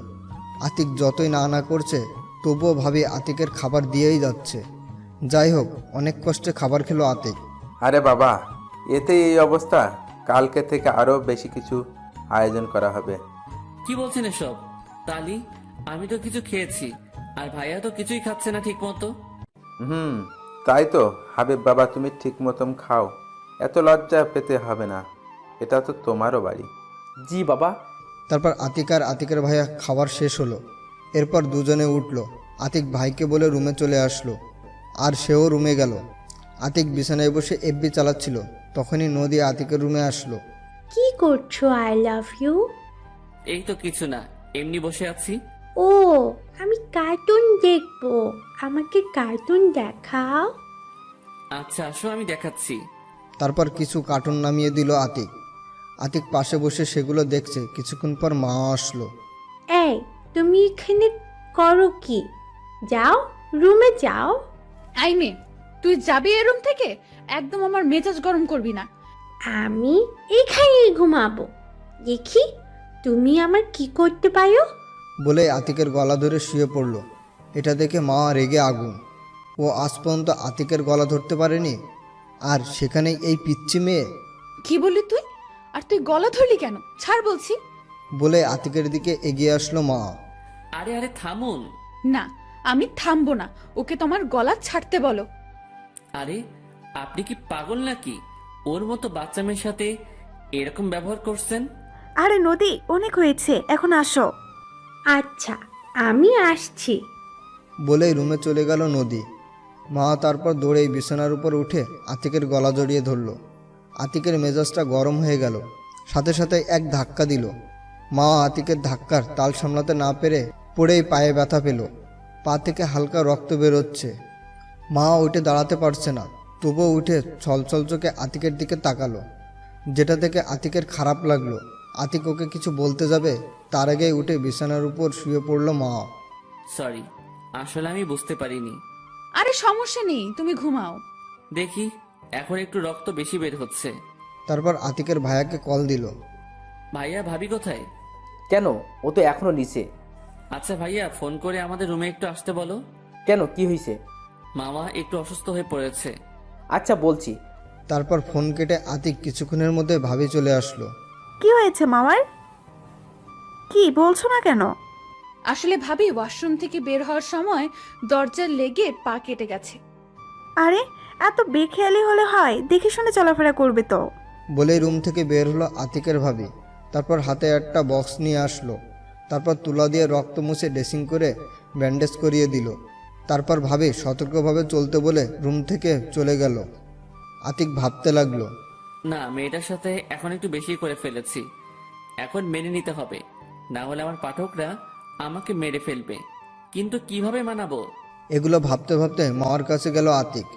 আতিক যতই না করছে, তবুও ভাবি আতিকের খাবার দিয়েই যাচ্ছে। যাই হোক, অনেক কষ্টে খাবার খেলো আতিক।
আরে বাবা, এতে এই অবস্থা, কালকে থেকে আরও বেশি কিছু আয়োজন করা হবে।
কি বলছেন এসব? তালি, আমি তো কিছু খেয়েছি, আর ভাইয়া তো কিছুই খাচ্ছে না ঠিক মতো।
তাই তো হাবিব বাবা, তুমি ঠিক মতন খাও, এত লজ্জা পেতে হবে না, এটা তো তোমারও বাড়ি।
জি বাবা।
তারপর আতিক আর আতিকের ভাইয়া খাবার শেষ হলো। এরপর দুজনে উঠলো। আতিক ভাইকে বলে রুমে চলে আসলো, আর সেও রুমে গেল। আতিক বিছানায় বসে এফবি চালাচ্ছিল। তখনই নদী আতিকের রুমে আসলো।
কি করছো আই লাভ ইউ?
এই তো কিছু না, এমনি বসে আছি।
ও, আমি কার্টুন দেখবো, আমাকে কার্টুন দেখাও।
আচ্ছা আসো, আমি দেখাচ্ছি।
তারপর কিছু কার্টুন নামিয়ে দিল আতিক। আতিক পাশে বসে সেগুলো দেখছে। কিছুক্ষণ পর মা আসলো।
এই, তুমি এখানে করো কি? যাও, রুমে যাও।
আই মে, তুই যাবি এ রুম থেকে? একদম আমার মেজাজ গরম করবি না।
আমি এখানেই ঘুমাবো, দেখি তুমি আমার কি করতে পারো।
বলে আতিকের গলা ধরে শুয়ে পড়ল। এটা দেখে মা রেগে আগুন। ও আজ পর্যন্ত আতিকের গলা ধরতে পারেনি, আর সেখানেই এই পিচ্ছি মেয়ে।
কি বললি তুই? আর তুই গলা ধরলি কেন? ছাড় বলছি।
বলে আতিকের দিকে এগিয়ে আসলো মা।
আরে আরে থামুন।
না, আমি থামবো না, ওকে তোমার গলা ছাড়তে বলো।
আরে আপনি কি পাগল নাকি? ওর মতো বাচ্চা মেয়ের সাথে এরকম ব্যবহার করছেন?
আরে নদী, অনেক হয়েছে, এখন আসো।
আচ্ছা, আমি আসছি।
বলেই রুমে চলে গেল নদী। মা তারপর দৌড়েই বিছানার উপর উঠে আতিকের গলা জড়িয়ে ধরল। আতিকের মেজাজটা গরম হয়ে গেল, সাথে সাথে এক ধাক্কা দিল। মা আতিকের ধাক্কার তাল সামলাতে না পেরে পড়েই পায়ে ব্যথা পেল। পা থেকে হালকা রক্ত বেরোচ্ছে। মা উঠে দাঁড়াতে পারছে না, তবুও উঠে ছলছল চোখে আতিকের দিকে তাকালো, যেটা থেকে আতিকের খারাপ লাগলো। আতিক ওকে কিছু বলতে যাবে, তার আগেই উঠে বিছানার উপর শুয়ে পড়ল মা।
সরি, আসলে আমি বুঝতে পারিনি।
আরে সমস্যা নেই, তুমি ঘুমাও।
দেখি এখন একটু রক্ত বেশি বের হচ্ছে।
তারপর আতিকের ভাইয়াকে কল দিল।
ভাইয়া, ভাবি কোথায়?
কেন, ও তো এখনো নিচে।
আচ্ছা ভাইয়া, ফোন করে আমাদের রুমে একটু আসতে বলো।
কেন, কি হয়েছে?
মামা একটু অসুস্থ হয়ে পড়েছে।
আচ্ছা বলছি।
তারপর ফোন কেটে আতিক কিছুক্ষণের মধ্যে ভাবি চলে আসলো।
কি হয়েছে মামার? কি বলছো না কেন?
আসলে ভাবি ওয়াশরুম থেকে বের হওয়ার সময় দরজার লেগে পা কেটে গেছে।
আরে এত বেখেয়ালি হলে হয়, দেখে শুনে চলাফেরা করবে তো।
বলেই রুম থেকে বের হলো আতিকের ভাবি। তারপর হাতে একটা বক্স নিয়ে আসলো। তারপর তুলা দিয়ে রক্ত মুছে ড্রেসিং করে ব্যান্ডেজ করিয়ে দিল। তারপর ভাবি সতর্কভাবে চলতে বলে রুম থেকে চলে গেল। আতিক ভাবতে লাগলো,
না, মেয়েটার সাথে এখন একটু বেশি করে ফেলেছি। এখন মেনে নিতে হবে, না হলে আমার পাঠকরা আমাকে মেরে ফেলবে। কিন্তু কিভাবে মানাবো?
এগুলো ভাবতে ভাবতে মাওয়ার কাছে গেল আতিক।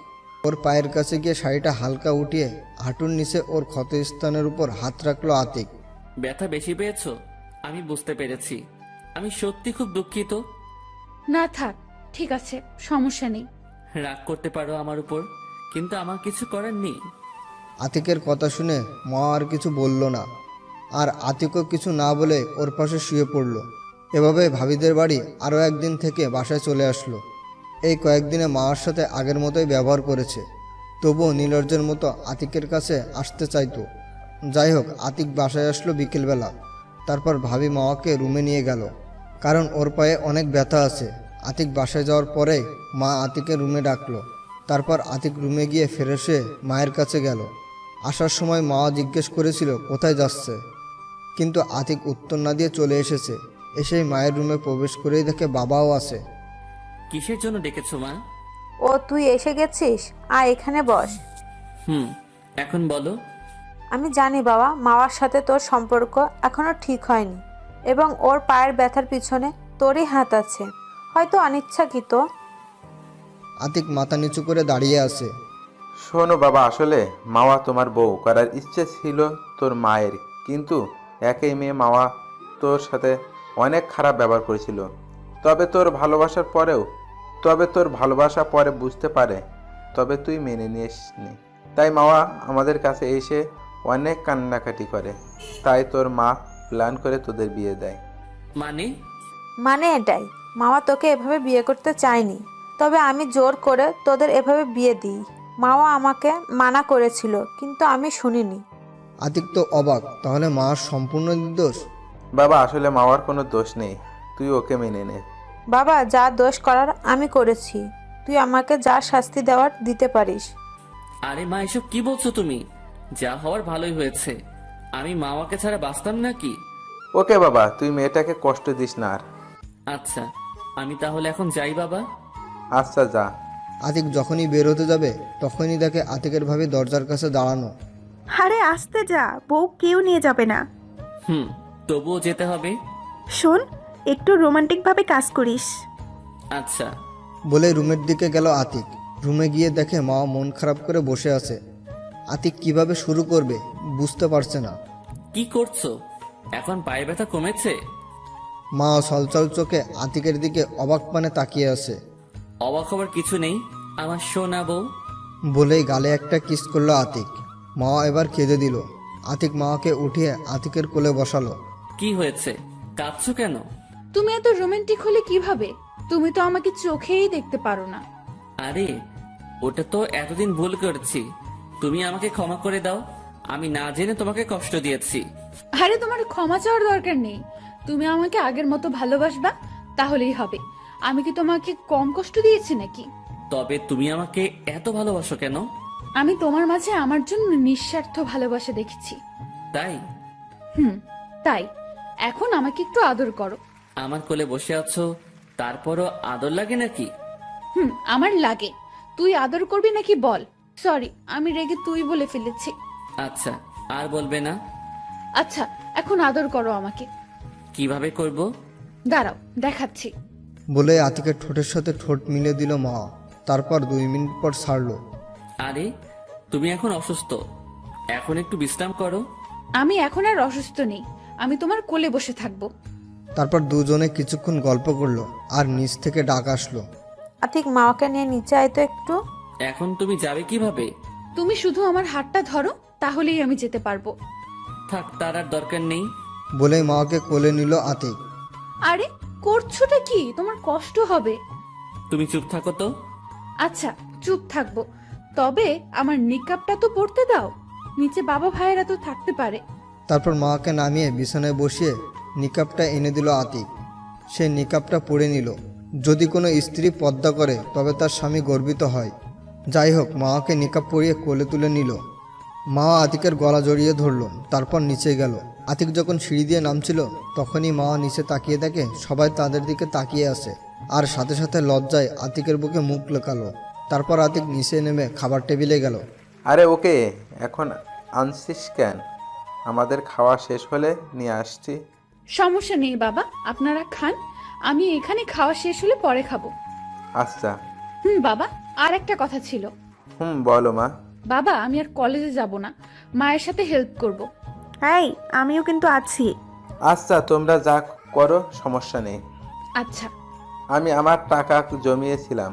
ওর পায়ের কাছে গিয়ে শাড়িটা হালকা উঠিয়ে হাঁটুর নিচে ওর ক্ষতস্থানের উপর হাত রাখলো আতিক।
ব্যথা বেশি পেয়েছো? আমি বুঝতে পেরেছি। আমি সত্যি খুব দুঃখিত।
না থাক, ঠিক আছে, সমস্যা নেই।
রাগ করতে পারো আমার উপর, কিন্তু আমার কিছু করার নেই।
আতিকের কথা শুনে মা আর কিছু বলল না, আর আতিকও কিছু না বলে ওর পাশে শুয়ে পড়ল। এভাবে ভাবিদের বাড়ি আরও একদিন থেকে বাসায় চলে আসলো। এই কয়েকদিনে মার সাথে আগের মতোই ব্যবহার করেছে, তবুও নির্লজ্জের মতো আতিকের কাছে আসতে চাইতো। যাই হোক, আতিক বাসায় আসলো বিকেলবেলা। তারপর ভাবি মাকে রুমে নিয়ে গেল, কারণ ওর পায়ে অনেক ব্যথা আছে। আতিক বাসায় যাওয়ার পরে মা আতিকের রুমে ডাকলো। তারপর আতিক রুমে গিয়ে ফ্রেশ হয়ে মায়ের কাছে গেল। আসার সময় মা জিজ্ঞেস করেছিল কোথায় যাচ্ছে, কিন্তু আতিক উত্তর না দিয়ে চলে এসেছে। এসেই মায়ের রুমে প্রবেশ করেই দেখে বাবাও আছে।
কিসের জন্য ডেকেছো মা?
ও তুই এসে গেছিস, আয় এখানে বস।
এখন বলো।
আমি জানি বাবা, মাওয়ার সাথে তোর সম্পর্ক এখনো ঠিক হয়নি এবং ওর পায়ের ব্যথার পিছনে তোরই হাত আছে, হয়তো অনিচ্ছাকৃত।
আতিক মাথা নিচু করে দাঁড়িয়ে আছে।
শোনো বাবা, আসলে মাওয়া তোমার বউ করার ইচ্ছে ছিল তোর মায়ের, কিন্তু একই মেয়ে মাওয়া তোর সাথে অনেক খারাপ ব্যবহার করেছিল। তবে তোর ভালোবাসা পরে বুঝতে পারে, তবে তুই মেনে নিসনি। তাই মাওয়া আমাদের কাছে এসে অনেক কান্নাকাটি করে, তাই তোর মা প্ল্যান করে তোদের বিয়ে দেয়।
মানে এটাই, মামা তোকে এভাবে বিয়ে করতে চায়নি, তবে আমি জোর করে তোদের এভাবে বিয়ে দিই। মাওয়া আমাকে মানা করেছিল, কিন্তু আমি শুনিনি।
আতিক তো অবাক, তাহলে মার সম্পূর্ণ নির্দোষ?
বাবা, আসলে মাওয়ার কোনো দোষ নেই, তুই ওকে মেনে নে।
বাবা, যা দোষ করার আমি করেছি, তুই আমাকে যা শাস্তি দেওয়ার দিতে পারিস।
আরে মা, এসব কি বলছো তুমি? যা হওয়ার ভালোই হয়েছে। আমি মামাকে ছাড়া বাঁচতাম নাকি?
ওকে বাবা, তুই মেয়েটাকে কষ্ট দিস না আর।
আচ্ছা, আমি তাহলে এখন যাই বাবা।
আচ্ছা, যা।
আতিক যখনই বের হতে যাবে তখনই দেখে আতিকের ভাবি দরজার কাছে দাঁড়ানো।
আরে আসতে যা, বউ কেউ নিয়ে যাবে না।
তবুও যেতে হবে।
শোন, একটু রোমান্টিকভাবে কাজ করিস।
আচ্ছা।
বলে রুমের দিকে গেল আতিক। রুমে গিয়ে দেখে মা মন খারাপ করে বসে আছে। আতিক কিভাবে শুরু করবে বুঝতে পারছে না।
কি করছো? এখন পায়ে ব্যথা কমেছে?
মা সলচল চোখে আতিকের দিকে অবাক পানে তাকিয়ে আছে।
অবাক হবার কিছু নেই, আমার সোনা বউ।
বলেই গালে একটা কিস করলো আতিক। মা এবার কেঁদে দিল। আতিক মাকে উঠিয়ে আতিকের কোলে বসালো।
কি হয়েছে, কাঁদছো কেন?
তুমি এত রোমান্টিক হলে কিভাবে? তুমি তো আমাকে চোখেই দেখতে পারো না।
আরে ওটা তো এতদিন ভুল করেছি, তুমি আমাকে ক্ষমা করে দাও। আমি না জেনে তোমাকে কষ্ট দিয়েছি।
আরে তোমার ক্ষমা চাওয়ার দরকার নেই, তুমি আমাকে আগের মতো ভালোবাসবা, তাহলেই হবে। আমি কি তোমাকে কম কষ্ট দিয়েছি নাকি?
তবে তুমি আমাকে এত ভালোবাসো কেন?
আমি তোমার মাঝে আমার জন্য নিঃস্বার্থ ভালোবাসা দেখেছি।
তাই?
তাই এখন আমাকে একটু আদর করো।
আমার কোলে বসে আছো, তারপরও আদর লাগে নাকি?
আমার লাগে। তুই আদর করবি নাকি বল? সরি, আমি রেগে তুই বলে ফেলেছি।
আচ্ছা, আর বলবে না।
আচ্ছা, এখন আদর করো আমাকে।
কিভাবে করব?
দাঁড়াও, দেখাচ্ছি।
বলে আতিকের ঠোঁটের সাথে ঠোঁট মিলে দিল মা। তারপর 2 মিনিট পর ছাড়লো।
আরে তুমি এখন অসুস্থ, এখন একটু বিশ্রাম করো।
আমি এখন আর অসুস্থ নেই, আমি তোমার কোলে বসে থাকবো।
তারপর দুজনে কিছুক্ষণ গল্প করলো, আর নিচ থেকে ডাক আসলো।
আতিক, মাওয়াকে নিয়ে নিচে আয় তো একটু।
এখন তুমি যাবে কিভাবে?
তুমি শুধু আমার হাতটা ধরো, তাহলেই আমি যেতে পারবো।
থাক, তার আর দরকার নেই।
বলেই মাকে কোলে নিল আতিক।
আরে করছোটা কি? তোমার কষ্ট হবে।
তুমি চুপ থাকো তো।
আচ্ছা, চুপ থাকবো, তবে আমার নিকাবটা তো পড়তে দাও। নিচে বাবা ভাইয়েরা তো থাকতে পারে।
তারপর মাকে নামিয়ে বিছানায় বসিয়ে নিকাবটা এনে দিল আতিক। সে নিকাবটা পরে নিল। যদি কোনো স্ত্রী পর্দা করে তবে তার স্বামী গর্বিত হয়। যাই হোক, মাকে নিকাব পরিয়ে কোলে তুলে নিল। মা আতিকের গলা জড়িয়ে ধরল, তারপর নিচে গেল। আতিক যখন সিঁড়ি দিয়ে নামছিল তখনই মা নিচে তাকিয়ে দেখে সবাই তাদের দিকে তাকিয়ে আছে। আর সাথে সাথে লজ্জায় আতিকের বুকে মুখ লুকালো। তারপর আতিক নিচে নেমে খাবার টেবিলে গেল।
আরে ওকে এখন আনছিস কেন? আমাদের খাওয়া শেষ হলে নিয়ে আসছি।
সমস্যা নেই বাবা, আপনারা খান, আমি এখানে খাওয়া শেষ হলে পরে খাবো।
আচ্ছা।
বাবা, আর একটা কথা ছিল।
বলো মা।
বাবা, আমি আর কলেজে যাব না, মায়ের সাথে হেল্প করব।
এই, আমিও কিন্তু আছি।
আচ্ছা, তোমরা যা করো, সমস্যা নেই।
আচ্ছা।
আমি আমার টাকা জমিয়েছিলাম,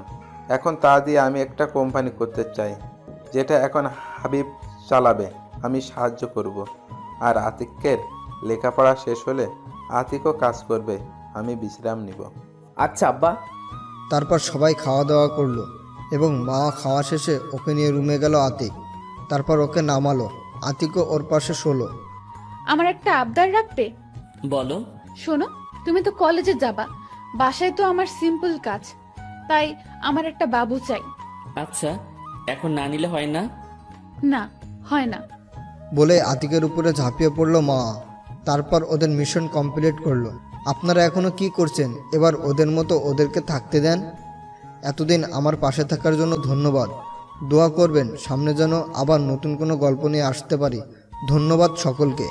এখন তা দিয়ে আমি একটা কোম্পানি করতে চাই, যেটা এখন হাবিব চালাবে। আমি সাহায্য করব। আর আতিকের লেখাপড়া শেষ হলে আতিকও কাজ করবে, আমি বিশ্রাম নিব।
আচ্ছা আব্বা।
তারপর সবাই খাওয়া দাওয়া করলো এবং মা খাওয়া শেষে ওকে নিয়ে রুমে গেল আতিক। তারপর ওকে নামালো। আতিকও ওর পাশে শোলো।
আমার একটা আবদার রাখবে?
বলো।
শোনো, তুমি তো কলেজে যাবা, বাসায় তো আমার সিম্পল কাজ, তাই আমার একটা বাবু চাই।
আচ্ছা, এখন না নিলে হয় না?
না, হয় না।
বলে আতিকের উপরে ঝাঁপিয়ে পড়লো মা। তারপর ওদের মিশন কমপ্লিট করলো। আপনারা এখনো কি করছেন? এবার ওদের মতো ওদেরকে থাকতে দেন। এতদিন আমার পাশে থাকার জন্য ধন্যবাদ। দোয়া করবেন সামনে যেন আবার নতুন কোনো গল্প নিয়ে আসতে পারি। ধন্যবাদ সকলকে।